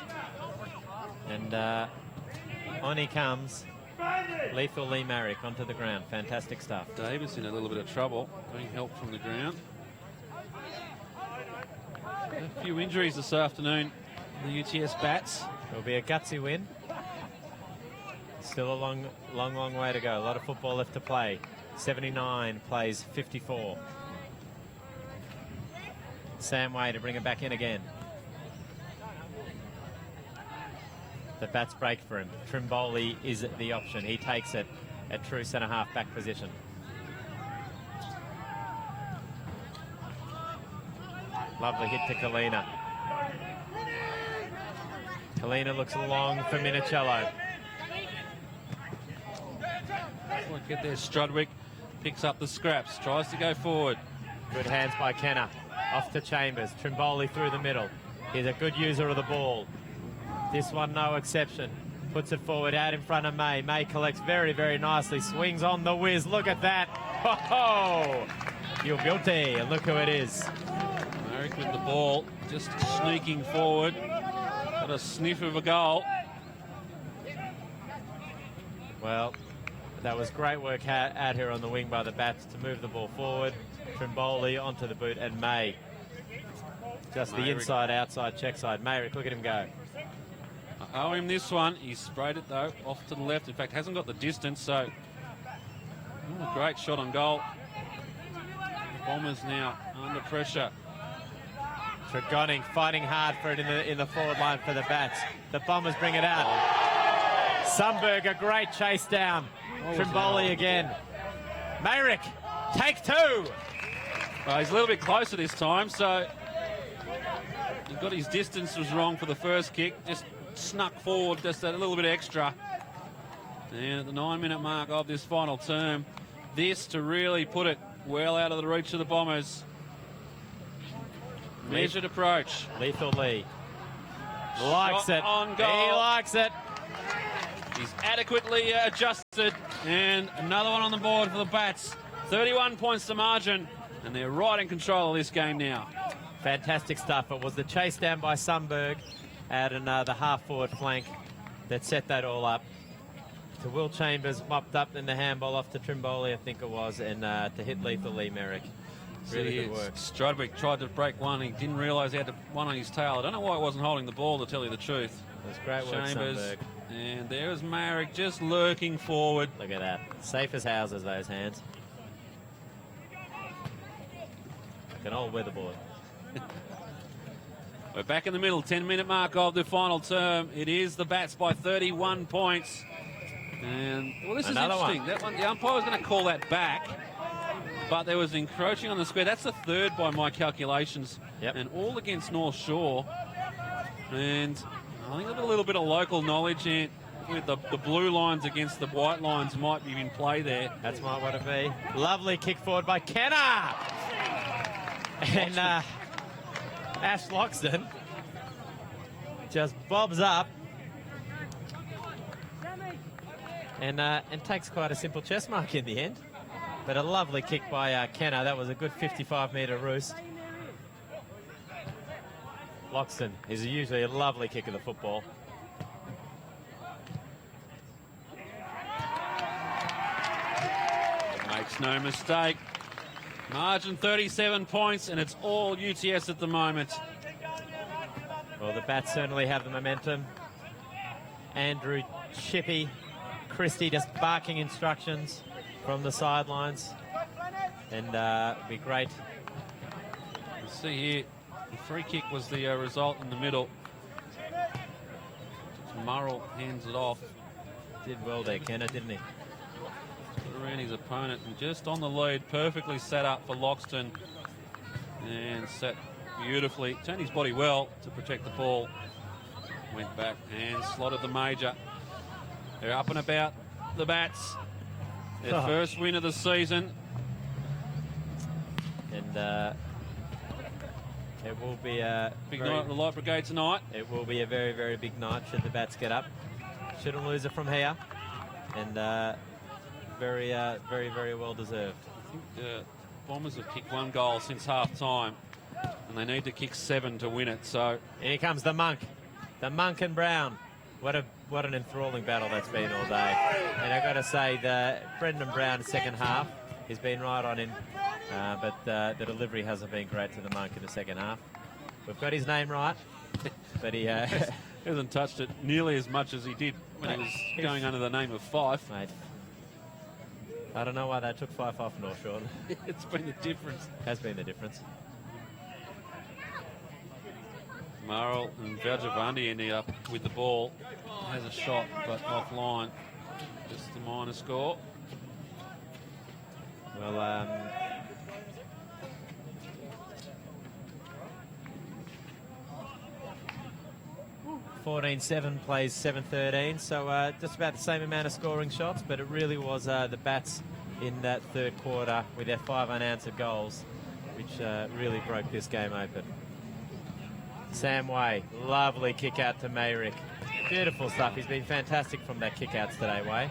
And on he comes. Lethal Lee Marrick onto the ground. Fantastic stuff. Davis in a little bit of trouble, being helped from the ground. A few injuries this afternoon, the UTS Bats. It'll be a gutsy win. Still a long way to go. A lot of football left to play. 79 plays 54. Sam Way to bring it back in again. The Bats break for him. Trimboli is the option. He takes it at true centre-half back position. Lovely hit to Kalina. Kalina looks long for Minicello. Get there, Strudwick picks up the scraps, tries to go forward. Good hands by Kenner. Off to Chambers. Trimboli through the middle. He's a good user of the ball. This one, no exception. Puts it forward out in front of May. May collects very, very nicely. Swings on the whiz. Look at that. Oh, you're guilty. And look who it is. Merrick with the ball, just sneaking forward. Got a sniff of a goal. Well, that was great work out here on the wing by the Bats to move the ball forward. Trimboli onto the boot, and May. Just the inside-outside check side. Mayrick, look at him go. I owe him this one. He sprayed it, though, off to the left. In fact, hasn't got the distance, so... great shot on goal. The Bombers now under pressure. Tregonning fighting hard for it in the forward line for the Bats. The Bombers bring it out. Sundberg, a great chase down. Trimboli again. Mayrick, take two. Well, he's a little bit closer this time, so he got his distance was wrong for the first kick. Just snuck forward, just a little bit extra. And at the 9-minute mark of this final term, this to really put it well out of the reach of the Bombers. Measured approach. Lethal Lee. Likes it. On goal. He likes it. He's adequately adjusted. And another one on the board for the Bats. 31 points to margin. And they're right in control of this game now. Fantastic stuff. It was the chase down by Sundberg out in the half-forward flank that set that all up. To Will Chambers, mopped up in the handball off to Trimboli, I think it was, and to hit Lethal Lee Merrick. Really good work. Strudwick tried to break one. He didn't realise he had one on his tail. I don't know why he wasn't holding the ball, to tell you the truth. It was great work, Chambers. Sundberg. And there's Marek just lurking forward. Look at that. Safe as houses, those hands. An old weatherboard. We're back in the middle, 10-minute mark of the final term. It is the Bats by 31 points. And, well, this Another is interesting. That one, the umpire was going to call that back, but there was encroaching on the square. That's the third by my calculations. Yep. And all against North Shore. And I think a little bit of local knowledge in, with the blue lines against the white lines might be in play there. That's might what it be. Lovely kick forward by Kenner. And Ash Loxton just bobs up and takes quite a simple chest mark in the end. But a lovely kick by Kenner. That was a good 55-metre roost. Loxton is usually a lovely kick of the football. Makes no mistake. Margin 37 points, and it's all UTS at the moment. Well, the Bats certainly have the momentum. Andrew, Chippy, Christie just barking instructions from the sidelines. And it'd be great. You see here, the free kick was the result in the middle. Murrell hands it off. Did well there, Kenner, didn't he? Around his opponent and just on the lead, perfectly set up for Loxton and set beautifully, turned his body well to protect the ball, went back and slotted the major. They're up and about, the Bats, their first win of the season. And it will be a big night at the Light Brigade tonight. It will be a very, very big night should the Bats get up. Shouldn't lose it from here. And very, very well deserved. I think the Bombers have kicked one goal since half-time, and they need to kick 7 to win it. So here comes the Monk and Brown. What an enthralling battle that's been all day. And I've got to say, the Brendan Brown second half has been right on in, but the delivery hasn't been great to the Monk in the second half. We've got his name right, but he hasn't touched it nearly as much as he did when he was going under the name of Fife. Mate, I don't know why they took Fife off North Shore. It's been the difference. Has been the difference. Murrell and Valgevandi ending up with the ball. Has a shot, but offline. Just a minor score. Well, 14-7 plays 7-13, so just about the same amount of scoring shots, but it really was the Bats in that third quarter with their 5 unanswered goals, which really broke this game open. Sam Way, lovely kick out to Mayrick. Beautiful stuff. He's been fantastic from that kick outs today, Way.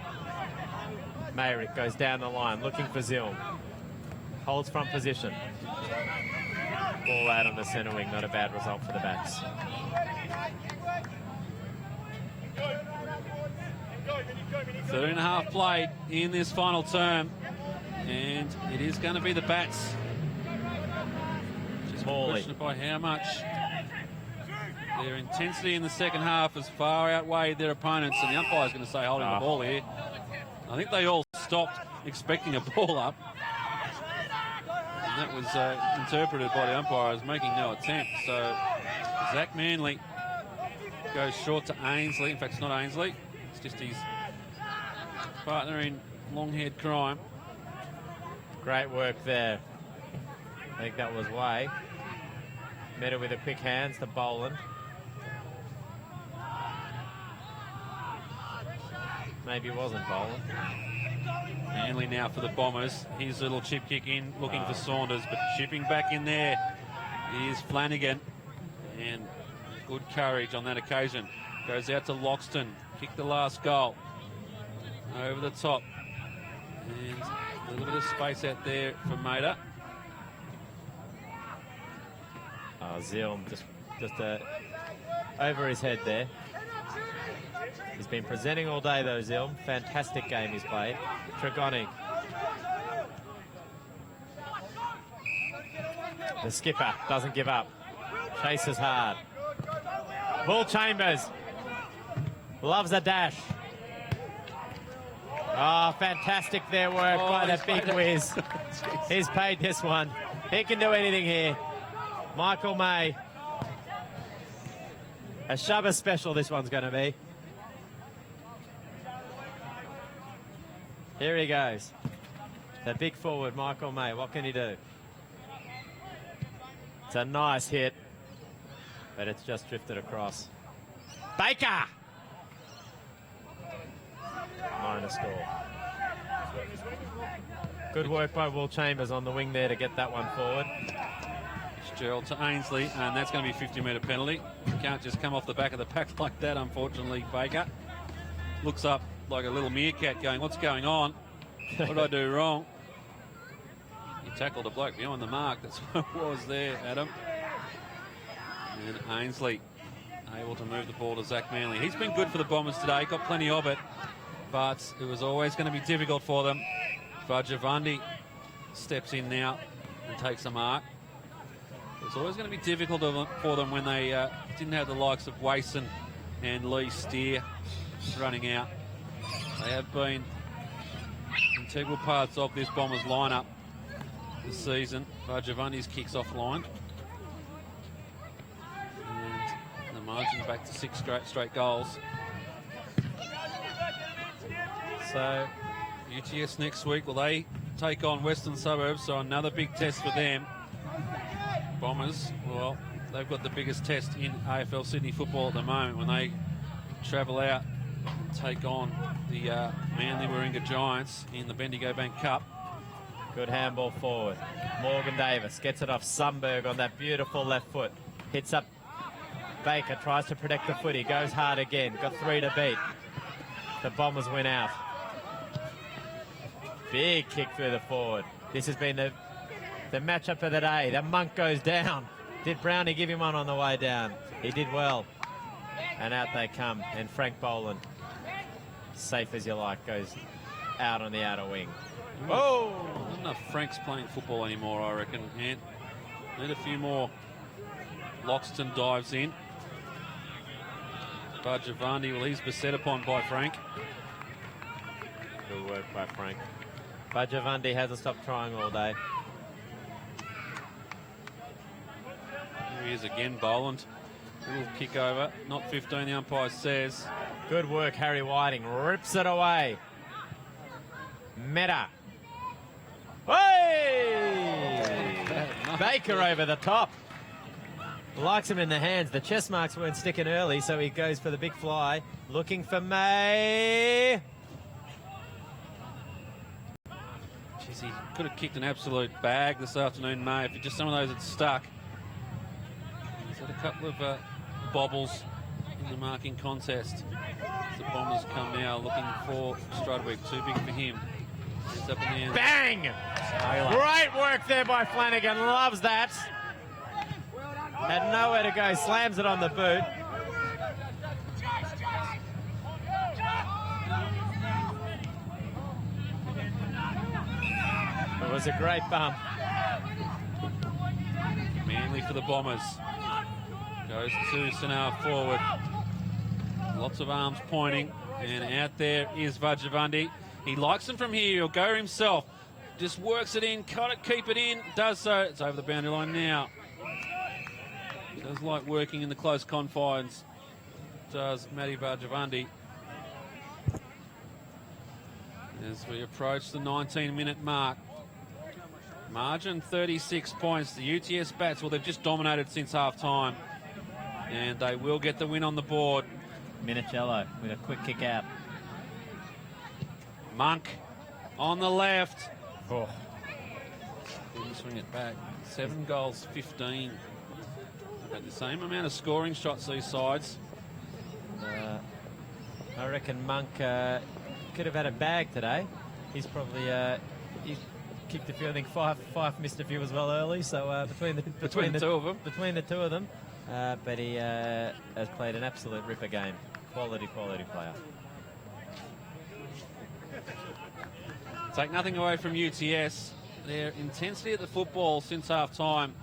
Mayrick goes down the line looking for Zilm. Holds front position. Ball out on the centre wing, not a bad result for the Bats. Third and a half played in this final term, and it is going to be the Bats. Just questioned by how much their intensity in the second half has far outweighed their opponents, and the umpire's going to say holding the ball here. I think they all stopped expecting a ball up, and that was interpreted by the umpire as making no attempt. So Zach Manley goes short to Ainsley. In fact, it's not Ainsley, it's just his partner in long-haired crime. Great work there. I think that was Way. Met it with a quick hands to Boland. Maybe it wasn't Boland. Manley now for the Bombers. His little chip kick in, looking for Saunders, but chipping back in there is Flanagan. And good courage on that occasion. Goes out to Loxton. Kicked the last goal. Over the top. And a little bit of space out there for Mater. Zilm just over his head there. He's been presenting all day though, Zilm. Fantastic game he's played. Tregoni. The skipper doesn't give up. Chases hard. Bull Chambers loves a dash. Oh, fantastic their work by the big whiz. He's paid this one. He can do anything here. Michael May. A Shabba special this one's going to be. Here he goes. The big forward, Michael May. What can he do? It's a nice hit, but it's just drifted across. Baker! Minor score. Good work by Will Chambers on the wing there to get that one forward. Gerald to Ainsley, and that's going to be a 50-metre penalty. You can't just come off the back of the pack like that, unfortunately, Baker. Looks up like a little meerkat going, what's going on? What did I do wrong? He tackled a bloke behind the mark. That's what it was there, Adam. And Ainsley able to move the ball to Zach Manley. He's been good for the Bombers today, got plenty of it, but it was always going to be difficult for them. Vajavandi steps in now and takes a mark. It was always going to be difficult for them when they didn't have the likes of Wason and Lee Steer running out. They have been integral parts of this Bombers lineup this season. Vajavandi's kicks offline. And the margin back to 6 straight goals. So UTS next week, will they take on Western Suburbs? So another big test for them. Bombers, well, they've got the biggest test in AFL Sydney football at the moment when they travel out and take on the Manly Warringah Giants in the Bendigo Bank Cup. Good handball forward. Morgan Davis gets it off Sundberg on that beautiful left foot. Hits up Baker, tries to protect the footy, goes hard again. Got 3 to beat. The Bombers win out. Big kick through the forward. This has been the matchup of the day. The Monk goes down. Did Brownie give him one on the way down? He did well. And out they come. And Frank Boland, safe as you like, goes out on the outer wing. Oh! Not enough Franks playing football anymore, I reckon. And need a few more. Loxton dives in. Vajavandi, well, he's beset upon by Frank. Good work by Frank. Vajavandi hasn't stopped trying all day. Here he is again, Boland. Little kick over, not 15, the umpire says. Good work, Harry Whiting. Rips it away. Meta. Hey! Baker over the top. Likes him in the hands. The chest marks weren't sticking early, so he goes for the big fly. Looking for May. Jeez, he could have kicked an absolute bag this afternoon, May, if just some of those had stuck. He's had a couple of bobbles in the marking contest. The Bombers come now looking for Strudwick. Too big for him. It's up in the end. Bang! Great work there by Flanagan. Loves that. Had nowhere to go. Slams it on the boot. It was a great bump. Manly for the Bombers. Goes to Sanaa forward. Lots of arms pointing. And out there is Vajavandi. He likes him from here. He'll go himself. Just works it in. Got it, keep it in. Does so. It's over the boundary line now. Does like working in the close confines. Does Matty Vajavandi. As we approach the 19-minute mark. Margin 36 points. The UTS Bats, well, they've just dominated since half-time. And they will get the win on the board. Minicello with a quick kick out. Monk on the left. Oh. Couldn't swing it back. 7 goals, 15. About the same amount of scoring shots these sides. I reckon Monk could have had a bag today. He's probably he's kicked a few. I think five missed a few as well early. So between the two of them, but he has played an absolute ripper game. Quality player. Take nothing away from UTS. Their intensity at the football since half-time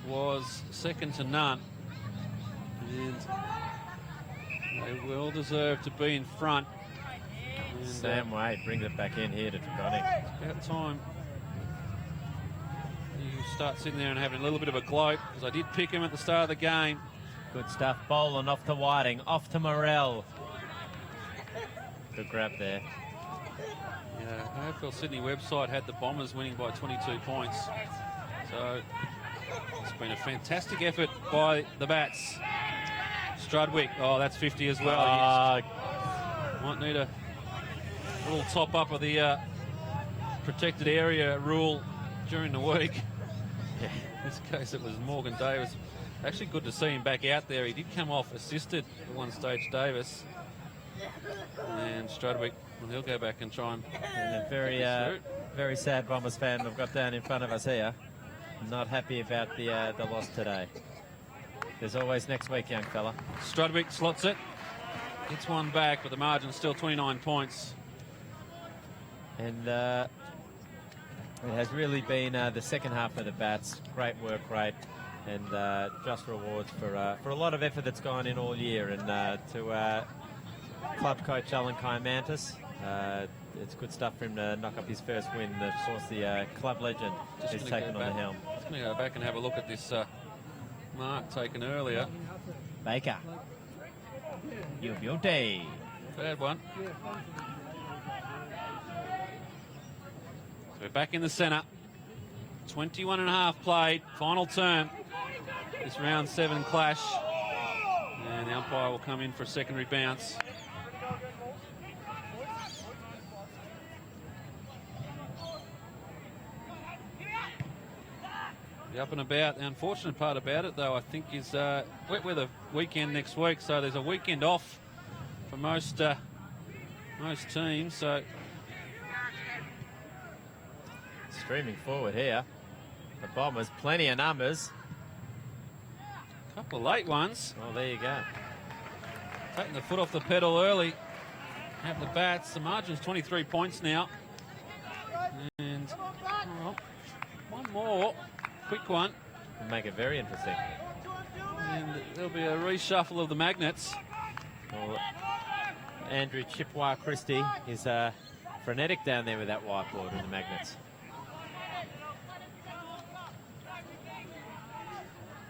was second to none. And they well deserve to be in front. And, Sam Wade brings it back in here to Taconic. It's about time you start sitting there and having a little bit of a gloat, because I did pick him at the start of the game. Good stuff. Boland off to Whiting, off to Morell. Good grab there. Yeah, AFL Sydney website had the Bombers winning by 22 points. So it's been a fantastic effort by the Bats. Strudwick, oh, that's 50 as well. Might need a little top up of the protected area rule during the week. Yeah. In this case, it was Morgan Davis. Actually good to see him back out there. He did come off assisted at one stage, Davis. And Strudwick, well, he'll go back and try and a very sad Bombers fan we've got down in front of us here. Not happy about the loss today. There's always next week, young fella. Strudwick slots it. Gets one back, but the margin's still 29 points. And it has really been the second half of the Bats. Great work rate, and just rewards for a lot of effort that's gone in all year. And to club coach Alan Kaimantis, it's good stuff for him to knock up his first win. Of course, the club legend is taken on the helm. Just going to go back and have a look at this mark taken earlier. Baker. You beauty. Bad one. So we're back in the centre. 21 and a half played. Final turn. This round 7 clash. And the umpire will come in for a secondary bounce. The up and about. The unfortunate part about it, though, I think, is wet weather weekend next week. So there's a weekend off for most teams. So streaming forward here. The Bombers, plenty of numbers. A couple of late ones. Well, there you go. Taking the foot off the pedal early. Have the Bats. The margin's 23 points now. And well, one more. Quick one. Will make it very interesting. And there'll be a reshuffle of the magnets. Well, Andrew Chippewa Christie is frenetic down there with that whiteboard and the magnets.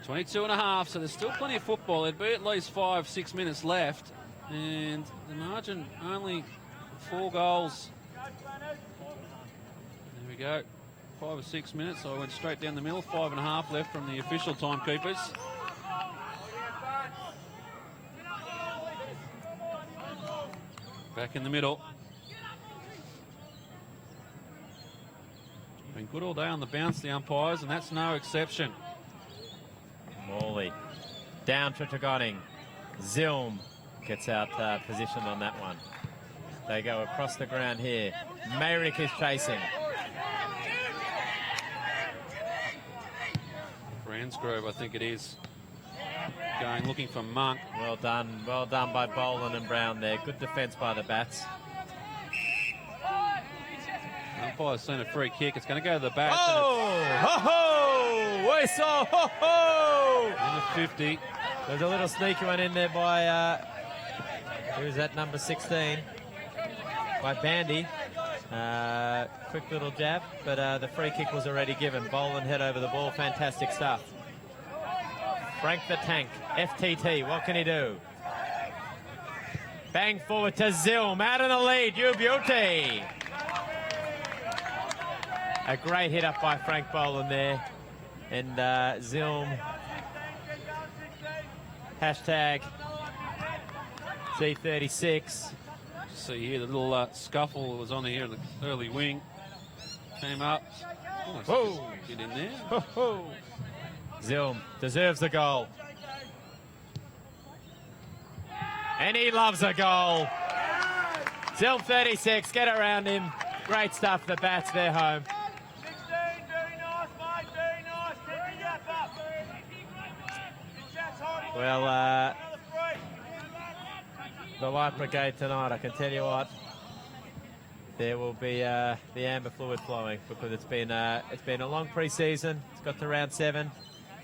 22 and a half, so there's still plenty of football. There'd be at least 5-6 minutes left. And the margin only 4 goals. There we go. 5 or 6 minutes. So I went straight down the middle. 5.5 left from the official timekeepers. Back in the middle. Been good all day on the bounce, the umpires, and that's no exception. Morley down to Tregoning. Zilm gets out positioned on that one. They go across the ground here. Mayrick is chasing. Bransgrove, I think it is, going looking for Monk. Well done by Boland and Brown there. Good defence by the Bats. Umpire's seen a free kick. It's going to go to the Bats. Oh! Ho-ho! Whistle! Ho-ho! In the 50. There's a little sneaky one in there by, who's that, number 16? By Bandy. Quick little jab, but the free kick was already given. Boland head over the ball. Fantastic stuff. Frank the Tank, FTT, what can he do? Bang forward to Zilm, out in the lead, you beauty. A great hit up by Frank Boland there. And Zilm, hashtag Z36. See here, the little scuffle was on here in the early wing. Came up. Whoa! Get in there. Ho-ho! Zilm deserves the goal. And he loves a goal. Zilm 36, get around him. Great stuff, the Bats, they're home. 16, very nice, mate, very nice. Keep your gap up. Well, the Light Brigade tonight, I can tell you what, there will be the amber fluid flowing because it's been a long pre-season. It's got to round 7,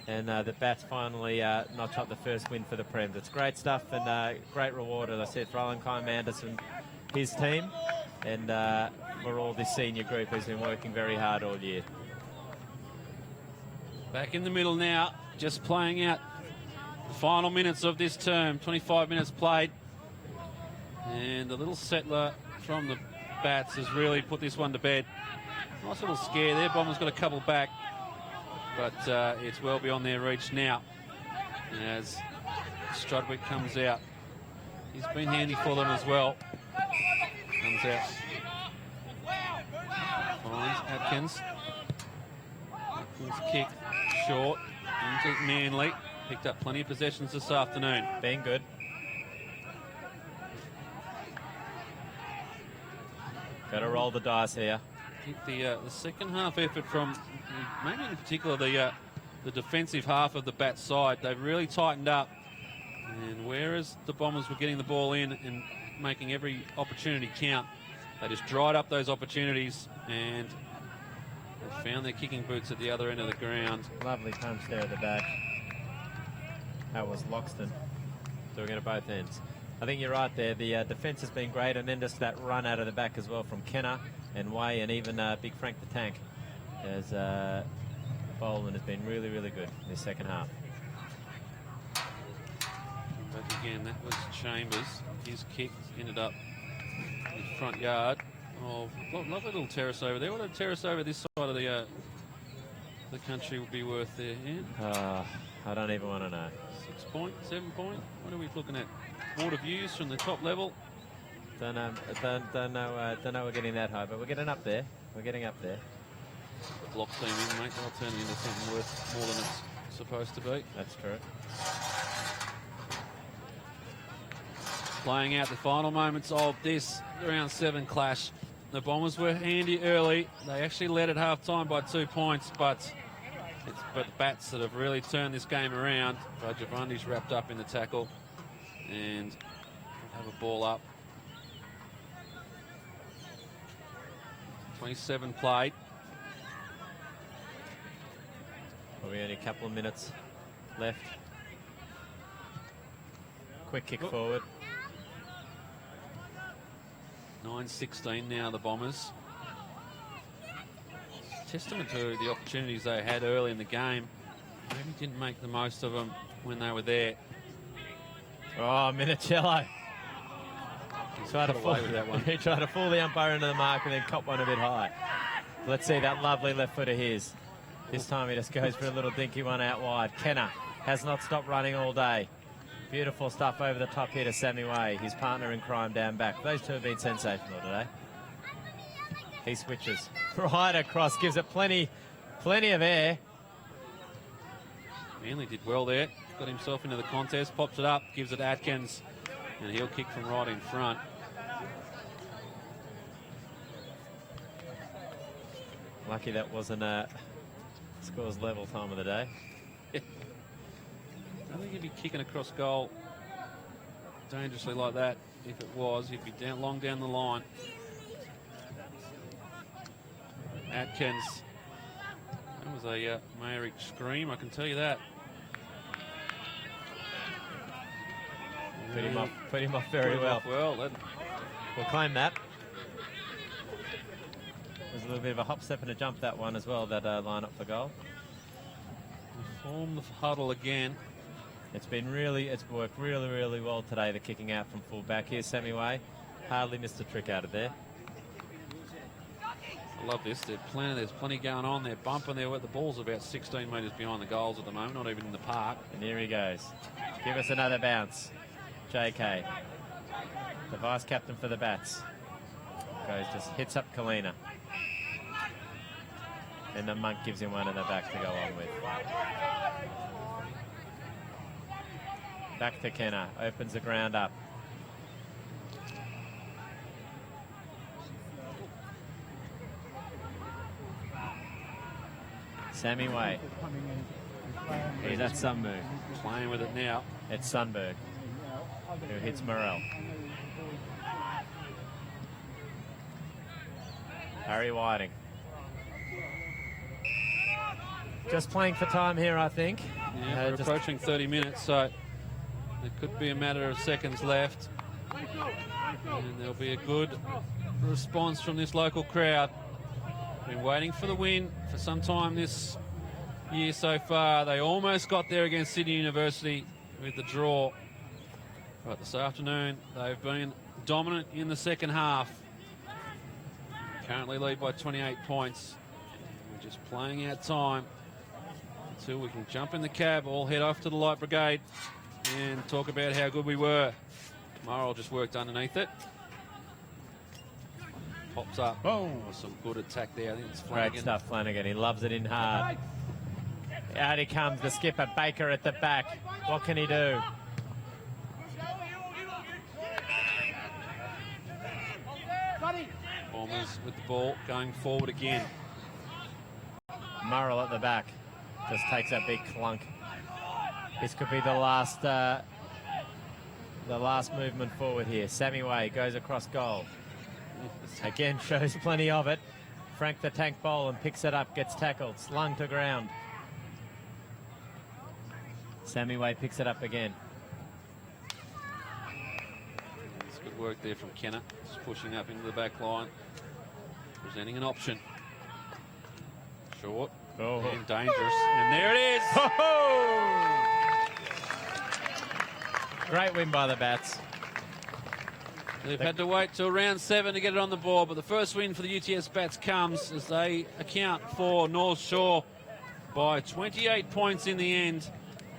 and the Bats finally notch up the first win for the Prem. It's great stuff and great reward, as I said, for Alan Kime Anderson, his team, and for all this senior group who's been working very hard all year. Back in the middle now, just playing out the final minutes of this term. 25 minutes played. And the little settler from the Bats has really put this one to bed. Nice little scare there. Bomber's got a couple back, but it's well beyond their reach now as Strudwick comes out. He's been handy for them as well. Comes out. Finds Atkins. Atkins kick short into Manly. Picked up plenty of possessions this afternoon. Been good. Got to roll the dice here. I think the second half effort from, maybe in particular, the defensive half of the Bats side, they've really tightened up. And whereas the Bombers were getting the ball in and making every opportunity count, they just dried up those opportunities and they found their kicking boots at the other end of the ground. Lovely punch there at the back. That was Loxton doing it at both ends. I think you're right there. The defence has been great, and then just that run out of the back as well from Kenner and Way and even Big Frank the Tank. As Boland has been really, really good in this second half. But again, that was Chambers. His kick ended up in the front yard. Oh, lovely little terrace over there. What a terrace over this side of the country would be worth there, Ian? I don't even want to know. 6 point, 7 point? What are we looking at? Water views from the top level? Don't know we're getting that high, but we're getting up there. We're getting up there. The block team in, mate. They'll turn it into something worth more than it's supposed to be. That's true. Playing out the final moments of this round 7 clash. The Bombers were handy early. They actually led at half-time by 2 points, but it's the Bats that have really turned this game around. Rajavandi's wrapped up in the tackle and have a ball up. 27 played. Probably only a couple of minutes left. Quick kick forward. 9-16 now, the Bombers. Testament to the opportunities they had early in the game. Maybe didn't make the most of them when they were there. Oh, Minicello. He's got away with that one. He tried to fool the umpire into the mark and then cop one a bit high. Let's see that lovely left foot of his. This time he just goes for a little dinky one out wide. Kenner has not stopped running all day. Beautiful stuff over the top here to Sammy Way, his partner in crime down back. Those two have been sensational today. He switches right across, gives it plenty of air. Manly did well there. Got himself into the contest, pops it up, gives it Atkins, and he'll kick from right in front. Lucky that wasn't a scores level time of the day. I think he'd be kicking across goal dangerously like that. If it was, he'd be long down the line. Atkins. That was a Mayrick scream, I can tell you that. Put him off very well. We'll claim that. There's a little bit of a hop, step and a jump, that one as well, that line up for goal. Form the huddle again. It's worked really well today, the kicking out from full back. Here's Sammy Way. Hardly missed a trick out of there. I love this. There's plenty going on. They're bumping there. The ball's about 16 metres behind the goals at the moment, not even in the park. And here he goes. Give us another bounce. JK, the vice captain for the Bats. Just hits up Kalina. And the Monk gives him one in the back to go on with. Back to Kenner, opens the ground up. Sammy Way. He's at Sunberg. Playing with it now. It's Sunberg who hits Morrell. Harry Whiting. Just playing for time here, I think. Yeah, we're approaching 30 minutes, so there could be a matter of seconds left. And there'll be a good response from this local crowd. Been waiting for the win for some time this year so far. They almost got there against Sydney University with the draw. But this afternoon, they've been dominant in the second half. Currently lead by 28 points. We're just playing out time until we can jump in the cab, all head off to the Light Brigade and talk about how good we were. Morrell just worked underneath it. Pops up. Boom. Oh, some good attack there. I think it's Flanagan. Great stuff, Flanagan. He loves it in hard. Out he comes, the skipper, Baker at the back. What can he do? Bombers with the ball, going forward again. Morrell at the back. Just takes that big clunk. This could be the last movement forward here. Sammy Way goes across goal. Again, shows plenty of it. Frank the Tank Boland picks it up, gets tackled, slung to ground. Sammy Way picks it up again. It's good work there from Kenner. Just pushing up into the back line. Presenting an option. Short. Oh. And dangerous. And there it is. Great win by the Bats. They've had to wait till round 7 to get it on the board, but the first win for the UTS Bats comes as they account for North Shore by 28 points in the end.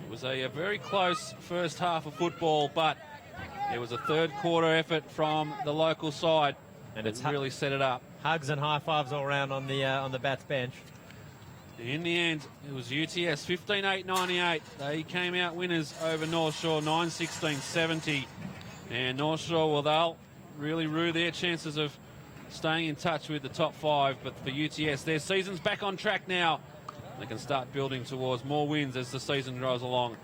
It was a very close first half of football, but it was a third quarter effort from the local side, and it's really set it up. Hugs and high fives all round on the Bats bench. In the end, it was UTS 15-8-98. They came out winners over North Shore 9-16-70. And North Shore, well, they'll really rue their chances of staying in touch with the top 5. But for UTS, their season's back on track now. They can start building towards more wins as the season goes along.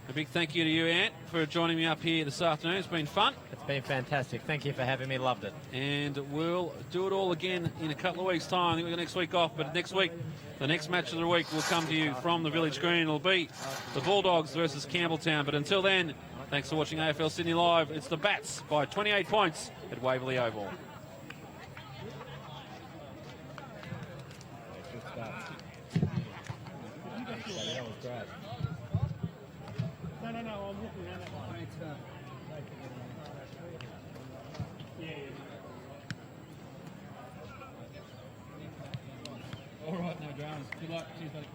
A big thank you to you, Ant, for joining me up here this afternoon. It's been fun. It's been fantastic. Thank you for having me. Loved it. And we'll do it all again in a couple of weeks' time. I think we've got next week off, but next week, the next match of the week will come to you from the Village Green. It'll be the Bulldogs versus Campbelltown. But until then, thanks for watching AFL Sydney Live. It's the Bats by 28 points at Waverly Oval. No, I'm looking at that one. All right, no dramas. Good luck. Cheers, buddy.